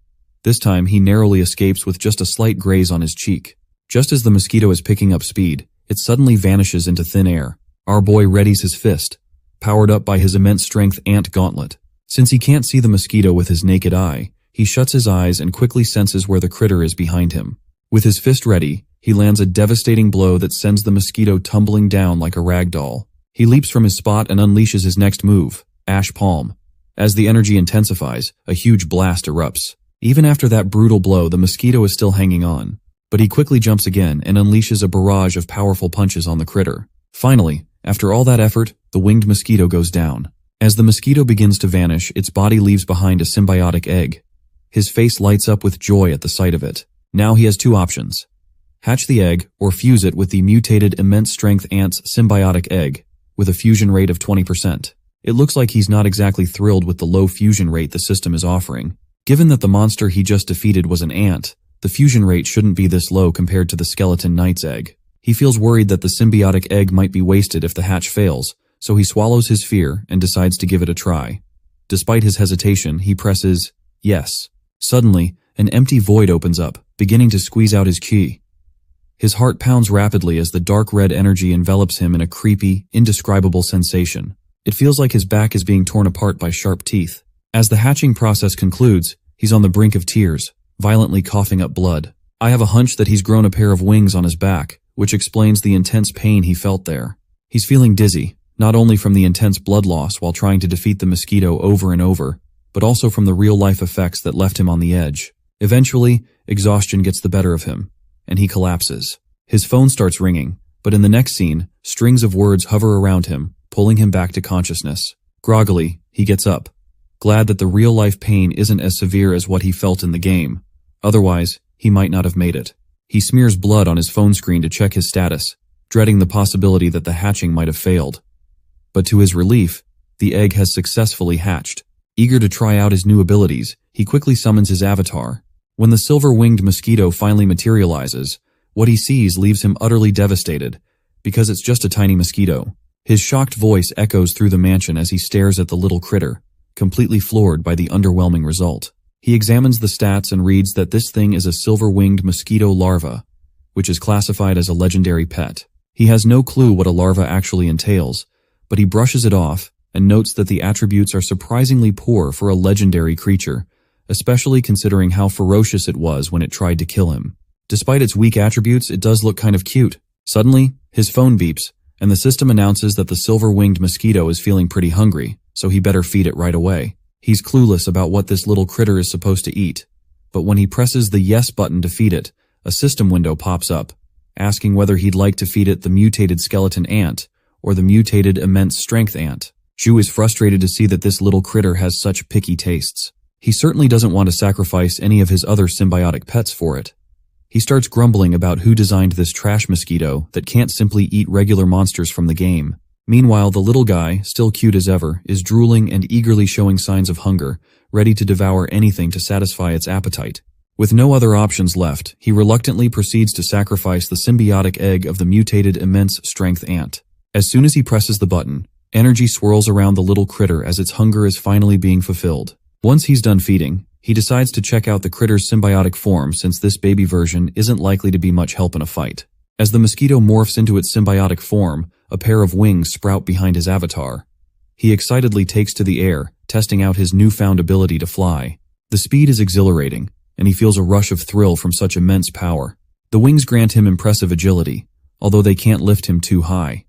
This time, he narrowly escapes with just a slight graze on his cheek. Just as the mosquito is picking up speed, it suddenly vanishes into thin air. Our boy readies his fist, powered up by his immense strength ant gauntlet. Since he can't see the mosquito with his naked eye, he shuts his eyes and quickly senses where the critter is behind him. With his fist ready, he lands a devastating blow that sends the mosquito tumbling down like a rag doll. He leaps from his spot and unleashes his next move, Ash Palm. As the energy intensifies, a huge blast erupts. Even after that brutal blow, the mosquito is still hanging on. But he quickly jumps again and unleashes a barrage of powerful punches on the critter. Finally, after all that effort, the winged mosquito goes down. As the mosquito begins to vanish, its body leaves behind a symbiotic egg. His face lights up with joy at the sight of it. Now he has two options. Hatch the egg, or fuse it with the mutated immense strength ant's symbiotic egg, with a fusion rate of 20%. It looks like he's not exactly thrilled with the low fusion rate the system is offering. Given that the monster he just defeated was an ant, the fusion rate shouldn't be this low compared to the skeleton knight's egg. He feels worried that the symbiotic egg might be wasted if the hatch fails, so he swallows his fear and decides to give it a try. Despite his hesitation, he presses yes. Suddenly, an empty void opens up, beginning to squeeze out his chi. His heart pounds rapidly as the dark red energy envelops him in a creepy, indescribable sensation. It feels like his back is being torn apart by sharp teeth. As the hatching process concludes, he's on the brink of tears, violently coughing up blood. I have a hunch that he's grown a pair of wings on his back, which explains the intense pain he felt there. He's feeling dizzy, not only from the intense blood loss while trying to defeat the mosquito over and over, but also from the real-life effects that left him on the edge. Eventually, exhaustion gets the better of him, and he collapses. His phone starts ringing, but in the next scene, strings of words hover around him, pulling him back to consciousness. Groggily, he gets up, glad that the real-life pain isn't as severe as what he felt in the game. Otherwise, he might not have made it. He smears blood on his phone screen to check his status, dreading the possibility that the hatching might have failed. But to his relief, the egg has successfully hatched. Eager to try out his new abilities, he quickly summons his avatar. When the silver-winged mosquito finally materializes, what he sees leaves him utterly devastated, because it's just a tiny mosquito. His shocked voice echoes through the mansion as he stares at the little critter, completely floored by the underwhelming result. He examines the stats and reads that this thing is a silver-winged mosquito larva, which is classified as a legendary pet. He has no clue what a larva actually entails, but he brushes it off and notes that the attributes are surprisingly poor for a legendary creature, especially considering how ferocious it was when it tried to kill him. Despite its weak attributes, it does look kind of cute. Suddenly, his phone beeps, and the system announces that the silver-winged mosquito is feeling pretty hungry, so he better feed it right away. He's clueless about what this little critter is supposed to eat, but when he presses the yes button to feed it, a system window pops up, asking whether he'd like to feed it the mutated skeleton ant or the mutated immense strength ant. Zhu is frustrated to see that this little critter has such picky tastes. He certainly doesn't want to sacrifice any of his other symbiotic pets for it. He starts grumbling about who designed this trash mosquito that can't simply eat regular monsters from the game. Meanwhile, the little guy, still cute as ever, is drooling and eagerly showing signs of hunger, ready to devour anything to satisfy its appetite. With no other options left, he reluctantly proceeds to sacrifice the symbiotic egg of the mutated immense strength ant. As soon as he presses the button, energy swirls around the little critter as its hunger is finally being fulfilled. Once he's done feeding, he decides to check out the critter's symbiotic form since this baby version isn't likely to be much help in a fight. As the mosquito morphs into its symbiotic form, a pair of wings sprout behind his avatar. He excitedly takes to the air, testing out his newfound ability to fly. The speed is exhilarating, and he feels a rush of thrill from such immense power. The wings grant him impressive agility, although they can't lift him too high.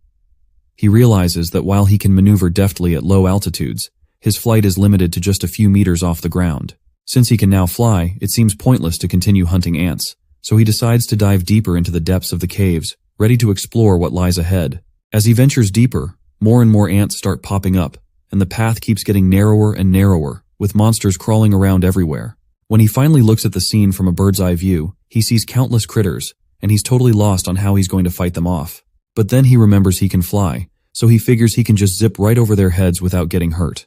He realizes that while he can maneuver deftly at low altitudes, his flight is limited to just a few meters off the ground. Since he can now fly, it seems pointless to continue hunting ants, so he decides to dive deeper into the depths of the caves, ready to explore what lies ahead. As he ventures deeper, more and more ants start popping up, and the path keeps getting narrower and narrower, with monsters crawling around everywhere. When he finally looks at the scene from a bird's-eye view, he sees countless critters, and he's totally lost on how he's going to fight them off. But then he remembers he can fly, so he figures he can just zip right over their heads without getting hurt.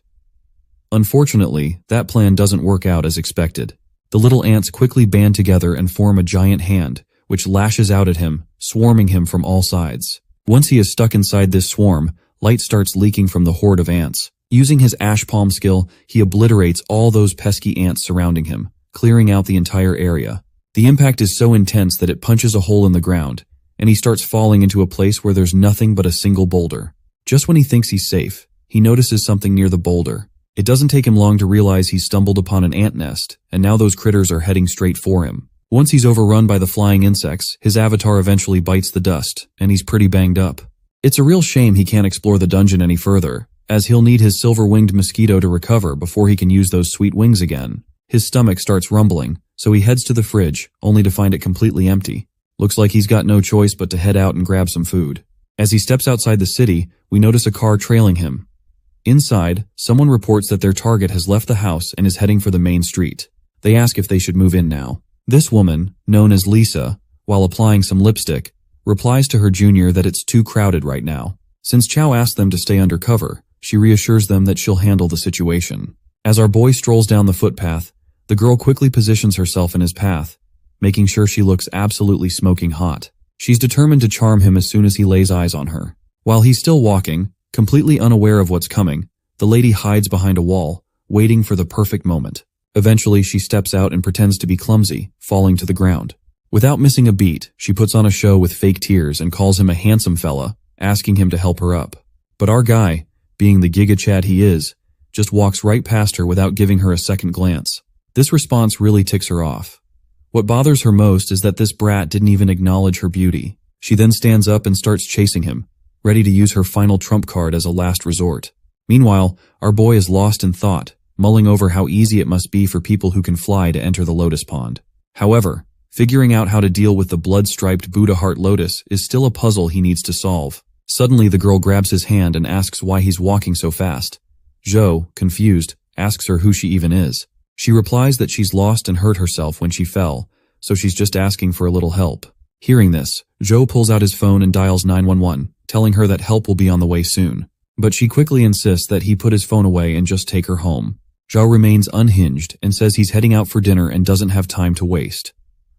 Unfortunately, that plan doesn't work out as expected. The little ants quickly band together and form a giant hand, which lashes out at him, swarming him from all sides. Once he is stuck inside this swarm, light starts leaking from the horde of ants. Using his ash palm skill, he obliterates all those pesky ants surrounding him, clearing out the entire area. The impact is so intense that it punches a hole in the ground, and he starts falling into a place where there's nothing but a single boulder. Just when he thinks he's safe, he notices something near the boulder. It doesn't take him long to realize he's stumbled upon an ant nest, and now those critters are heading straight for him. Once he's overrun by the flying insects, his avatar eventually bites the dust, and he's pretty banged up. It's a real shame he can't explore the dungeon any further, as he'll need his silver-winged mosquito to recover before he can use those sweet wings again. His stomach starts rumbling, so he heads to the fridge, only to find it completely empty. Looks like he's got no choice but to head out and grab some food. As he steps outside the city, we notice a car trailing him. Inside, someone reports that their target has left the house and is heading for the main street. They ask if they should move in now. This woman, known as Lisa, while applying some lipstick, replies to her junior that it's too crowded right now. Since Chow asked them to stay undercover, she reassures them that she'll handle the situation. As our boy strolls down the footpath, the girl quickly positions herself in his path, making sure she looks absolutely smoking hot. She's determined to charm him as soon as he lays eyes on her. While he's still walking, completely unaware of what's coming, the lady hides behind a wall, waiting for the perfect moment. Eventually, she steps out and pretends to be clumsy, falling to the ground. Without missing a beat, she puts on a show with fake tears and calls him a handsome fella, asking him to help her up. But our guy, being the Giga Chad he is, just walks right past her without giving her a second glance. This response really ticks her off. What bothers her most is that this brat didn't even acknowledge her beauty. She then stands up and starts chasing him, ready to use her final trump card as a last resort. Meanwhile, our boy is lost in thought, mulling over how easy it must be for people who can fly to enter the lotus pond. However, figuring out how to deal with the blood-striped Buddha heart lotus is still a puzzle he needs to solve. Suddenly, the girl grabs his hand and asks why he's walking so fast. Zhou, confused, asks her who she even is. She replies that she's lost and hurt herself when she fell, so she's just asking for a little help. Hearing this, Zhou pulls out his phone and dials 911, telling her that help will be on the way soon. But she quickly insists that he put his phone away and just take her home. Zhou remains unhinged and says he's heading out for dinner and doesn't have time to waste.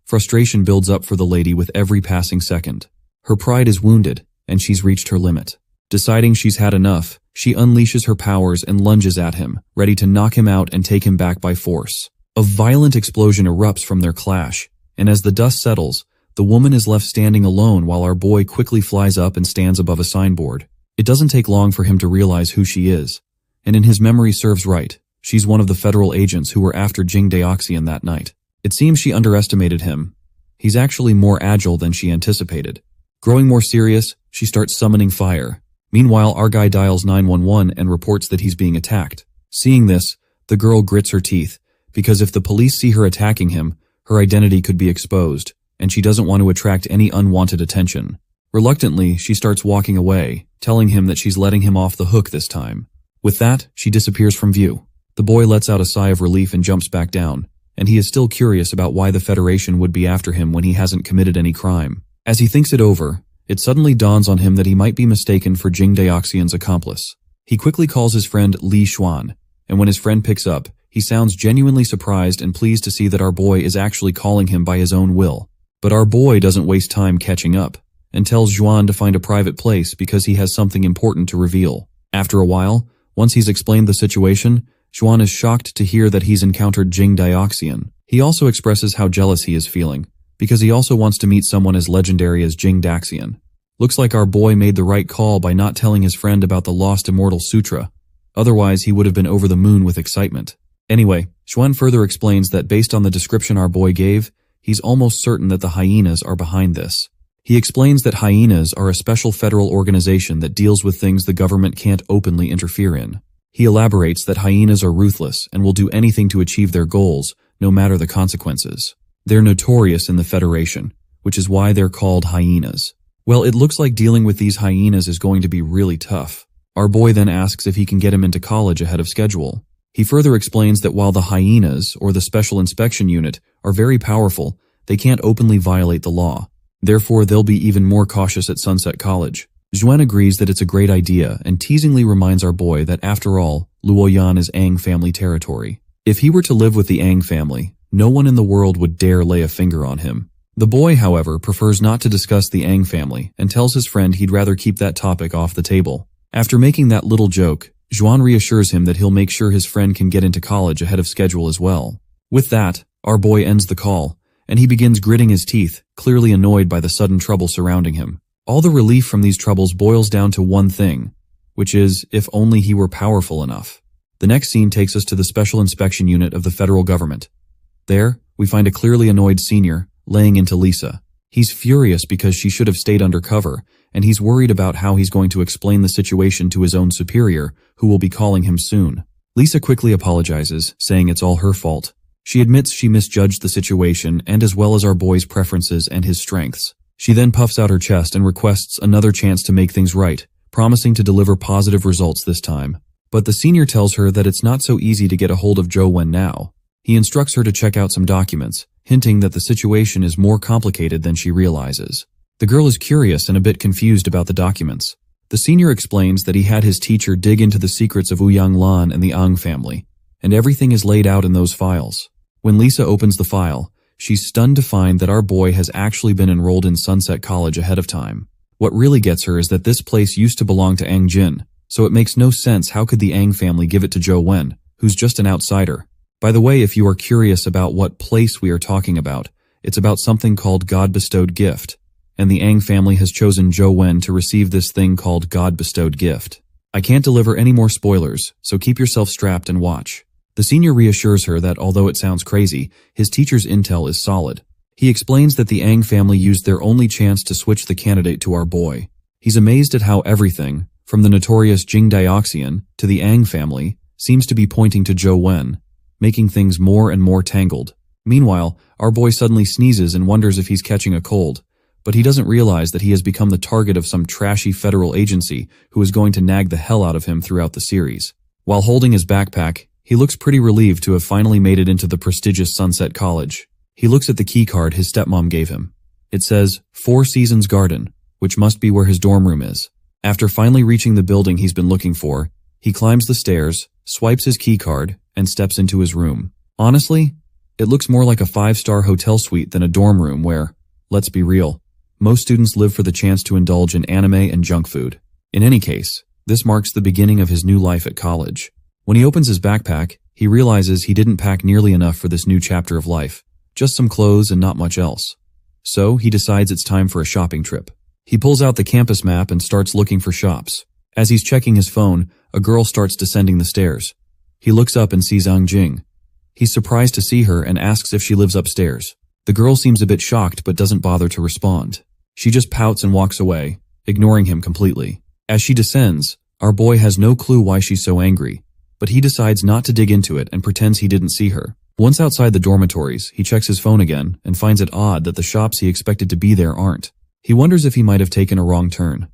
Frustration builds up for the lady with every passing second. Her pride is wounded, and she's reached her limit. Deciding she's had enough, she unleashes her powers and lunges at him, ready to knock him out and take him back by force. A violent explosion erupts from their clash, and as the dust settles, the woman is left standing alone while our boy quickly flies up and stands above a signboard. It doesn't take long for him to realize who she is, and in his memory serves right, she's one of the federal agents who were after Jing Daoxian that night. It seems she underestimated him. He's actually more agile than she anticipated. Growing more serious, she starts summoning fire. Meanwhile, our guy dials 911 and reports that he's being attacked. Seeing this, the girl grits her teeth, because if the police see her attacking him, her identity could be exposed, and she doesn't want to attract any unwanted attention. Reluctantly, she starts walking away, telling him that she's letting him off the hook this time. With that, she disappears from view. The boy lets out a sigh of relief and jumps back down, and he is still curious about why the Federation would be after him when he hasn't committed any crime. As he thinks it over, it suddenly dawns on him that he might be mistaken for Jing Daoxian's accomplice. He quickly calls his friend Li Xuan, and when his friend picks up, he sounds genuinely surprised and pleased to see that our boy is actually calling him by his own will. But our boy doesn't waste time catching up, and tells Xuan to find a private place because he has something important to reveal. After a while, once he's explained the situation, Xuan is shocked to hear that he's encountered Jing Daoxian. He also expresses how jealous he is feeling, because he also wants to meet someone as legendary as Jing Daoxian. Looks like our boy made the right call by not telling his friend about the Lost Immortal Sutra, otherwise he would have been over the moon with excitement. Anyway, Xuan further explains that based on the description our boy gave, he's almost certain that the hyenas are behind this. He explains that hyenas are a special federal organization that deals with things the government can't openly interfere in. He elaborates that hyenas are ruthless and will do anything to achieve their goals, no matter the consequences. They're notorious in the Federation, which is why they're called hyenas. Well, it looks like dealing with these hyenas is going to be really tough. Our boy then asks if he can get him into college ahead of schedule. He further explains that while the hyenas, or the Special Inspection Unit, are very powerful, they can't openly violate the law. Therefore, they'll be even more cautious at Sunset College. Xuan agrees that it's a great idea and teasingly reminds our boy that after all, Luoyan is Ang family territory. If he were to live with the Ang family, no one in the world would dare lay a finger on him. The boy, however, prefers not to discuss the Ang family and tells his friend he'd rather keep that topic off the table. After making that little joke, Xuan reassures him that he'll make sure his friend can get into college ahead of schedule as well. With that, our boy ends the call, and he begins gritting his teeth, clearly annoyed by the sudden trouble surrounding him. All the relief from these troubles boils down to one thing, which is, if only he were powerful enough. The next scene takes us to the Special Inspection Unit of the federal government. There, we we find a clearly annoyed senior laying into Lisa. He's furious because she should have stayed undercover, and he's worried about how he's going to explain the situation to his own superior, who will be calling him soon. Lisa quickly apologizes, saying it's all her fault. She admits she misjudged the situation and as well as our boy's preferences and his strengths. She then puffs out her chest and requests another chance to make things right, promising to deliver positive results this time. But the senior tells her that it's not so easy to get a hold of Jo-Wen now. He instructs her to check out some documents, hinting that the situation is more complicated than she realizes. The girl is curious and a bit confused about the documents. The senior explains that he had his teacher dig into the secrets of Ouyang Lan and the Ang family, and everything is laid out in those files. When Lisa opens the file, she's stunned to find that our boy has actually been enrolled in Sunset College ahead of time. What really gets her is that this place used to belong to Ang Jin, so it makes no sense how could the Ang family give it to Jo-Wen, who's just an outsider. By the way, if you are curious about what place we are talking about, it's about something called God-bestowed gift, and the Ang family has chosen Jo-Wen to receive this thing called God-bestowed gift. I can't deliver any more spoilers, so keep yourself strapped and watch. The senior reassures her that although it sounds crazy, his teacher's intel is solid. He explains that the Ang family used their only chance to switch the candidate to our boy. He's amazed at how everything, from the notorious Jing Dioxian to the Ang family, seems to be pointing to Jo-Wen, making things more and more tangled. Meanwhile, our boy suddenly sneezes and wonders if he's catching a cold, but he doesn't realize that he has become the target of some trashy federal agency who is going to nag the hell out of him throughout the series. While holding his backpack, he looks pretty relieved to have finally made it into the prestigious Sunset College. He looks at the key card his stepmom gave him. It says, 4 Seasons Garden, which must be where his dorm room is. After finally reaching the building he's been looking for, he climbs the stairs, swipes his key card, and steps into his room. Honestly, it looks more like a 5-star hotel suite than a dorm room where, let's be real, most students live for the chance to indulge in anime and junk food. In any case, this marks the beginning of his new life at college. When he opens his backpack, he realizes he didn't pack nearly enough for this new chapter of life, just some clothes and not much else. So he decides it's time for a shopping trip. He pulls out the campus map and starts looking for shops. As he's checking his phone, a girl starts descending the stairs. He looks up and sees Ang Jing. He's surprised to see her and asks if she lives upstairs. The girl seems a bit shocked but doesn't bother to respond. She just pouts and walks away, ignoring him completely. As she descends, our boy has no clue why she's so angry, but he decides not to dig into it and pretends he didn't see her. Once outside the dormitories, he checks his phone again and finds it odd that the shops he expected to be there aren't. He wonders if he might have taken a wrong turn.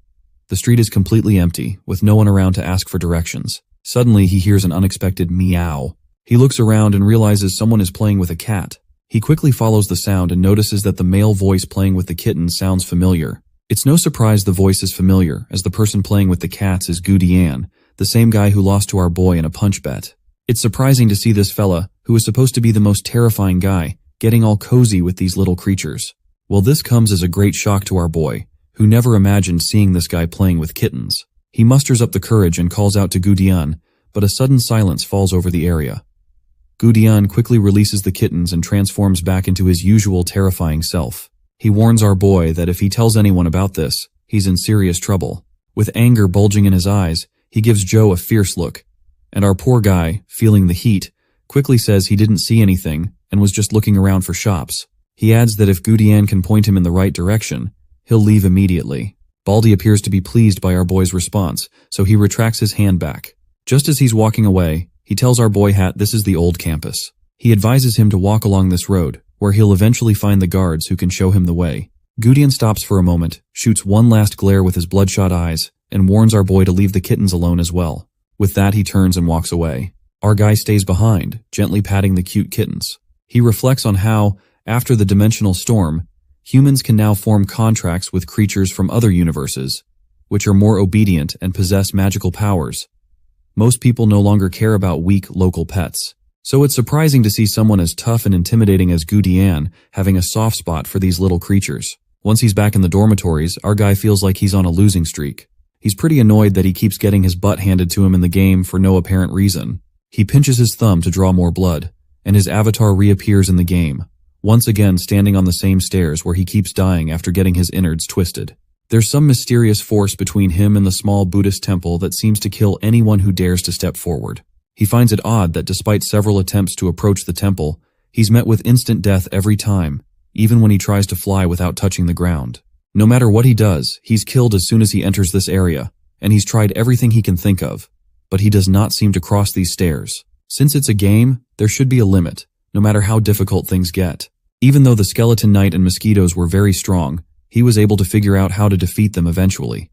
The street is completely empty, with no one around to ask for directions. Suddenly, he hears an unexpected meow. He looks around and realizes someone is playing with a cat. He quickly follows the sound and notices that the male voice playing with the kitten sounds familiar. It's no surprise the voice is familiar, as the person playing with the cats is Gu Dian, the same guy who lost to our boy in a punch bet. It's surprising to see this fella, who is supposed to be the most terrifying guy, getting all cozy with these little creatures. Well, this comes as a great shock to our boy, who never imagined seeing this guy playing with kittens. He musters up the courage and calls out to Gu Dian, but a sudden silence falls over the area. Gu Dian quickly releases the kittens and transforms back into his usual terrifying self. He warns our boy that if he tells anyone about this, he's in serious trouble. With anger bulging in his eyes, he gives Joe a fierce look, and our poor guy, feeling the heat, quickly says he didn't see anything and was just looking around for shops. He adds that if Gu Dian can point him in the right direction, he'll leave immediately. Baldy appears to be pleased by our boy's response, so he retracts his hand back. Just as he's walking away, he tells our boy Hat this is the old campus. He advises him to walk along this road, where he'll eventually find the guards who can show him the way. Gu Dian stops for a moment, shoots one last glare with his bloodshot eyes, and warns our boy to leave the kittens alone as well. With that, he turns and walks away. Our guy stays behind, gently patting the cute kittens. He reflects on how, after the dimensional storm, humans can now form contracts with creatures from other universes, which are more obedient and possess magical powers. Most people no longer care about weak local pets. So it's surprising to see someone as tough and intimidating as Gu Dian having a soft spot for these little creatures. Once he's back in the dormitories, our guy feels like he's on a losing streak. He's pretty annoyed that he keeps getting his butt handed to him in the game for no apparent reason. He pinches his thumb to draw more blood, and his avatar reappears in the game, once again standing on the same stairs where he keeps dying after getting his innards twisted. There's some mysterious force between him and the small Buddhist temple that seems to kill anyone who dares to step forward. He finds it odd that despite several attempts to approach the temple, He's met with instant death every time, even when he tries to fly without touching the ground. No matter what he does, he's killed as soon as he enters this area, and he's tried everything he can think of, but he does not seem to cross these stairs. Since it's a game, there should be a limit, no matter how difficult things get. Even though the skeleton knight and mosquitoes were very strong, he was able to figure out how to defeat them eventually.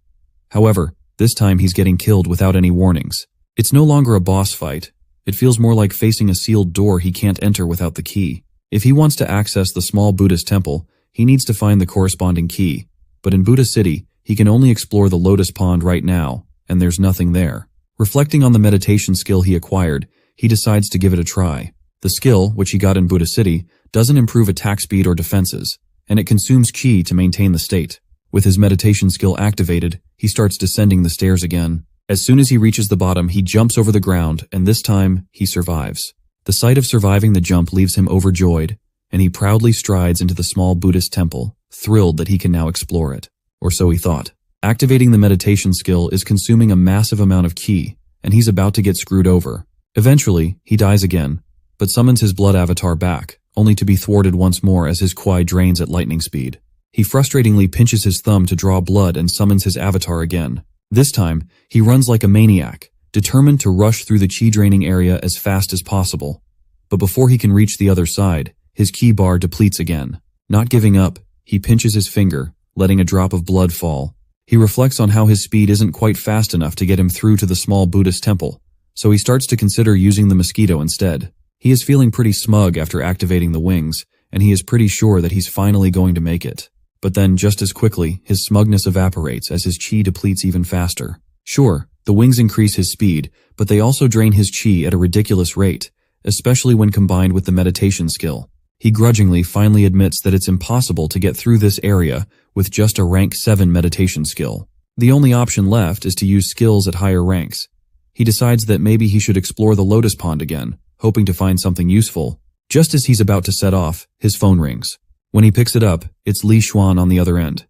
However, this time he's getting killed without any warnings. It's no longer a boss fight. It feels more like facing a sealed door he can't enter without the key. If he wants to access the small Buddhist temple, he needs to find the corresponding key. But in Buddha City, he can only explore the Lotus Pond right now, and there's nothing there. Reflecting on the meditation skill he acquired, he decides to give it a try. The skill, which he got in Buddha City, doesn't improve attack speed or defenses, and it consumes chi to maintain the state. With his meditation skill activated, he starts descending the stairs again. As soon as he reaches the bottom, he jumps over the ground, and this time, he survives. The sight of surviving the jump leaves him overjoyed, and he proudly strides into the small Buddhist temple, thrilled that he can now explore it. Or so he thought. Activating the meditation skill is consuming a massive amount of ki, and he's about to get screwed over. Eventually, he dies again, but summons his blood avatar back, only to be thwarted once more as his Kwai drains at lightning speed. He frustratingly pinches his thumb to draw blood and summons his avatar again. This time, he runs like a maniac, determined to rush through the chi-draining area as fast as possible. But before he can reach the other side, his ki bar depletes again. Not giving up, he pinches his finger, letting a drop of blood fall. He reflects on how his speed isn't quite fast enough to get him through to the small Buddhist temple, so he starts to consider using the mosquito instead. He is feeling pretty smug after activating the wings, and he is pretty sure that he's finally going to make it. But then, just as quickly, his smugness evaporates as his chi depletes even faster. Sure, the wings increase his speed, but they also drain his chi at a ridiculous rate, especially when combined with the meditation skill. He grudgingly finally admits that it's impossible to get through this area with just a rank 7 meditation skill. The only option left is to use skills at higher ranks. He decides that maybe he should explore the Lotus Pond again, hoping to find something useful. Just as he's about to set off, his phone rings. When he picks it up, it's Li Xuan on the other end.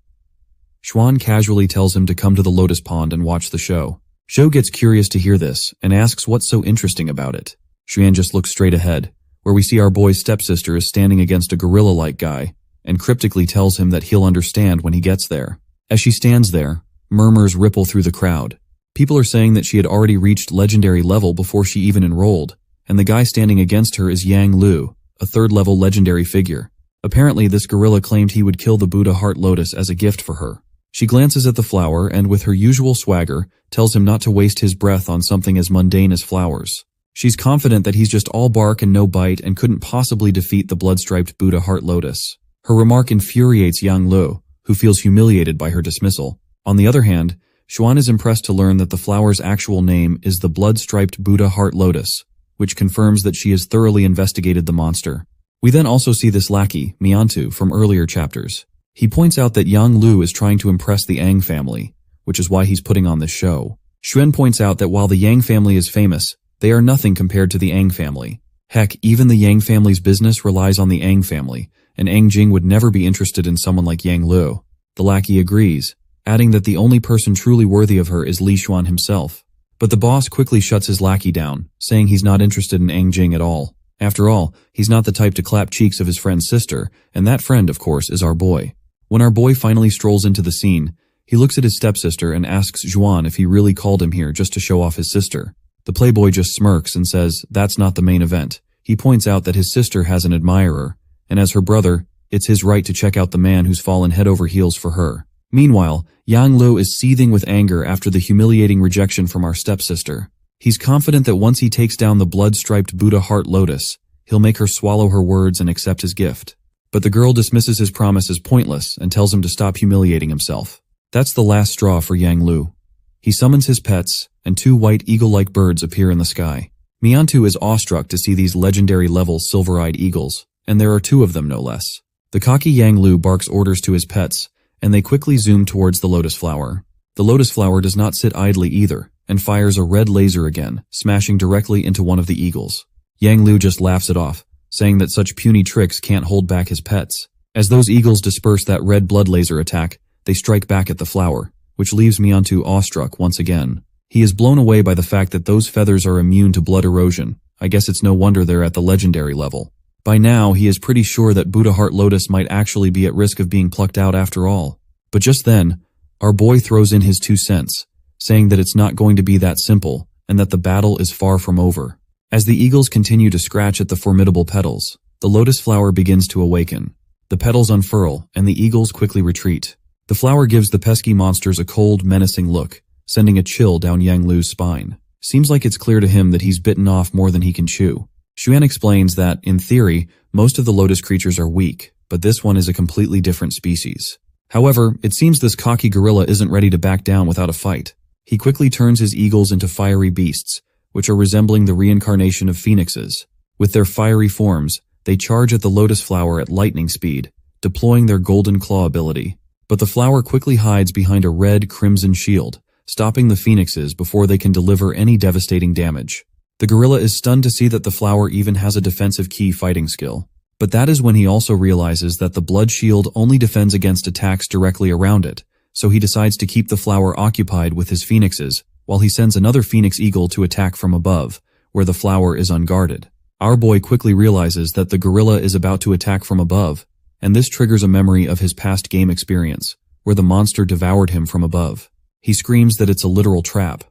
Xuan casually tells him to come to the Lotus Pond and watch the show. Zhou gets curious to hear this and asks what's so interesting about it. Xuan just looks straight ahead, where we see our boy's stepsister is standing against a gorilla-like guy, and cryptically tells him that he'll understand when he gets there. As she stands there, murmurs ripple through the crowd. People are saying that she had already reached legendary level before she even enrolled, and the guy standing against her is Yang Lu, a 3rd-level legendary figure. Apparently, this gorilla claimed he would kill the Buddha Heart Lotus as a gift for her. She glances at the flower and, with her usual swagger, tells him not to waste his breath on something as mundane as flowers. She's confident that he's just all bark and no bite and couldn't possibly defeat the blood-striped Buddha Heart Lotus. Her remark infuriates Yang Lu, who feels humiliated by her dismissal. On the other hand, Xuan is impressed to learn that the flower's actual name is the blood-striped Buddha Heart Lotus, which confirms that she has thoroughly investigated the monster. We then also see this lackey, Miantu, from earlier chapters. He points out that Yang Lu is trying to impress the Ang family, which is why he's putting on this show. Xuan points out that while the Yang family is famous, they are nothing compared to the Ang family. Heck, even the Yang family's business relies on the Ang family, and Ang Jing would never be interested in someone like Yang Lu. The lackey agrees, adding that the only person truly worthy of her is Li Xuan himself. But the boss quickly shuts his lackey down, saying he's not interested in Ang Jing at all. After all, he's not the type to clap cheeks of his friend's sister, and that friend, of course, is our boy. When our boy finally strolls into the scene, he looks at his stepsister and asks Xuan if he really called him here just to show off his sister. The playboy just smirks and says that's not the main event. He points out that his sister has an admirer, and as her brother, it's his right to check out the man who's fallen head over heels for her. Meanwhile, Yang Lu is seething with anger after the humiliating rejection from our stepsister. He's confident that once he takes down the blood-striped Buddha Heart Lotus, he'll make her swallow her words and accept his gift. But the girl dismisses his promise as pointless and tells him to stop humiliating himself. That's the last straw for Yang Lu. He summons his pets, and 2 white eagle-like birds appear in the sky. Miantu is awestruck to see these legendary-level silver-eyed eagles, and there are 2 of them no less. The cocky Yang Lu barks orders to his pets, and they quickly zoom towards the lotus flower. The lotus flower does not sit idly either, and fires a red laser again, smashing directly into one of the eagles. Yang Lu just laughs it off, saying that such puny tricks can't hold back his pets. As those eagles disperse that red blood laser attack, they strike back at the flower, which leaves Miantu awestruck once again. He is blown away by the fact that those feathers are immune to blood erosion. I guess it's no wonder they're at the legendary level. By now, he is pretty sure that Buddha Heart Lotus might actually be at risk of being plucked out after all. But just then, our boy throws in his 2 cents, saying that it's not going to be that simple, and that the battle is far from over. As the eagles continue to scratch at the formidable petals, the lotus flower begins to awaken. The petals unfurl, and the eagles quickly retreat. The flower gives the pesky monsters a cold, menacing look, sending a chill down Yang Lu's spine. Seems like it's clear to him that he's bitten off more than he can chew. Xuan explains that, in theory, most of the lotus creatures are weak, but this one is a completely different species. However, it seems this cocky gorilla isn't ready to back down without a fight. He quickly turns his eagles into fiery beasts, which are resembling the reincarnation of phoenixes. With their fiery forms, they charge at the lotus flower at lightning speed, deploying their golden claw ability. But the flower quickly hides behind a red-crimson shield, stopping the phoenixes before they can deliver any devastating damage. The gorilla is stunned to see that the flower even has a defensive key fighting skill. But that is when he also realizes that the blood shield only defends against attacks directly around it, so he decides to keep the flower occupied with his phoenixes, while he sends another phoenix eagle to attack from above, where the flower is unguarded. Our boy quickly realizes that the gorilla is about to attack from above, and this triggers a memory of his past game experience, where the monster devoured him from above. He screams that it's a literal trap.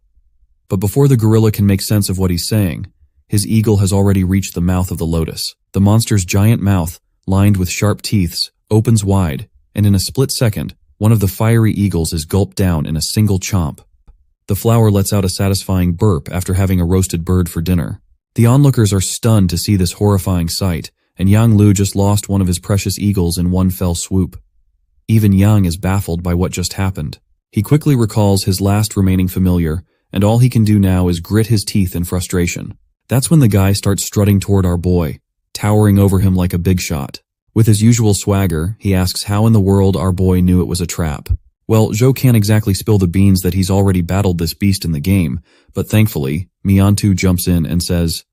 But before the gorilla can make sense of what he's saying, his eagle has already reached the mouth of the lotus. The monster's giant mouth, lined with sharp teeth, opens wide, and in a split second, one of the fiery eagles is gulped down in a single chomp. The flower lets out a satisfying burp after having a roasted bird for dinner. The onlookers are stunned to see this horrifying sight, and Yang Lu just lost one of his precious eagles in one fell swoop. Even Yang is baffled by what just happened. He quickly recalls his last remaining familiar, and all he can do now is grit his teeth in frustration. That's when the guy starts strutting toward our boy, towering over him like a big shot. With his usual swagger, he asks how in the world our boy knew it was a trap. Well, Zhou can't exactly spill the beans that he's already battled this beast in the game, but thankfully, Miantu jumps in and says,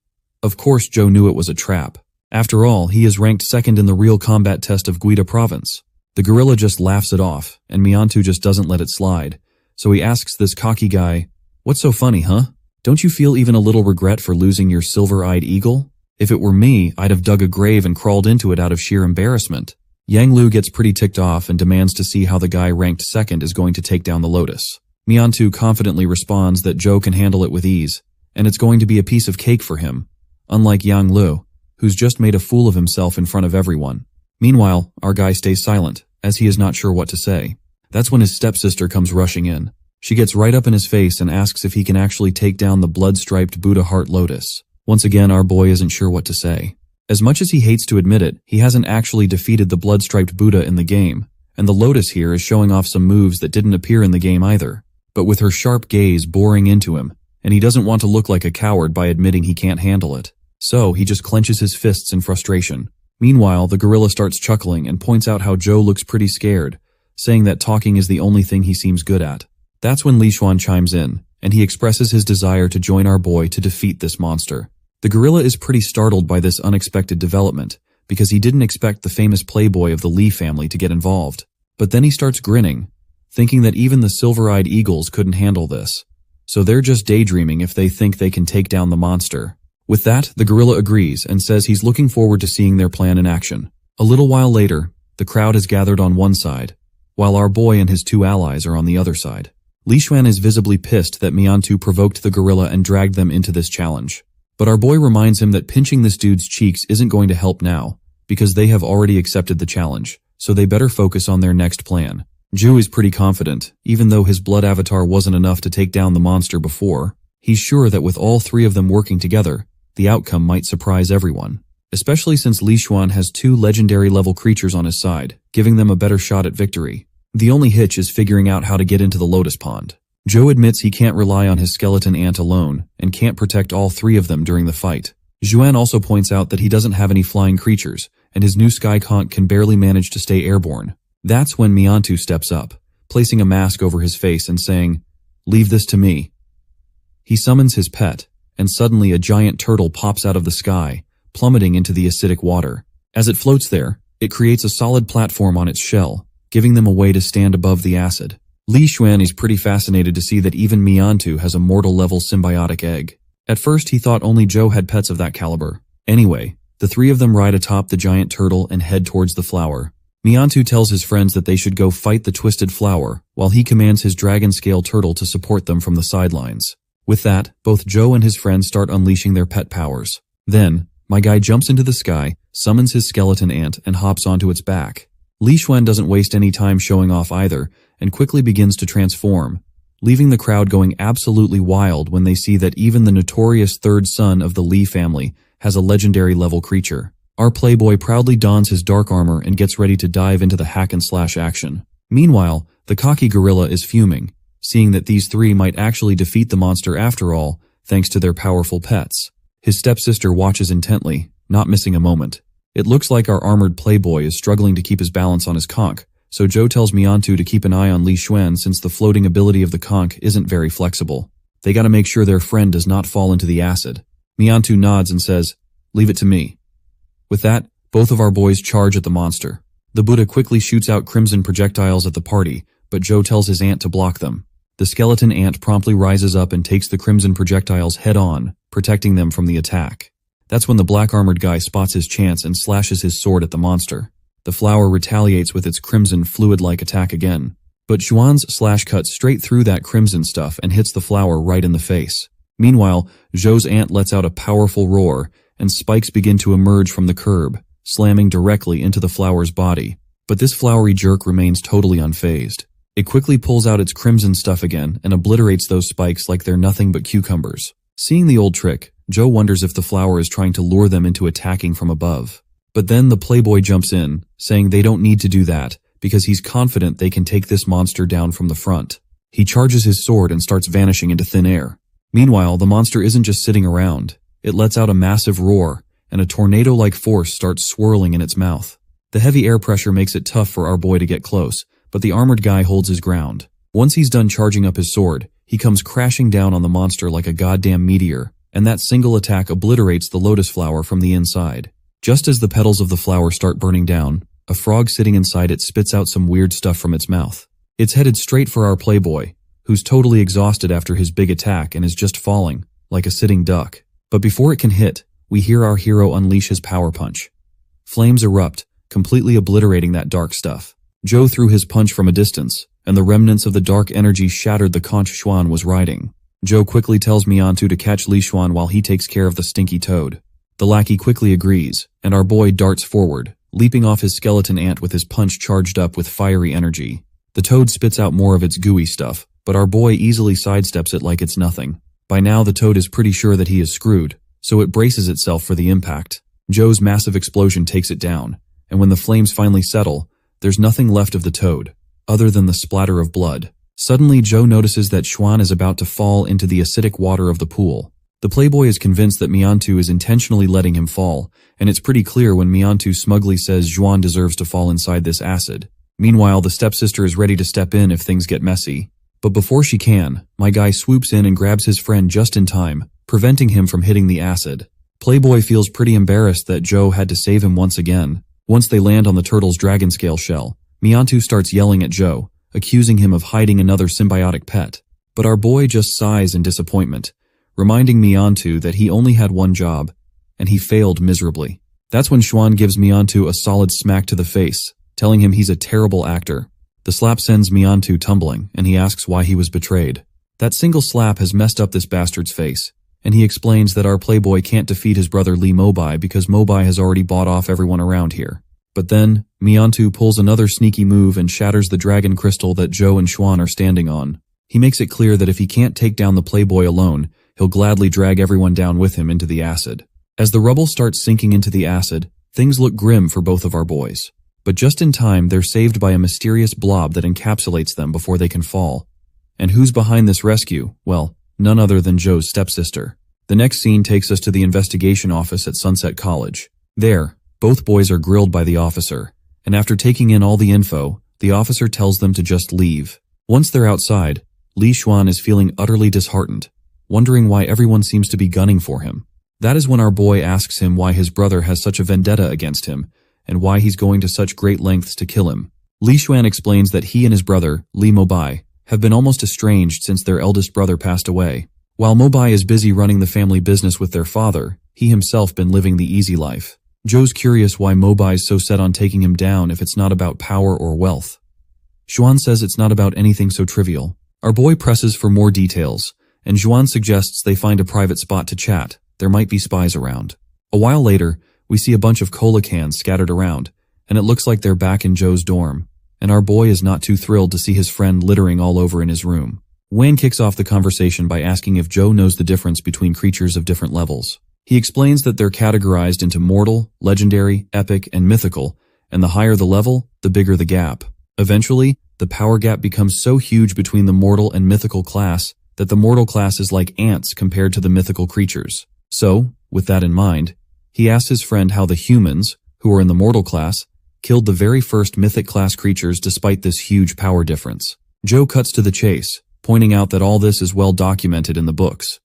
"Of course Zhou knew it was a trap. After all, he is ranked second in the real combat test of Guida province." The gorilla just laughs it off, and Miantu just doesn't let it slide. So he asks this cocky guy, "What's so funny, huh? Don't you feel even a little regret for losing your silver-eyed eagle? If it were me, I'd have dug a grave and crawled into it out of sheer embarrassment." Yang Lu gets pretty ticked off and demands to see how the guy ranked second is going to take down the lotus. Miantu confidently responds that Zhou can handle it with ease, and it's going to be a piece of cake for him, unlike Yang Lu, who's just made a fool of himself in front of everyone. Meanwhile, our guy stays silent, as he is not sure what to say. That's when his stepsister comes rushing in. She gets right up in his face and asks if he can actually take down the blood-striped Buddha Heart Lotus. Once again, our boy isn't sure what to say. As much as he hates to admit it, he hasn't actually defeated the blood-striped Buddha in the game, and the lotus here is showing off some moves that didn't appear in the game either. But with her sharp gaze boring into him, and he doesn't want to look like a coward by admitting he can't handle it. So he just clenches his fists in frustration. Meanwhile, the gorilla starts chuckling and points out how Zhou looks pretty scared, saying that talking is the only thing he seems good at. That's when Li Xuan chimes in, and he expresses his desire to join our boy to defeat this monster. The gorilla is pretty startled by this unexpected development, because he didn't expect the famous playboy of the Li family to get involved. But then he starts grinning, thinking that even the silver-eyed eagles couldn't handle this. So they're just daydreaming if they think they can take down the monster. With that, the gorilla agrees and says he's looking forward to seeing their plan in action. A little while later, the crowd is gathered on one side, while our boy and his 2 allies are on the other side. Li Xuan is visibly pissed that Miantu provoked the gorilla and dragged them into this challenge. But our boy reminds him that pinching this dude's cheeks isn't going to help now, because they have already accepted the challenge, so they better focus on their next plan. Zhu is pretty confident, even though his blood avatar wasn't enough to take down the monster before. He's sure that with all 3 of them working together, the outcome might surprise everyone, especially since Li Xuan has 2 legendary-level creatures on his side, giving them a better shot at victory. The only hitch is figuring out how to get into the lotus pond. Zhou admits he can't rely on his skeleton ant alone, and can't protect all 3 of them during the fight. Xuan also points out that he doesn't have any flying creatures, and his new sky conch can barely manage to stay airborne. That's when Miantu steps up, placing a mask over his face and saying, "Leave this to me." He summons his pet, and suddenly a giant turtle pops out of the sky, plummeting into the acidic water. As it floats there, it creates a solid platform on its shell, giving them a way to stand above the acid. Li Xuan is pretty fascinated to see that even Miantu has a mortal-level symbiotic egg. At first he thought only Zhou had pets of that caliber. Anyway, The three of them ride atop the giant turtle and head towards the flower. Miantu tells his friends that they should go fight the twisted flower, while he commands his dragon-scale turtle to support them from the sidelines. With that, both Joe and his friends start unleashing their pet powers. Then, my guy jumps into the sky, summons his skeleton ant, and hops onto its back. Li Xuan doesn't waste any time showing off either, and quickly begins to transform, leaving the crowd going absolutely wild when they see that even the notorious third son of the Li family has a legendary level creature. Our playboy proudly dons his dark armor and gets ready to dive into the hack-and-slash action. Meanwhile, the cocky gorilla is fuming, seeing that these three might actually defeat the monster after all, thanks to their powerful pets. His stepsister watches intently, not missing a moment. It looks like our armored playboy is struggling to keep his balance on his conch, so Joe tells Miantu to keep an eye on Li Xuan since the floating ability of the conch isn't very flexible. They gotta make sure their friend does not fall into the acid. Miantu nods and says, "Leave it to me." With that, both of our boys charge at the monster. The Buddha quickly shoots out crimson projectiles at the party, but Joe tells his ant to block them. The skeleton ant promptly rises up and takes the crimson projectiles head-on, protecting them from the attack. That's when the black-armored guy spots his chance and slashes his sword at the monster. The flower retaliates with its crimson fluid-like attack again, but Xuan's slash cuts straight through that crimson stuff and hits the flower right in the face. Meanwhile, Zhou's ant lets out a powerful roar, and spikes begin to emerge from the curb, slamming directly into the flower's body. But this flowery jerk remains totally unfazed. It quickly pulls out its crimson stuff again and obliterates those spikes like they're nothing but cucumbers. Seeing the old trick, Zhou wonders if the flower is trying to lure them into attacking from above. But then the playboy jumps in, saying they don't need to do that, because he's confident they can take this monster down from the front. He charges his sword and starts vanishing into thin air. Meanwhile, the monster isn't just sitting around. It lets out a massive roar, and a tornado-like force starts swirling in its mouth. The heavy air pressure makes it tough for our boy to get close, but the armored guy holds his ground. Once he's done charging up his sword, he comes crashing down on the monster like a goddamn meteor, and that single attack obliterates the lotus flower from the inside. Just as the petals of the flower start burning down, a frog sitting inside it spits out some weird stuff from its mouth. It's headed straight for our playboy, who's totally exhausted after his big attack and is just falling, like a sitting duck. But before it can hit, we hear our hero unleash his power punch. Flames erupt, completely obliterating that dark stuff. Joe threw his punch from a distance, and the remnants of the dark energy shattered the conch Xuan was riding. Joe quickly tells Miantu to catch Li Xuan while he takes care of the stinky toad. The lackey quickly agrees, and our boy darts forward, leaping off his skeleton ant with his punch charged up with fiery energy. The toad spits out more of its gooey stuff, but our boy easily sidesteps it like it's nothing. By now the toad is pretty sure that he is screwed, so it braces itself for the impact. Joe's massive explosion takes it down, and when the flames finally settle, there's nothing left of the toad, other than the splatter of blood. Suddenly Joe notices that Xuan is about to fall into the acidic water of the pool. The playboy is convinced that Miantu is intentionally letting him fall, and it's pretty clear when Miantu smugly says Xuan deserves to fall inside this acid. Meanwhile, the stepsister is ready to step in if things get messy. But before she can, my guy swoops in and grabs his friend just in time, preventing him from hitting the acid. Playboy feels pretty embarrassed that Joe had to save him once again. Once they land on the turtle's dragon scale shell, Miantu starts yelling at Joe, accusing him of hiding another symbiotic pet. But our boy just sighs in disappointment, reminding Miantu that he only had one job, and he failed miserably. That's when Xuan gives Miantu a solid smack to the face, telling him he's a terrible actor. The slap sends Miantu tumbling, and he asks why he was betrayed. That single slap has messed up this bastard's face, and he explains that our playboy can't defeat his brother Li Mobai because Mobai has already bought off everyone around here. But then, Miantu pulls another sneaky move and shatters the dragon crystal that Joe and Xuan are standing on. He makes it clear that if he can't take down the playboy alone, he'll gladly drag everyone down with him into the acid. As the rubble starts sinking into the acid, things look grim for both of our boys. But just in time, they're saved by a mysterious blob that encapsulates them before they can fall. And who's behind this rescue? Well, none other than Joe's stepsister. The next scene takes us to the investigation office at Sunset College. There, both boys are grilled by the officer, and after taking in all the info, the officer tells them to just leave. Once they're outside, Li Xuan is feeling utterly disheartened, wondering why everyone seems to be gunning for him. That is when our boy asks him why his brother has such a vendetta against him, and why he's going to such great lengths to kill him. Li Xuan explains that he and his brother, Li Mobai, have been almost estranged since their eldest brother passed away. While Mobai is busy running the family business with their father, he himself been living the easy life. Joe's curious why Mobai's so set on taking him down if it's not about power or wealth. Xuan says it's not about anything so trivial. Our boy presses for more details, and Xuan suggests they find a private spot to chat. There might be spies around. A while later, we see a bunch of cola cans scattered around, and it looks like they're back in Joe's dorm, and our boy is not too thrilled to see his friend littering all over in his room. Wayne kicks off the conversation by asking if Joe knows the difference between creatures of different levels. He explains that they're categorized into mortal, legendary, epic, and mythical, and the higher the level, the bigger the gap. Eventually, the power gap becomes so huge between the mortal and mythical class that the mortal class is like ants compared to the mythical creatures. So, with that in mind, he asks his friend how the humans, who are in the mortal class, killed the very first mythic class creatures despite this huge power difference. Joe cuts to the chase, pointing out that all this is well documented in the books.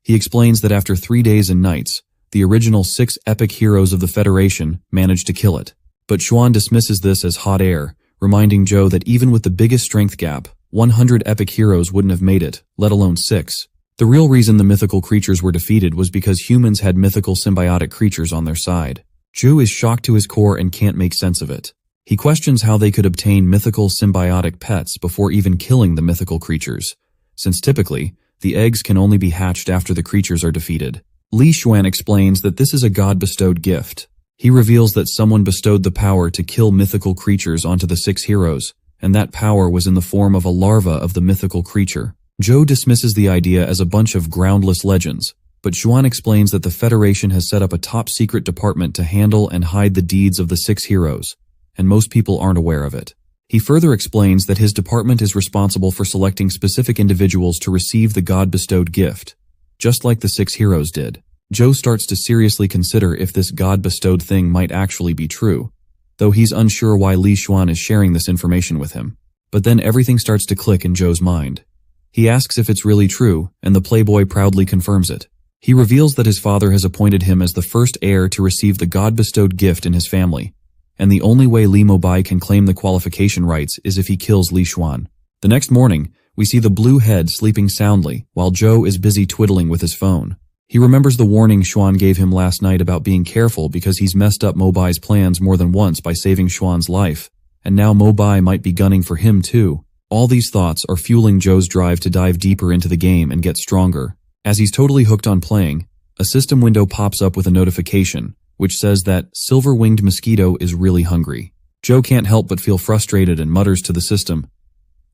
He explains that after 3 days and nights, the original 6 epic heroes of the Federation managed to kill it. But Xuan dismisses this as hot air, reminding Joe that even with the biggest strength gap, 100 epic heroes wouldn't have made it, let alone 6. The real reason the mythical creatures were defeated was because humans had mythical symbiotic creatures on their side. Joe is shocked to his core and can't make sense of it. He questions how they could obtain mythical symbiotic pets before even killing the mythical creatures, since typically, the eggs can only be hatched after the creatures are defeated. Li Xuan explains that this is a god-bestowed gift. He reveals that someone bestowed the power to kill mythical creatures onto the 6 heroes, and that power was in the form of a larva of the mythical creature. Joe dismisses the idea as a bunch of groundless legends, but Xuan explains that the Federation has set up a top-secret department to handle and hide the deeds of the 6 heroes, and most people aren't aware of it. He further explains that his department is responsible for selecting specific individuals to receive the god-bestowed gift, just like the 6 heroes did. Joe starts to seriously consider if this god-bestowed thing might actually be true, though he's unsure why Li Xuan is sharing this information with him. But then everything starts to click in Joe's mind. He asks if it's really true, and the playboy proudly confirms it. He reveals that his father has appointed him as the first heir to receive the god-bestowed gift in his family, and the only way Li Mobai can claim the qualification rights is if he kills Li Xuan. The next morning, we see the blue head sleeping soundly while Joe is busy twiddling with his phone. He remembers the warning Xuan gave him last night about being careful because he's messed up Mobai's plans more than once by saving Xuan's life, and now Mobai might be gunning for him too. All these thoughts are fueling Joe's drive to dive deeper into the game and get stronger. As he's totally hooked on playing, a system window pops up with a notification, which says that silver-winged mosquito is really hungry. Joe can't help but feel frustrated and mutters to the system,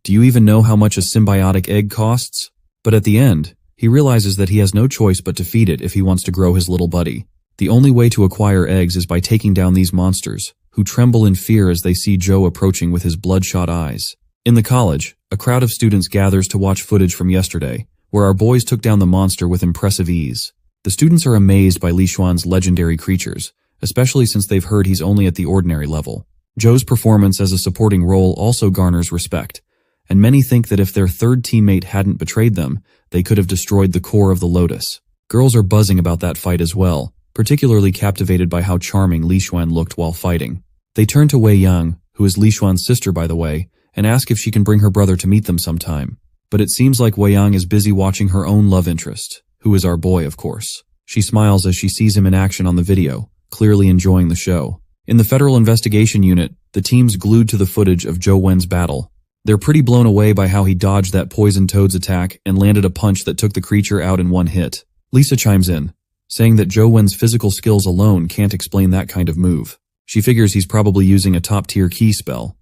"Do you even know how much a symbiotic egg costs?" But at the end, he realizes that he has no choice but to feed it if he wants to grow his little buddy. The only way to acquire eggs is by taking down these monsters, who tremble in fear as they see Joe approaching with his bloodshot eyes. In the college, a crowd of students gathers to watch footage from yesterday, where our boys took down the monster with impressive ease. The students are amazed by Li Xuan's legendary creatures, especially since they've heard he's only at the ordinary level. Joe's performance as a supporting role also garners respect, and many think that if their third teammate hadn't betrayed them, they could have destroyed the core of the Lotus. Girls are buzzing about that fight as well, particularly captivated by how charming Li Xuan looked while fighting. They turn to Wei Yang, who is Li Xuan's sister by the way, and ask if she can bring her brother to meet them sometime. But it seems like Wei Yang is busy watching her own love interest, who is our boy, of course. She smiles as she sees him in action on the video, clearly enjoying the show. In the Federal Investigation Unit, the team's glued to the footage of Zhou Wen's battle. They're pretty blown away by how he dodged that poison toad's attack and landed a punch that took the creature out in one hit. Lisa chimes in, saying that Zhou Wen's physical skills alone can't explain that kind of move. She figures he's probably using a top-tier key spell.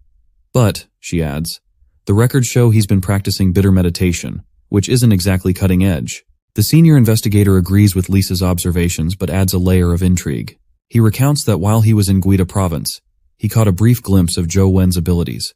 But, she adds, the records show he's been practicing bitter meditation, which isn't exactly cutting edge. The senior investigator agrees with Lisa's observations but adds a layer of intrigue. He recounts that while he was in Guida province, he caught a brief glimpse of Zhou Wen's abilities.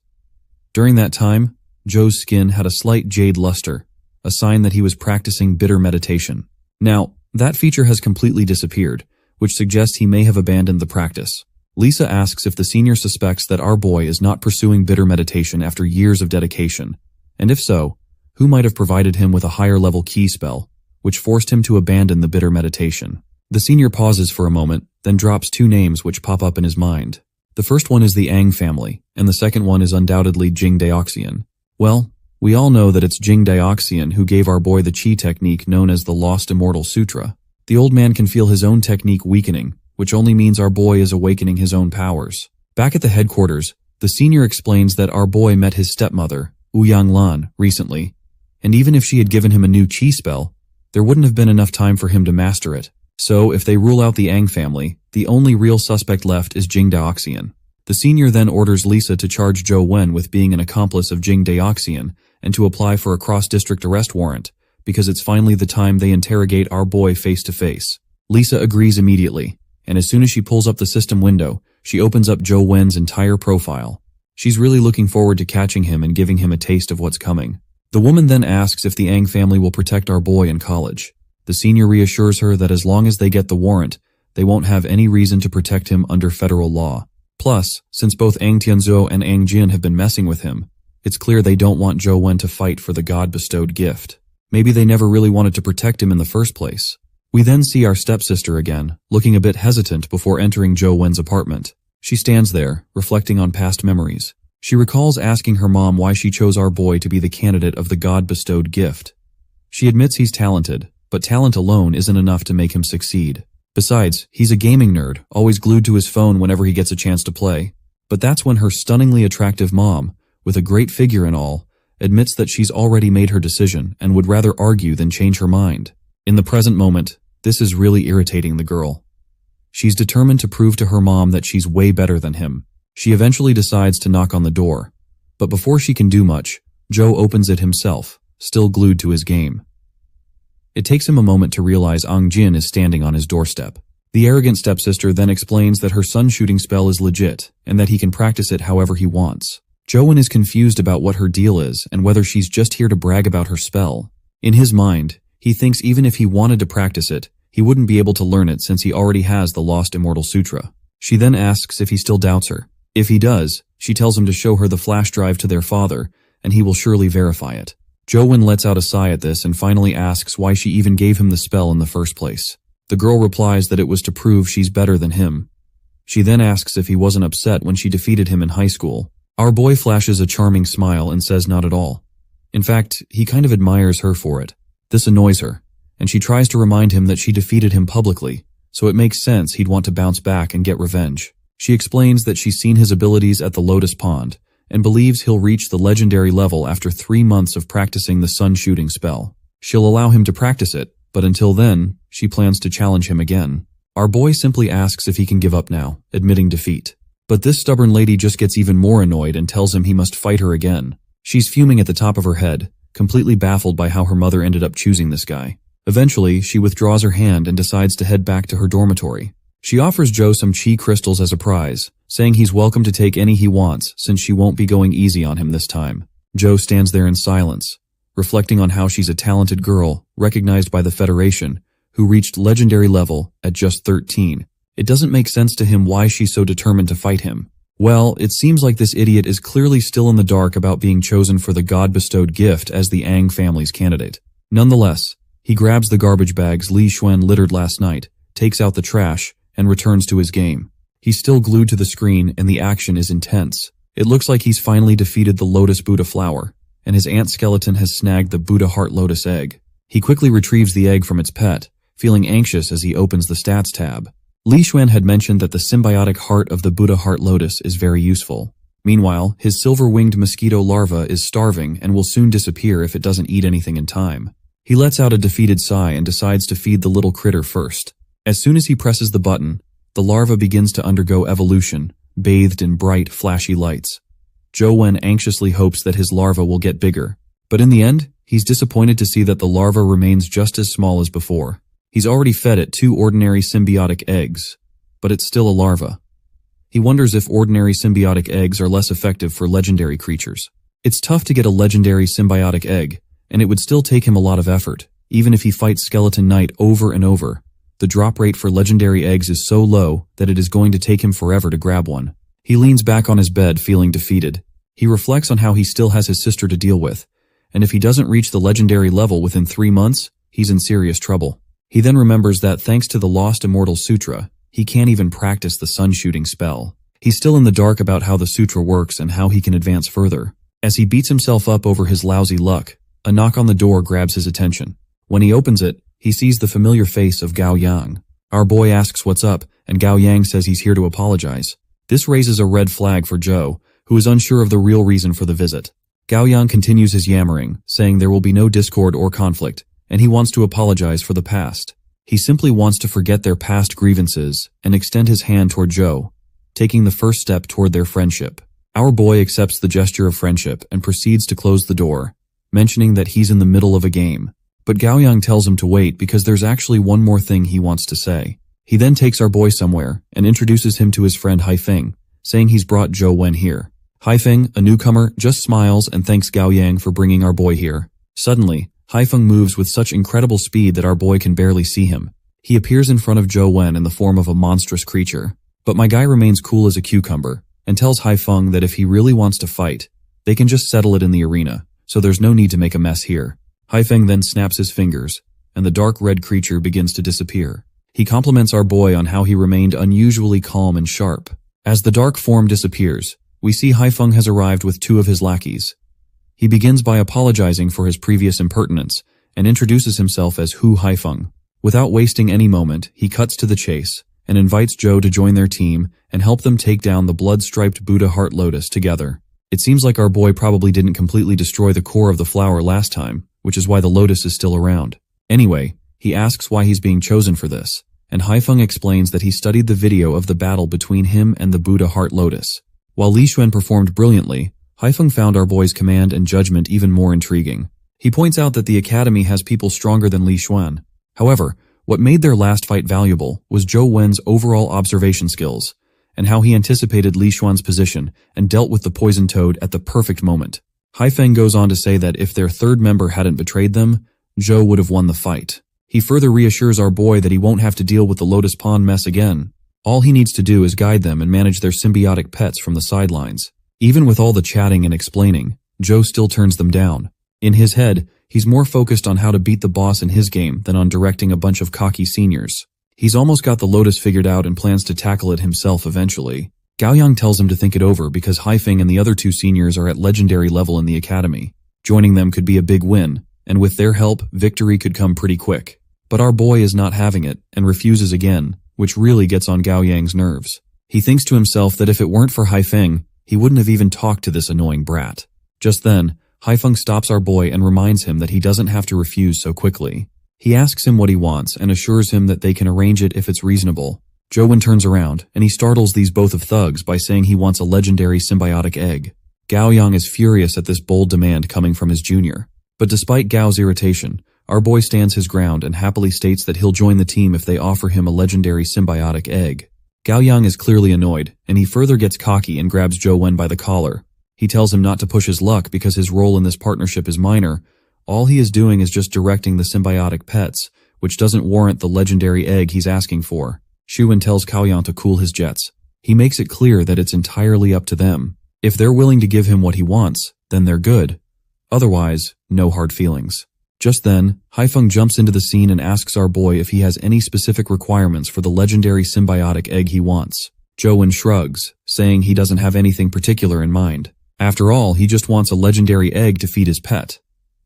During that time, Zhou's skin had a slight jade luster, a sign that he was practicing bitter meditation. Now, that feature has completely disappeared, which suggests he may have abandoned the practice. Lisa asks if the senior suspects that our boy is not pursuing bitter meditation after years of dedication, and if so, who might have provided him with a higher-level key spell, which forced him to abandon the bitter meditation. The senior pauses for a moment, then drops 2 names which pop up in his mind. The first one is the Ang family, and the second one is undoubtedly Jing Daoxian. Well, we all know that it's Jing Daoxian who gave our boy the chi technique known as the Lost Immortal Sutra. The old man can feel his own technique weakening, which only means our boy is awakening his own powers. Back at the headquarters, the senior explains that our boy met his stepmother, Ouyang Lan, recently, and even if she had given him a new chi spell, there wouldn't have been enough time for him to master it. So, if they rule out the Ang family, the only real suspect left is Jing Daoxian. The senior then orders Lisa to charge Zhou Wen with being an accomplice of Jing Daoxian and to apply for a cross-district arrest warrant, because it's finally the time they interrogate our boy face-to-face. Lisa agrees immediately, and as soon as she pulls up the system window, she opens up Zhou Wen's entire profile. She's really looking forward to catching him and giving him a taste of what's coming. The woman then asks if the Ang family will protect our boy in college. The senior reassures her that as long as they get the warrant, they won't have any reason to protect him under federal law. Plus, since both Ang Tianzhou and Ang Jin have been messing with him, it's clear they don't want Zhou Wen to fight for the God-bestowed gift. Maybe they never really wanted to protect him in the first place. We then see our stepsister again, looking a bit hesitant before entering Zhou Wen's apartment. She stands there, reflecting on past memories. She recalls asking her mom why she chose our boy to be the candidate of the God-bestowed gift. She admits he's talented, but talent alone isn't enough to make him succeed. Besides, he's a gaming nerd, always glued to his phone whenever he gets a chance to play. But that's when her stunningly attractive mom, with a great figure and all, admits that she's already made her decision and would rather argue than change her mind. In the present moment, this is really irritating the girl. She's determined to prove to her mom that she's way better than him. She eventually decides to knock on the door, but before she can do much, Zhou opens it himself, still glued to his game. It takes him a moment to realize Ang Jin is standing on his doorstep. The arrogant stepsister then explains that her sun shooting spell is legit and that he can practice it however he wants. Zhou Wen is confused about what her deal is and whether she's just here to brag about her spell. In his mind, he thinks even if he wanted to practice it, he wouldn't be able to learn it since he already has the Lost Immortal Sutra. She then asks if he still doubts her. If he does, she tells him to show her the flash drive to their father, and he will surely verify it. Zhou Wen lets out a sigh at this and finally asks why she even gave him the spell in the first place. The girl replies that it was to prove she's better than him. She then asks if he wasn't upset when she defeated him in high school. Our boy flashes a charming smile and says not at all. In fact, he kind of admires her for it. This annoys her, and she tries to remind him that she defeated him publicly, so it makes sense he'd want to bounce back and get revenge. She explains that she's seen his abilities at the Lotus Pond, and believes he'll reach the legendary level after 3 months of practicing the sun shooting spell. She'll allow him to practice it, but until then, she plans to challenge him again. Our boy simply asks if he can give up now, admitting defeat. But this stubborn lady just gets even more annoyed and tells him he must fight her again. She's fuming at the top of her head, completely baffled by how her mother ended up choosing this guy. Eventually, she withdraws her hand and decides to head back to her dormitory. She offers Zhou some chi crystals as a prize, saying he's welcome to take any he wants since she won't be going easy on him this time. Zhou stands there in silence, reflecting on how she's a talented girl, recognized by the Federation, who reached legendary level at just 13. It doesn't make sense to him why she's so determined to fight him. Well, it seems like this idiot is clearly still in the dark about being chosen for the God-bestowed gift as the Ang family's candidate. Nonetheless, he grabs the garbage bags Li Xuan littered last night, takes out the trash, and returns to his game. He's still glued to the screen and the action is intense. It looks like he's finally defeated the Lotus Buddha flower, and his ant skeleton has snagged the Buddha Heart Lotus egg. He quickly retrieves the egg from its pet, feeling anxious as he opens the stats tab. Li Xuan had mentioned that the symbiotic heart of the Buddha Heart Lotus is very useful. Meanwhile, his silver-winged mosquito larva is starving and will soon disappear if it doesn't eat anything in time. He lets out a defeated sigh and decides to feed the little critter first. As soon as he presses the button, the larva begins to undergo evolution, bathed in bright, flashy lights. Zhou Wen anxiously hopes that his larva will get bigger, but in the end, he's disappointed to see that the larva remains just as small as before. He's already fed it 2 ordinary symbiotic eggs, but it's still a larva. He wonders if ordinary symbiotic eggs are less effective for legendary creatures. It's tough to get a legendary symbiotic egg, and it would still take him a lot of effort, even if he fights Skeleton Knight over and over. The drop rate for legendary eggs is so low that it is going to take him forever to grab one. He leans back on his bed feeling defeated. He reflects on how he still has his sister to deal with, and if he doesn't reach the legendary level within 3 months, he's in serious trouble. He then remembers that thanks to the Lost Immortal Sutra, he can't even practice the sun shooting spell. He's still in the dark about how the sutra works and how he can advance further. As he beats himself up over his lousy luck, a knock on the door grabs his attention. When he opens it, he sees the familiar face of Gao Yang. Our boy asks what's up, and Gao Yang says he's here to apologize. This raises a red flag for Zhou, who is unsure of the real reason for the visit. Gao Yang continues his yammering, saying there will be no discord or conflict, and he wants to apologize for the past. He simply wants to forget their past grievances and extend his hand toward Zhou, taking the first step toward their friendship. Our boy accepts the gesture of friendship and proceeds to close the door, mentioning that he's in the middle of a game. But Gao Yang tells him to wait because there's actually one more thing he wants to say. He then takes our boy somewhere and introduces him to his friend Haifeng, saying he's brought Zhou Wen here. Haifeng, a newcomer, just smiles and thanks Gao Yang for bringing our boy here. Suddenly, Haifeng moves with such incredible speed that our boy can barely see him. He appears in front of Zhou Wen in the form of a monstrous creature. But my guy remains cool as a cucumber and tells Haifeng that if he really wants to fight, they can just settle it in the arena, so there's no need to make a mess here. Haifeng then snaps his fingers, and the dark red creature begins to disappear. He compliments our boy on how he remained unusually calm and sharp. As the dark form disappears, we see Haifeng has arrived with two of his lackeys. He begins by apologizing for his previous impertinence and introduces himself as Hu Haifeng. Without wasting any moment, he cuts to the chase and invites Zhou to join their team and help them take down the blood-striped Buddha Heart Lotus together. It seems like our boy probably didn't completely destroy the core of the flower last time, which is why the lotus is still around. Anyway, he asks why he's being chosen for this, and Haifeng explains that he studied the video of the battle between him and the Buddha Heart Lotus. While Li Xuan performed brilliantly, Haifeng found our boy's command and judgment even more intriguing. He points out that the academy has people stronger than Li Xuan. However, what made their last fight valuable was Zhou Wen's overall observation skills, and how he anticipated Li Xuan's position and dealt with the poison toad at the perfect moment. Haifeng goes on to say that if their third member hadn't betrayed them, Zhou would have won the fight. He further reassures our boy that he won't have to deal with the Lotus Pond mess again. All he needs to do is guide them and manage their symbiotic pets from the sidelines. Even with all the chatting and explaining, Zhou still turns them down. In his head, he's more focused on how to beat the boss in his game than on directing a bunch of cocky seniors. He's almost got the Lotus figured out and plans to tackle it himself eventually. Gao Yang tells him to think it over because Haifeng and the other two seniors are at legendary level in the academy. Joining them could be a big win, and with their help, victory could come pretty quick. But our boy is not having it and refuses again, which really gets on Gao Yang's nerves. He thinks to himself that if it weren't for Haifeng, he wouldn't have even talked to this annoying brat. Just then, Haifeng stops our boy and reminds him that he doesn't have to refuse so quickly. He asks him what he wants and assures him that they can arrange it if it's reasonable. Zhou Wen turns around, and he startles these both of thugs by saying he wants a legendary symbiotic egg. Gao Yang is furious at this bold demand coming from his junior. But despite Gao's irritation, our boy stands his ground and happily states that he'll join the team if they offer him a legendary symbiotic egg. Gao Yang is clearly annoyed, and he further gets cocky and grabs Zhou Wen by the collar. He tells him not to push his luck because his role in this partnership is minor. All he is doing is just directing the symbiotic pets, which doesn't warrant the legendary egg he's asking for. Xu Wen tells Gao Yang to cool his jets. He makes it clear that it's entirely up to them. If they're willing to give him what he wants, then they're good. Otherwise, no hard feelings. Just then, Haifeng jumps into the scene and asks our boy if he has any specific requirements for the legendary symbiotic egg he wants. Zhou Wen shrugs, saying he doesn't have anything particular in mind. After all, he just wants a legendary egg to feed his pet,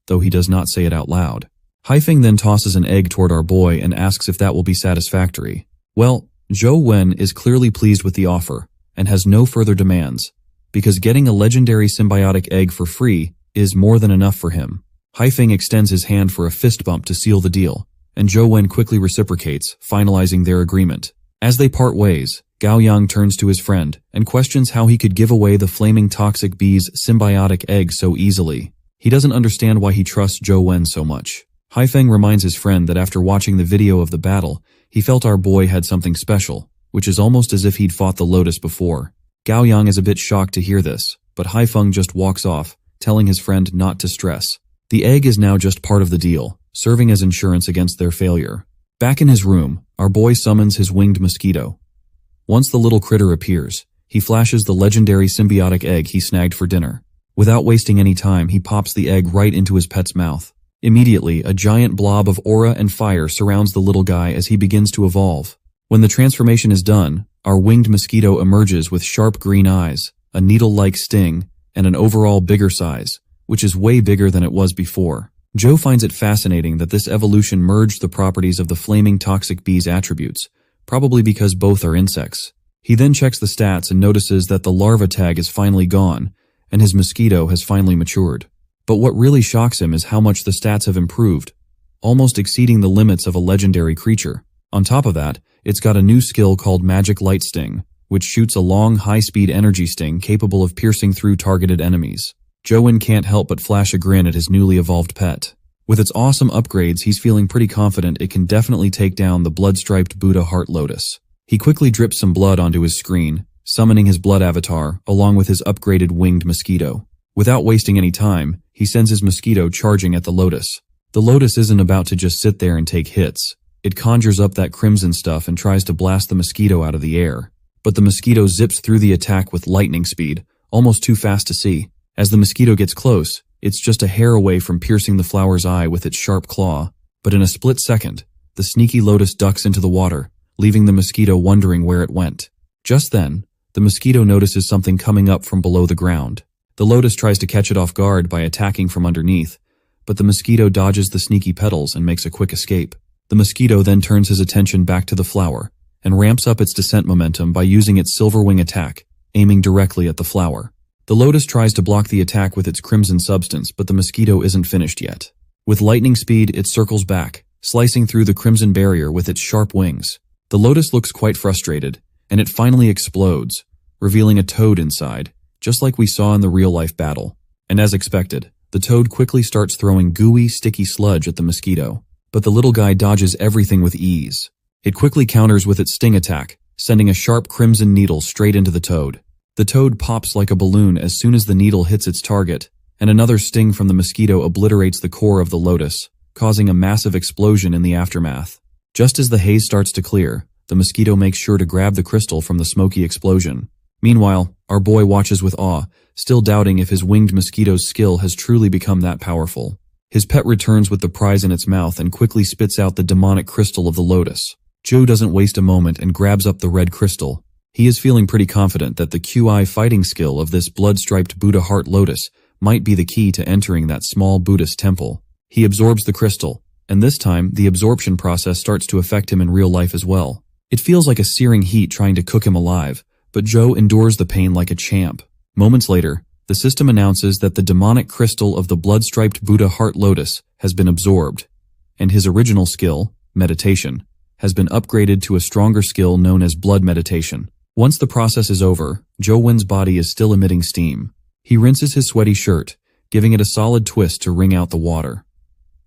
though he does not say it out loud. Haifeng then tosses an egg toward our boy and asks if that will be satisfactory. Well, Zhou Wen is clearly pleased with the offer and has no further demands, because getting a legendary symbiotic egg for free is more than enough for him. Haifeng extends his hand for a fist bump to seal the deal, and Zhou Wen quickly reciprocates, finalizing their agreement. As they part ways, Gao Yang turns to his friend and questions how he could give away the flaming toxic bee's symbiotic egg so easily. He doesn't understand why he trusts Zhou Wen so much. Haifeng reminds his friend that after watching the video of the battle, he felt our boy had something special, which is almost as if he'd fought the Lotus before. Gao Yang is a bit shocked to hear this, but Haifeng just walks off, telling his friend not to stress. The egg is now just part of the deal, serving as insurance against their failure. Back in his room, our boy summons his winged mosquito. Once the little critter appears, he flashes the legendary symbiotic egg he snagged for dinner. Without wasting any time, he pops the egg right into his pet's mouth. Immediately, a giant blob of aura and fire surrounds the little guy as he begins to evolve. When the transformation is done, our winged mosquito emerges with sharp green eyes, a needle-like sting, and an overall bigger size, which is way bigger than it was before. Zhou finds it fascinating that this evolution merged the properties of the flaming toxic bee's attributes, probably because both are insects. He then checks the stats and notices that the larva tag is finally gone, and his mosquito has finally matured. But what really shocks him is how much the stats have improved, almost exceeding the limits of a legendary creature. On top of that, it's got a new skill called Magic Light Sting, which shoots a long, high-speed energy sting capable of piercing through targeted enemies. Join can't help but flash a grin at his newly evolved pet. With its awesome upgrades, he's feeling pretty confident it can definitely take down the blood-striped Buddha Heart Lotus. He quickly drips some blood onto his screen, summoning his blood avatar, along with his upgraded winged mosquito. Without wasting any time, he sends his mosquito charging at the lotus. The lotus isn't about to just sit there and take hits. It conjures up that crimson stuff and tries to blast the mosquito out of the air. But the mosquito zips through the attack with lightning speed, almost too fast to see. As the mosquito gets close, it's just a hair away from piercing the flower's eye with its sharp claw. But in a split second, the sneaky lotus ducks into the water, leaving the mosquito wondering where it went. Just then, the mosquito notices something coming up from below the ground. The lotus tries to catch it off guard by attacking from underneath, but the mosquito dodges the sneaky petals and makes a quick escape. The mosquito then turns his attention back to the flower and ramps up its descent momentum by using its silver wing attack, aiming directly at the flower. The lotus tries to block the attack with its crimson substance, but the mosquito isn't finished yet. With lightning speed, it circles back, slicing through the crimson barrier with its sharp wings. The lotus looks quite frustrated, and it finally explodes, revealing a toad inside, just like we saw in the real-life battle. And as expected, the toad quickly starts throwing gooey, sticky sludge at the mosquito. But the little guy dodges everything with ease. It quickly counters with its sting attack, sending a sharp crimson needle straight into the toad. The toad pops like a balloon as soon as the needle hits its target, and another sting from the mosquito obliterates the core of the lotus, causing a massive explosion in the aftermath. Just as the haze starts to clear, the mosquito makes sure to grab the crystal from the smoky explosion. Meanwhile, our boy watches with awe, still doubting if his winged mosquito's skill has truly become that powerful. His pet returns with the prize in its mouth and quickly spits out the demonic crystal of the lotus. Joe doesn't waste a moment and grabs up the red crystal. He is feeling pretty confident that the QI fighting skill of this blood-striped Buddha Heart Lotus might be the key to entering that small Buddhist temple. He absorbs the crystal, and this time the absorption process starts to affect him in real life as well. It feels like a searing heat trying to cook him alive, but Joe endures the pain like a champ. Moments later, the system announces that the demonic crystal of the blood-striped Buddha Heart Lotus has been absorbed, and his original skill, meditation, has been upgraded to a stronger skill known as blood meditation. Once the process is over, Joe-Win's body is still emitting steam. He rinses his sweaty shirt, giving it a solid twist to wring out the water.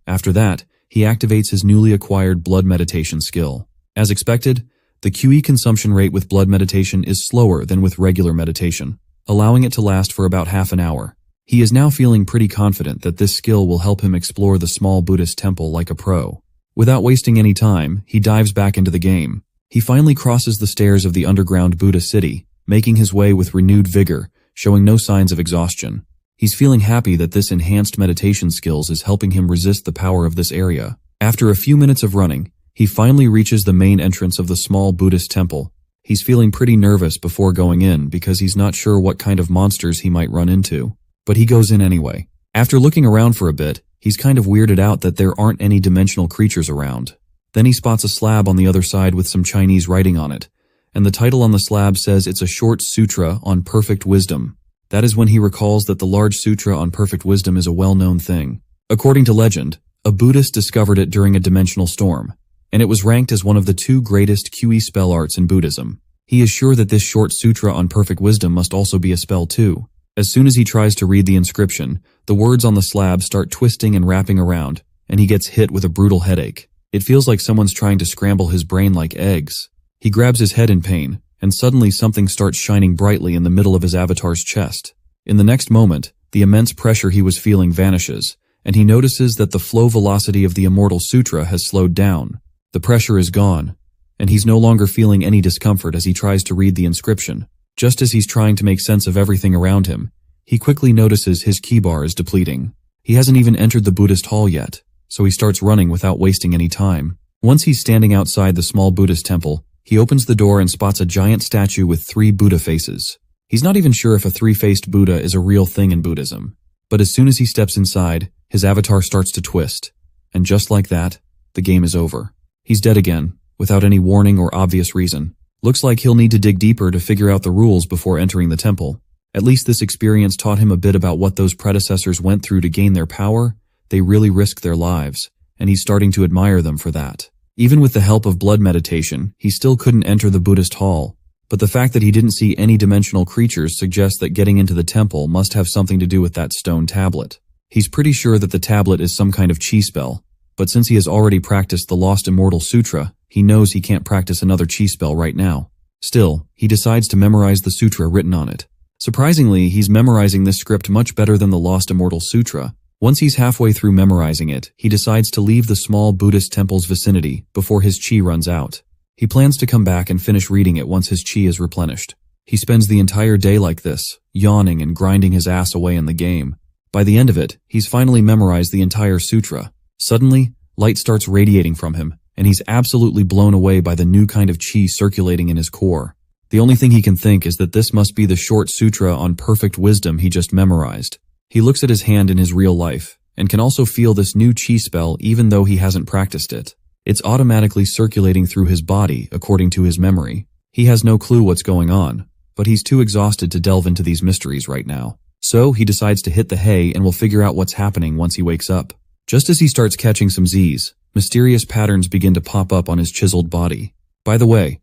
After that, he activates his newly acquired blood meditation skill. As expected, the QE consumption rate with blood meditation is slower than with regular meditation, allowing it to last for about half an hour. He is now feeling pretty confident that this skill will help him explore the small Buddhist temple like a pro. Without wasting any time, he dives back into the game. He finally crosses the stairs of the underground Buddha city, making his way with renewed vigor, showing no signs of exhaustion. He's feeling happy that this enhanced meditation skills is helping him resist the power of this area. After a few minutes of running, he finally reaches the main entrance of the small Buddhist temple. He's feeling pretty nervous before going in because he's not sure what kind of monsters he might run into. But he goes in anyway. After looking around for a bit, he's kind of weirded out that there aren't any dimensional creatures around. Then he spots a slab on the other side with some Chinese writing on it, and the title on the slab says it's a short sutra on perfect wisdom. That is when he recalls that the large sutra on perfect wisdom is a well-known thing. According to legend, a Buddhist discovered it during a dimensional storm, and it was ranked as one of the 2 greatest QE spell arts in Buddhism. He is sure that this short sutra on perfect wisdom must also be a spell too. As soon as he tries to read the inscription, the words on the slab start twisting and wrapping around, and he gets hit with a brutal headache. It feels like someone's trying to scramble his brain like eggs. He grabs his head in pain, and suddenly something starts shining brightly in the middle of his avatar's chest. In the next moment, the immense pressure he was feeling vanishes, and he notices that the flow velocity of the Immortal Sutra has slowed down. The pressure is gone, and he's no longer feeling any discomfort as he tries to read the inscription. Just as he's trying to make sense of everything around him, he quickly notices his key bar is depleting. He hasn't even entered the Buddhist hall yet, so he starts running without wasting any time. Once he's standing outside the small Buddhist temple, he opens the door and spots a giant statue with 3 Buddha faces. He's not even sure if a 3-faced Buddha is a real thing in Buddhism. But as soon as he steps inside, his avatar starts to twist. And just like that, the game is over. He's dead again, without any warning or obvious reason. Looks like he'll need to dig deeper to figure out the rules before entering the temple. At least this experience taught him a bit about what those predecessors went through to gain their power. They really risked their lives, and he's starting to admire them for that. Even with the help of blood meditation, he still couldn't enter the Buddhist hall, but the fact that he didn't see any dimensional creatures suggests that getting into the temple must have something to do with that stone tablet. He's pretty sure that the tablet is some kind of chi spell, but since he has already practiced the Lost Immortal Sutra, he knows he can't practice another chi spell right now. Still, he decides to memorize the sutra written on it. Surprisingly, he's memorizing this script much better than the Lost Immortal Sutra. Once he's halfway through memorizing it, he decides to leave the small Buddhist temple's vicinity before his chi runs out. He plans to come back and finish reading it once his chi is replenished. He spends the entire day like this, yawning and grinding his ass away in the game. By the end of it, he's finally memorized the entire sutra. Suddenly, light starts radiating from him, and he's absolutely blown away by the new kind of chi circulating in his core. The only thing he can think is that this must be the short sutra on perfect wisdom he just memorized. He looks at his hand in his real life, and can also feel this new chi spell even though he hasn't practiced it. It's automatically circulating through his body according to his memory. He has no clue what's going on, but he's too exhausted to delve into these mysteries right now. So he decides to hit the hay and will figure out what's happening once he wakes up. Just as he starts catching some Z's, mysterious patterns begin to pop up on his chiseled body. By the way,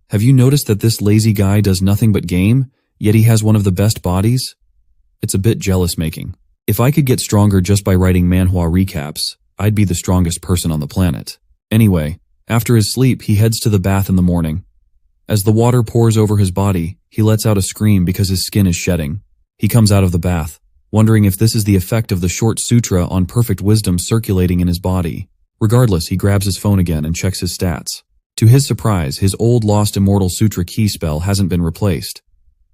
have you noticed that this lazy guy does nothing but game, yet he has one of the best bodies? It's a bit jealous-making. If I could get stronger just by writing manhwa recaps, I'd be the strongest person on the planet. Anyway, after his sleep, he heads to the bath in the morning. As the water pours over his body, he lets out a scream because his skin is shedding. He comes out of the bath, wondering if this is the effect of the short sutra on perfect wisdom circulating in his body. Regardless, he grabs his phone again and checks his stats. To his surprise, his old Lost Immortal Sutra key spell hasn't been replaced.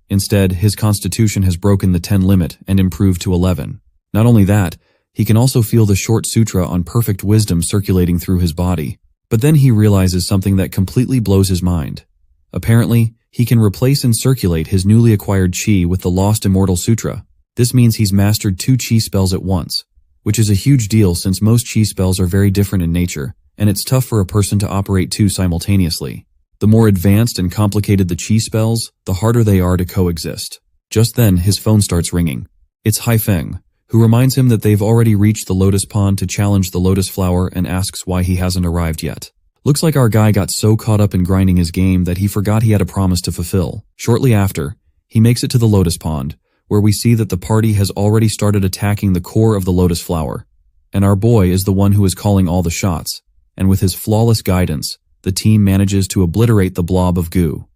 Instead, his constitution has broken the 10 limit and improved to 11. Not only that, he can also feel the short sutra on perfect wisdom circulating through his body. But then he realizes something that completely blows his mind. Apparently, he can replace and circulate his newly acquired chi with the Lost Immortal Sutra. This means he's mastered 2 chi spells at once, which is a huge deal since most chi spells are very different in nature, and it's tough for a person to operate 2 simultaneously. The more advanced and complicated the chi spells, the harder they are to coexist. Just then, his phone starts ringing. It's Haifeng, who reminds him that they've already reached the lotus pond to challenge the lotus flower and asks why he hasn't arrived yet. Looks like our guy got so caught up in grinding his game that he forgot he had a promise to fulfill. Shortly after, he makes it to the lotus pond, where we see that the party has already started attacking the core of the lotus flower. And our boy is the one who is calling all the shots, and with his flawless guidance, the team manages to obliterate the blob of goo.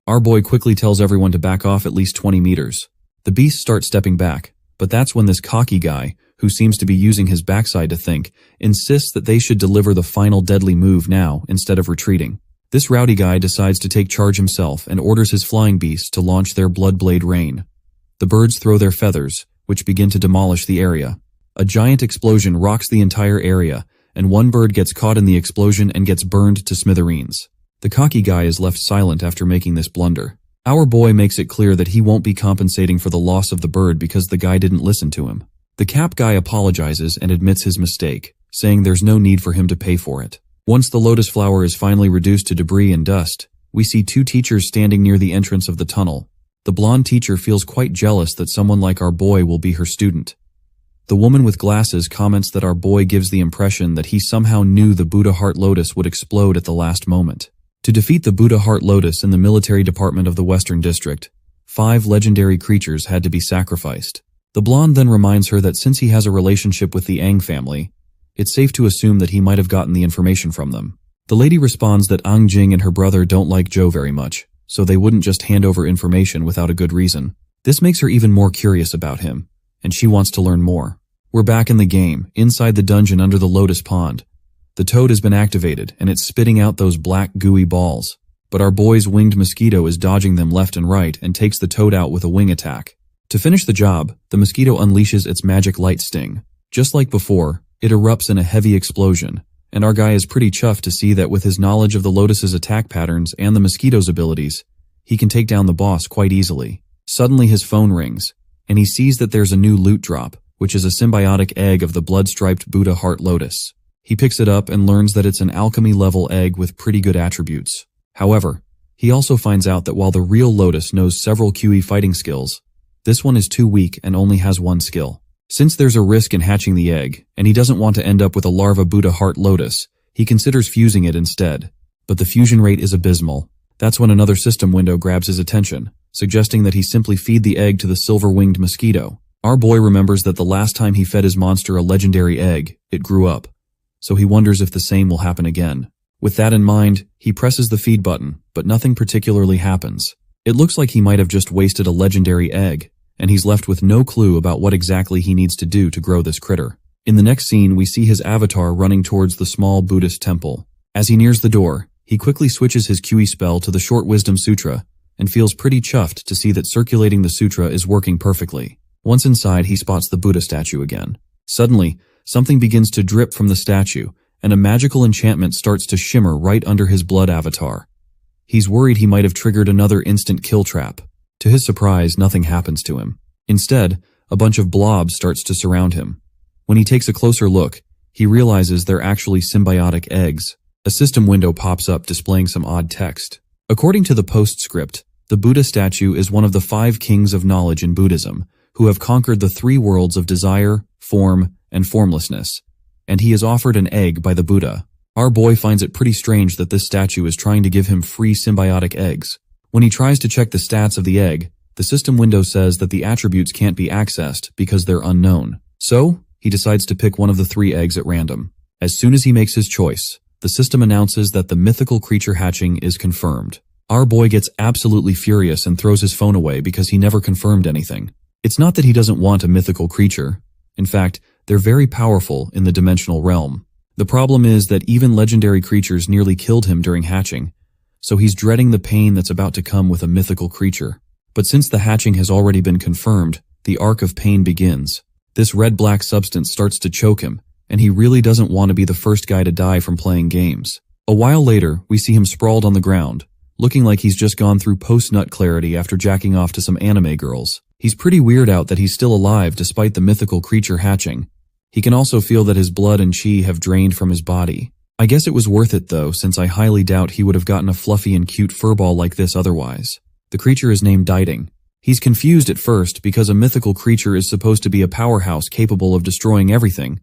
Our boy quickly tells everyone to back off at least 20 meters. The beasts start stepping back, but that's when this cocky guy, who seems to be using his backside to think, insists that they should deliver the final deadly move now instead of retreating. This rowdy guy decides to take charge himself and orders his flying beasts to launch their bloodblade rain. The birds throw their feathers, which begin to demolish the area. A giant explosion rocks the entire area, and one bird gets caught in the explosion and gets burned to smithereens. The cocky guy is left silent after making this blunder. Our boy makes it clear that he won't be compensating for the loss of the bird because the guy didn't listen to him. The cap guy apologizes and admits his mistake, saying there's no need for him to pay for it. Once the lotus flower is finally reduced to debris and dust, we see 2 teachers standing near the entrance of the tunnel. The blonde teacher feels quite jealous that someone like our boy will be her student. The woman with glasses comments that our boy gives the impression that he somehow knew the Buddha Heart Lotus would explode at the last moment. To defeat the Buddha Heart Lotus in the military department of the Western District, 5 legendary creatures had to be sacrificed. The blonde then reminds her that since he has a relationship with the Ang family, it's safe to assume that he might have gotten the information from them. The lady responds that Ang Jing and her brother don't like Joe very much, so they wouldn't just hand over information without a good reason. This makes her even more curious about him, and she wants to learn more. We're back in the game, inside the dungeon under the lotus pond. The toad has been activated, and it's spitting out those black gooey balls. But our boy's winged mosquito is dodging them left and right and takes the toad out with a wing attack. To finish the job, the mosquito unleashes its magic light sting. Just like before, it erupts in a heavy explosion, and our guy is pretty chuffed to see that with his knowledge of the lotus's attack patterns and the mosquito's abilities, he can take down the boss quite easily. Suddenly his phone rings, and he sees that there's a new loot drop, which is a symbiotic egg of the blood-striped Buddha Heart Lotus. He picks it up and learns that it's an alchemy-level egg with pretty good attributes. However, he also finds out that while the real Lotus knows several QE fighting skills, this one is too weak and only has one skill. Since there's a risk in hatching the egg, and he doesn't want to end up with a larva Buddha Heart Lotus, he considers fusing it instead. But the fusion rate is abysmal. That's when another system window grabs his attention, suggesting that he simply feed the egg to the silver-winged mosquito. Our boy remembers that the last time he fed his monster a legendary egg, it grew up. So he wonders if the same will happen again. With that in mind, he presses the feed button, but nothing particularly happens. It looks like he might have just wasted a legendary egg, and he's left with no clue about what exactly he needs to do to grow this critter. In the next scene, we see his avatar running towards the small Buddhist temple. As he nears the door, he quickly switches his QE spell to the Short Wisdom Sutra and feels pretty chuffed to see that circulating the sutra is working perfectly. Once inside, he spots the Buddha statue again. Suddenly, something begins to drip from the statue, and a magical enchantment starts to shimmer right under his blood avatar. He's worried he might have triggered another instant kill trap. To his surprise, nothing happens to him. Instead, a bunch of blobs starts to surround him. When he takes a closer look, he realizes they're actually symbiotic eggs. A system window pops up displaying some odd text. According to the postscript, the Buddha statue is one of the 5 kings of knowledge in Buddhism, who have conquered the 3 worlds of desire, form, and formlessness, and he is offered an egg by the Buddha. Our boy finds it pretty strange that this statue is trying to give him free symbiotic eggs. When he tries to check the stats of the egg, the system window says that the attributes can't be accessed because they're unknown. So, he decides to pick one of the 3 eggs at random. As soon as he makes his choice, the system announces that the mythical creature hatching is confirmed. Our boy gets absolutely furious and throws his phone away because he never confirmed anything. It's not that he doesn't want a mythical creature. In fact, they're very powerful in the dimensional realm. The problem is that even legendary creatures nearly killed him during hatching, so he's dreading the pain that's about to come with a mythical creature. But since the hatching has already been confirmed, the arc of pain begins. This red-black substance starts to choke him, and he really doesn't want to be the first guy to die from playing games. A while later, we see him sprawled on the ground, looking like he's just gone through post-nut clarity after jacking off to some anime girls. He's pretty weirded out that he's still alive despite the mythical creature hatching. He can also feel that his blood and chi have drained from his body. I guess it was worth it though, since I highly doubt he would have gotten a fluffy and cute furball like this otherwise. The creature is named Diting. He's confused at first because a mythical creature is supposed to be a powerhouse capable of destroying everything,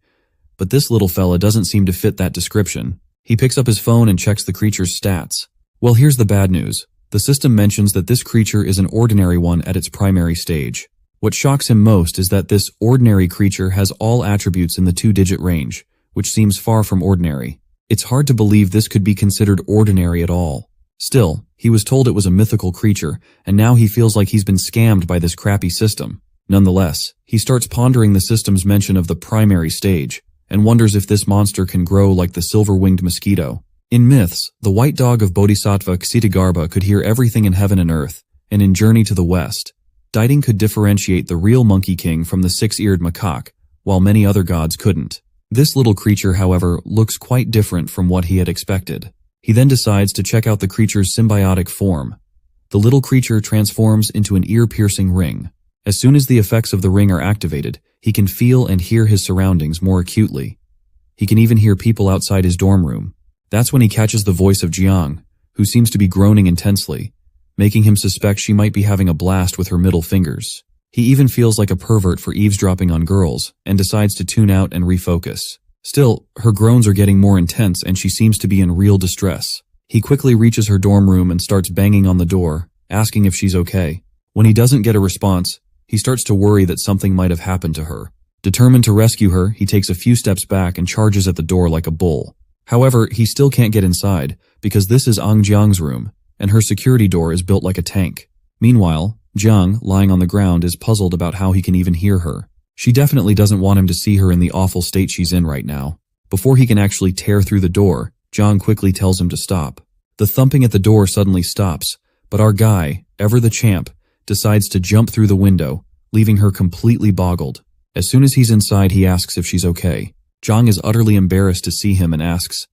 but this little fella doesn't seem to fit that description. He picks up his phone and checks the creature's stats. Well, here's the bad news. The system mentions that this creature is an ordinary one at its primary stage. What shocks him most is that this ordinary creature has all attributes in the 2-digit range, which seems far from ordinary. It's hard to believe this could be considered ordinary at all. Still, he was told it was a mythical creature, and now he feels like he's been scammed by this crappy system. Nonetheless, he starts pondering the system's mention of the primary stage, and wonders if this monster can grow like the silver-winged mosquito. In myths, the white dog of Bodhisattva Ksitagarbha could hear everything in heaven and earth, and in Journey to the West, Diting could differentiate the real Monkey King from the 6-eared macaque, while many other gods couldn't. This little creature, however, looks quite different from what he had expected. He then decides to check out the creature's symbiotic form. The little creature transforms into an ear-piercing ring. As soon as the effects of the ring are activated, he can feel and hear his surroundings more acutely. He can even hear people outside his dorm room. That's when he catches the voice of Jiang, who seems to be groaning intensely, making him suspect she might be having a blast with her middle fingers. He even feels like a pervert for eavesdropping on girls, and decides to tune out and refocus. Still, her groans are getting more intense and she seems to be in real distress. He quickly reaches her dorm room and starts banging on the door, asking if she's okay. When he doesn't get a response, he starts to worry that something might have happened to her. Determined to rescue her, he takes a few steps back and charges at the door like a bull. However, he still can't get inside, because this is Ang Jiang's room, and her security door is built like a tank. Meanwhile, Jiang, lying on the ground, is puzzled about how he can even hear her. She definitely doesn't want him to see her in the awful state she's in right now. Before he can actually tear through the door, Jiang quickly tells him to stop. The thumping at the door suddenly stops, but our guy, Ever the Champ, decides to jump through the window, leaving her completely boggled. As soon as he's inside, he asks if she's okay. Jiang is utterly embarrassed to see him and asks,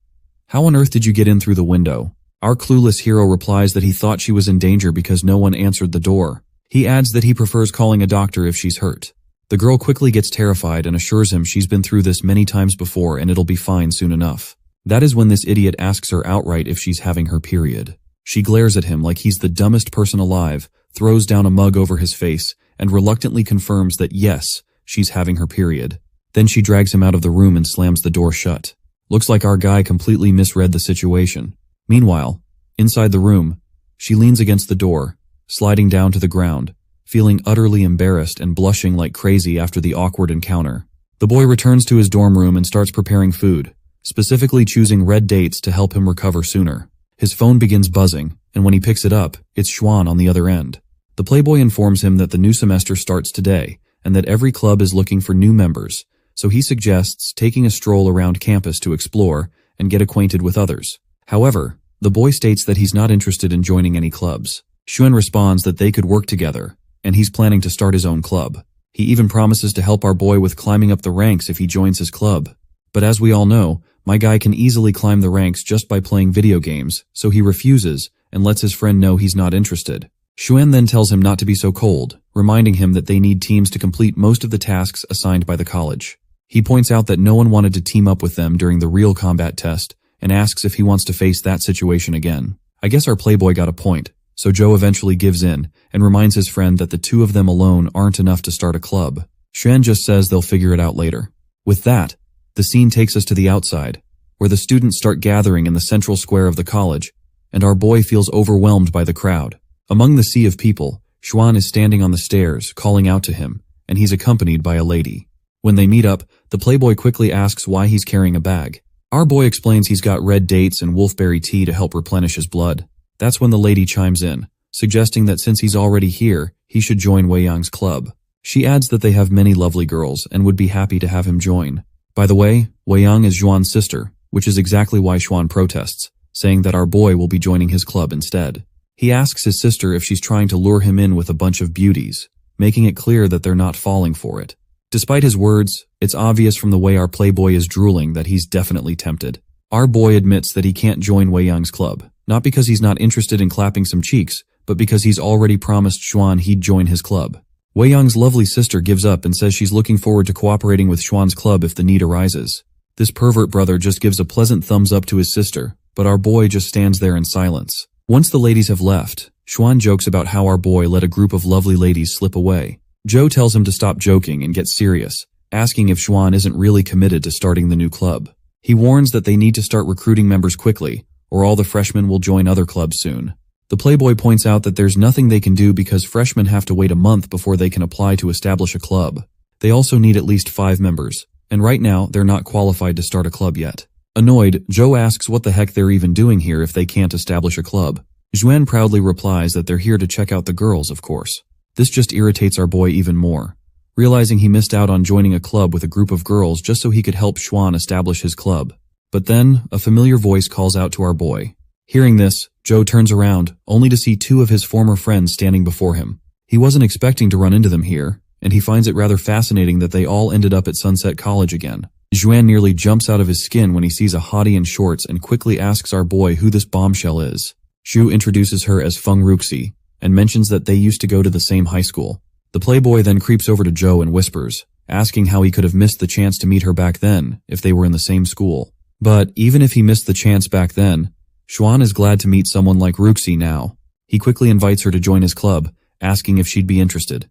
"How on earth did you get in through the window?" Our clueless hero replies that he thought she was in danger because no one answered the door. He adds that he prefers calling a doctor if she's hurt. The girl quickly gets terrified and assures him she's been through this many times before and it'll be fine soon enough. That is when this idiot asks her outright if she's having her period. She glares at him like he's the dumbest person alive, throws down a mug over his face, and reluctantly confirms that yes, she's having her period. Then she drags him out of the room and slams the door shut. Looks like our guy completely misread the situation. Meanwhile, inside the room, she leans against the door, sliding down to the ground, feeling utterly embarrassed and blushing like crazy after the awkward encounter. The boy returns to his dorm room and starts preparing food, specifically choosing red dates to help him recover sooner. His phone begins buzzing, and when he picks it up, it's Xuan on the other end. The playboy informs him that the new semester starts today, and that every club is looking for new members, so he suggests taking a stroll around campus to explore and get acquainted with others. However, the boy states that he's not interested in joining any clubs. Xuan responds that they could work together, and he's planning to start his own club. He even promises to help our boy with climbing up the ranks if he joins his club. But as we all know, my guy can easily climb the ranks just by playing video games, so he refuses and lets his friend know he's not interested. Xuan then tells him not to be so cold, reminding him that they need teams to complete most of the tasks assigned by the college. He points out that no one wanted to team up with them during the real combat test, and asks if he wants to face that situation again. I guess our playboy got a point, so Joe eventually gives in and reminds his friend that the two of them alone aren't enough to start a club. Xuan just says they'll figure it out later. With that, the scene takes us to the outside, where the students start gathering in the central square of the college, and our boy feels overwhelmed by the crowd. Among the sea of people, Xuan is standing on the stairs, calling out to him, and he's accompanied by a lady. When they meet up, the playboy quickly asks why he's carrying a bag. Our boy explains he's got red dates and wolfberry tea to help replenish his blood. That's when the lady chimes in, suggesting that since he's already here, he should join Wei Yang's club. She adds that they have many lovely girls and would be happy to have him join. By the way, Wei Yang is Xuan's sister, which is exactly why Xuan protests, saying that our boy will be joining his club instead. He asks his sister if she's trying to lure him in with a bunch of beauties, making it clear that they're not falling for it. Despite his words, it's obvious from the way our playboy is drooling that he's definitely tempted. Our boy admits that he can't join Wei Yang's club, not because he's not interested in clapping some cheeks, but because he's already promised Xuan he'd join his club. Wei Yang's lovely sister gives up and says she's looking forward to cooperating with Xuan's club if the need arises. This pervert brother just gives a pleasant thumbs up to his sister, but our boy just stands there in silence. Once the ladies have left, Xuan jokes about how our boy let a group of lovely ladies slip away. Joe tells him to stop joking and get serious, asking if Xuan isn't really committed to starting the new club. He warns that they need to start recruiting members quickly, or all the freshmen will join other clubs soon. The playboy points out that there's nothing they can do because freshmen have to wait a month before they can apply to establish a club. They also need at least 5 members, and right now they're not qualified to start a club yet. Annoyed, Joe asks what the heck they're even doing here if they can't establish a club. Xuan proudly replies that they're here to check out the girls, of course. This just irritates our boy even more, realizing he missed out on joining a club with a group of girls just so he could help Xuan establish his club. But then, a familiar voice calls out to our boy. Hearing this, Joe turns around, only to see 2 of his former friends standing before him. He wasn't expecting to run into them here, and he finds it rather fascinating that they all ended up at Sunset College again. Xuan nearly jumps out of his skin when he sees a hottie in shorts and quickly asks our boy who this bombshell is. Zhu introduces her as Feng Ruxi, and mentions that they used to go to the same high school. The playboy then creeps over to Joe and whispers, asking how he could have missed the chance to meet her back then if they were in the same school. But even if he missed the chance back then, Xuan is glad to meet someone like Ruxi now. He quickly invites her to join his club, asking if she'd be interested.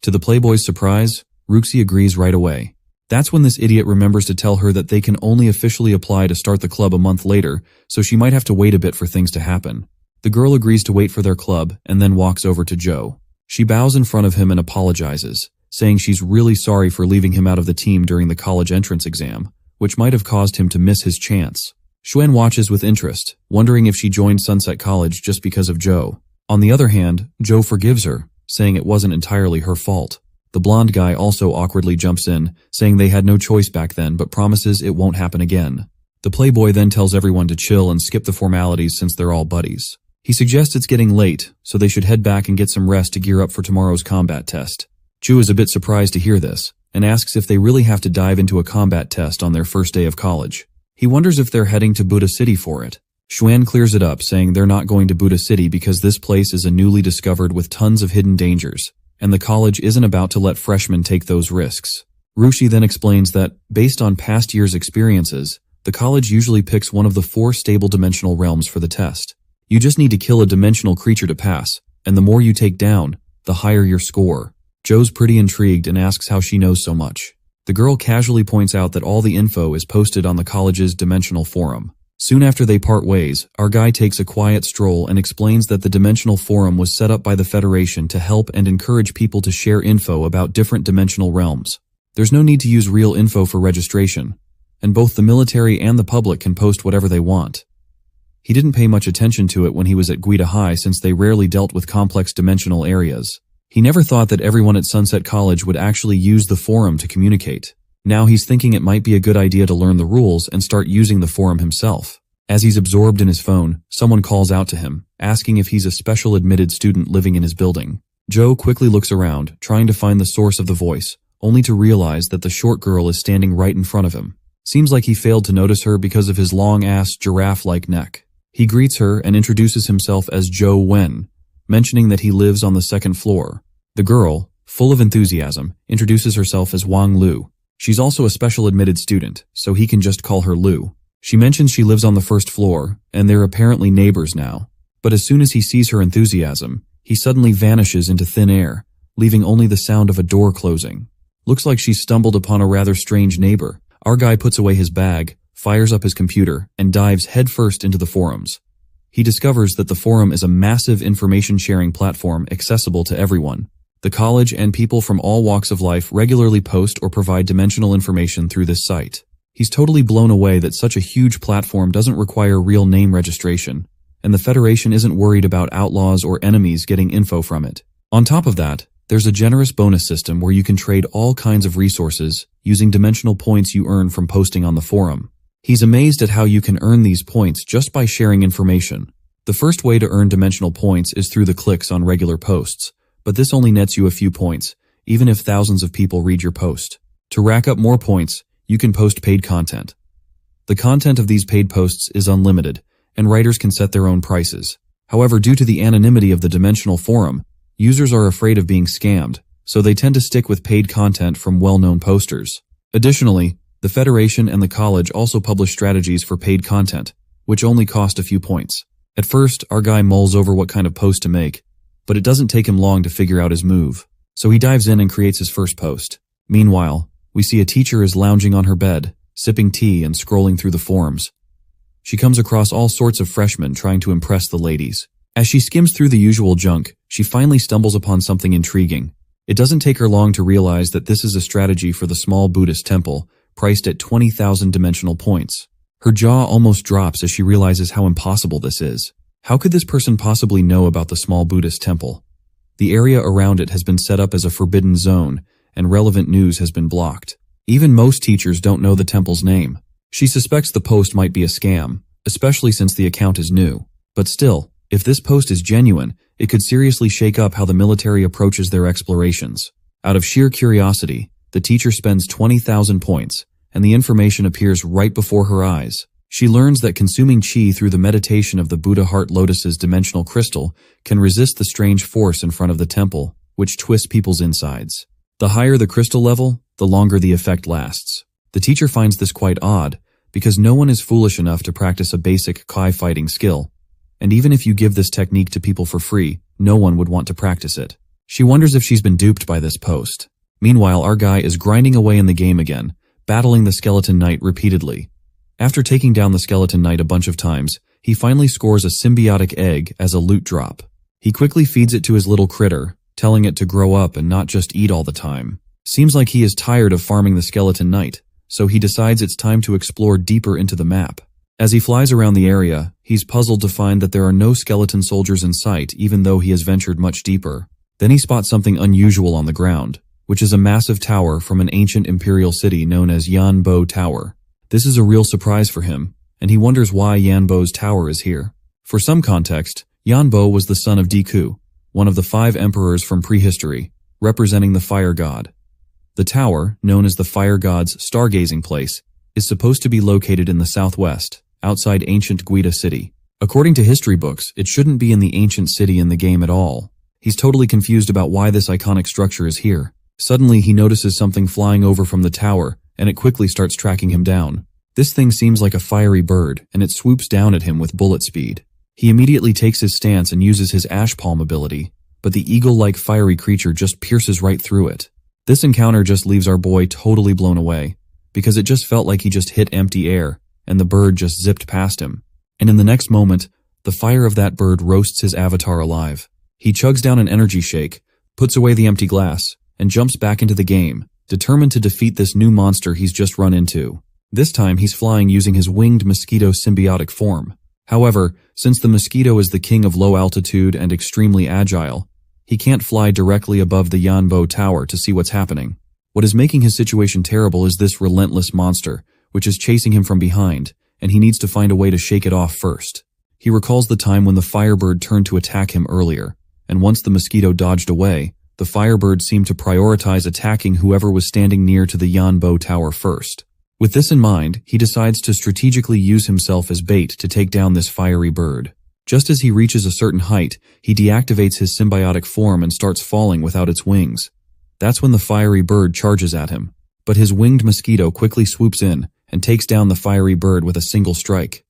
To the playboy's surprise, Ruxi agrees right away. That's when this idiot remembers to tell her that they can only officially apply to start the club a month later, so she might have to wait a bit for things to happen. The girl agrees to wait for their club and then walks over to Joe. She bows in front of him and apologizes, saying she's really sorry for leaving him out of the team during the college entrance exam, which might have caused him to miss his chance. Xuan watches with interest, wondering if she joined Sunset College just because of Joe. On the other hand, Joe forgives her, saying it wasn't entirely her fault. The blonde guy also awkwardly jumps in, saying they had no choice back then but promises it won't happen again. The playboy then tells everyone to chill and skip the formalities since they're all buddies. He suggests it's getting late, so they should head back and get some rest to gear up for tomorrow's combat test. Chu is a bit surprised to hear this, and asks if they really have to dive into a combat test on their first day of college. He wonders if they're heading to Buddha City for it. Xuan clears it up, saying they're not going to Buddha City because this place is a newly discovered with tons of hidden dangers, and the college isn't about to let freshmen take those risks. Rushi then explains that, based on past years' experiences, the college usually picks one of the 4 stable dimensional realms for the test. You just need to kill a dimensional creature to pass, and the more you take down, the higher your score. Joe's pretty intrigued and asks how she knows so much. The girl casually points out that all the info is posted on the college's dimensional forum. Soon after they part ways, our guy takes a quiet stroll and explains that the dimensional forum was set up by the Federation to help and encourage people to share info about different dimensional realms. There's no need to use real info for registration, and both the military and the public can post whatever they want. He didn't pay much attention to it when he was at Guida High since they rarely dealt with complex dimensional areas. He never thought that everyone at Sunset College would actually use the forum to communicate. Now he's thinking it might be a good idea to learn the rules and start using the forum himself. As he's absorbed in his phone, someone calls out to him, asking if he's a special admitted student living in his building. Joe quickly looks around, trying to find the source of the voice, only to realize that the short girl is standing right in front of him. Seems like he failed to notice her because of his long-ass giraffe-like neck. He greets her and introduces himself as Joe Wen, mentioning that he lives on the 2nd floor. The girl, full of enthusiasm, introduces herself as Wang Lu. She's also a special admitted student, so he can just call her Lu. She mentions she lives on the 1st floor, and they're apparently neighbors now. But as soon as he sees her enthusiasm, he suddenly vanishes into thin air, leaving only the sound of a door closing. Looks like she's stumbled upon a rather strange neighbor. Our guy puts away his bag, fires up his computer, and dives headfirst into the forums. He discovers that the forum is a massive information-sharing platform accessible to everyone. The college and people from all walks of life regularly post or provide dimensional information through this site. He's totally blown away that such a huge platform doesn't require real name registration, and the Federation isn't worried about outlaws or enemies getting info from it. On top of that, there's a generous bonus system where you can trade all kinds of resources using dimensional points you earn from posting on the forum. He's amazed at how you can earn these points just by sharing information. The first way to earn dimensional points is through the clicks on regular posts, but this only nets you a few points, even if thousands of people read your post. To rack up more points, you can post paid content. The content of these paid posts is unlimited, and writers can set their own prices. However, due to the anonymity of the dimensional forum, users are afraid of being scammed, so they tend to stick with paid content from well-known posters. Additionally, the Federation and the college also publish strategies for paid content, which only cost a few points. At first, our guy mulls over what kind of post to make, but it doesn't take him long to figure out his move, so he dives in and creates his first post. Meanwhile, we see a teacher is lounging on her bed, sipping tea and scrolling through the forums. She comes across all sorts of freshmen trying to impress the ladies. As she skims through the usual junk, she finally stumbles upon something intriguing. It doesn't take her long to realize that this is a strategy for the small Buddhist temple, priced at 20,000 dimensional points. Her jaw almost drops as she realizes how impossible this is. How could this person possibly know about the small Buddhist temple? The area around it has been set up as a forbidden zone, and relevant news has been blocked. Even most teachers don't know the temple's name. She suspects the post might be a scam, especially since the account is new. But still, if this post is genuine, it could seriously shake up how the military approaches their explorations. Out of sheer curiosity, the teacher spends 20,000 points, and the information appears right before her eyes. She learns that consuming chi through the meditation of the Buddha Heart Lotus's dimensional crystal can resist the strange force in front of the temple, which twists people's insides. The higher the crystal level, the longer the effect lasts. The teacher finds this quite odd, because no one is foolish enough to practice a basic Kai fighting skill. And even if you give this technique to people for free, no one would want to practice it. She wonders if she's been duped by this post. Meanwhile, our guy is grinding away in the game again, battling the skeleton knight repeatedly. After taking down the skeleton knight a bunch of times, he finally scores a symbiotic egg as a loot drop. He quickly feeds it to his little critter, telling it to grow up and not just eat all the time. Seems like he is tired of farming the skeleton knight, so he decides it's time to explore deeper into the map. As he flies around the area, he's puzzled to find that there are no skeleton soldiers in sight even though he has ventured much deeper. Then he spots something unusual on the ground, which is a massive tower from an ancient imperial city known as Yanbo Tower. This is a real surprise for him, and he wonders why Yanbo's tower is here. For some context, Yanbo was the son of Deku, one of the 5 emperors from prehistory, representing the fire god. The tower, known as the fire god's stargazing place, is supposed to be located in the southwest, outside ancient Guida City. According to history books, it shouldn't be in the ancient city in the game at all. He's totally confused about why this iconic structure is here. Suddenly, he notices something flying over from the tower, and it quickly starts tracking him down. This thing seems like a fiery bird, and it swoops down at him with bullet speed. He immediately takes his stance and uses his ash palm ability, but the eagle-like fiery creature just pierces right through it. This encounter just leaves our boy totally blown away, because it just felt like he just hit empty air, and the bird just zipped past him. And in the next moment, the fire of that bird roasts his avatar alive. He chugs down an energy shake, puts away the empty glass, and jumps back into the game, determined to defeat this new monster he's just run into. This time he's flying using his winged mosquito symbiotic form. However, since the mosquito is the king of low altitude and extremely agile, he can't fly directly above the Yanbo Tower to see what's happening. What is making his situation terrible is this relentless monster, which is chasing him from behind, and he needs to find a way to shake it off first. He recalls the time when the firebird turned to attack him earlier, and once the mosquito dodged away, the firebird seemed to prioritize attacking whoever was standing near to the Yanbo Tower first. With this in mind, he decides to strategically use himself as bait to take down this fiery bird. Just as he reaches a certain height, he deactivates his symbiotic form and starts falling without its wings. That's when the fiery bird charges at him, but his winged mosquito quickly swoops in and takes down the fiery bird with a single strike.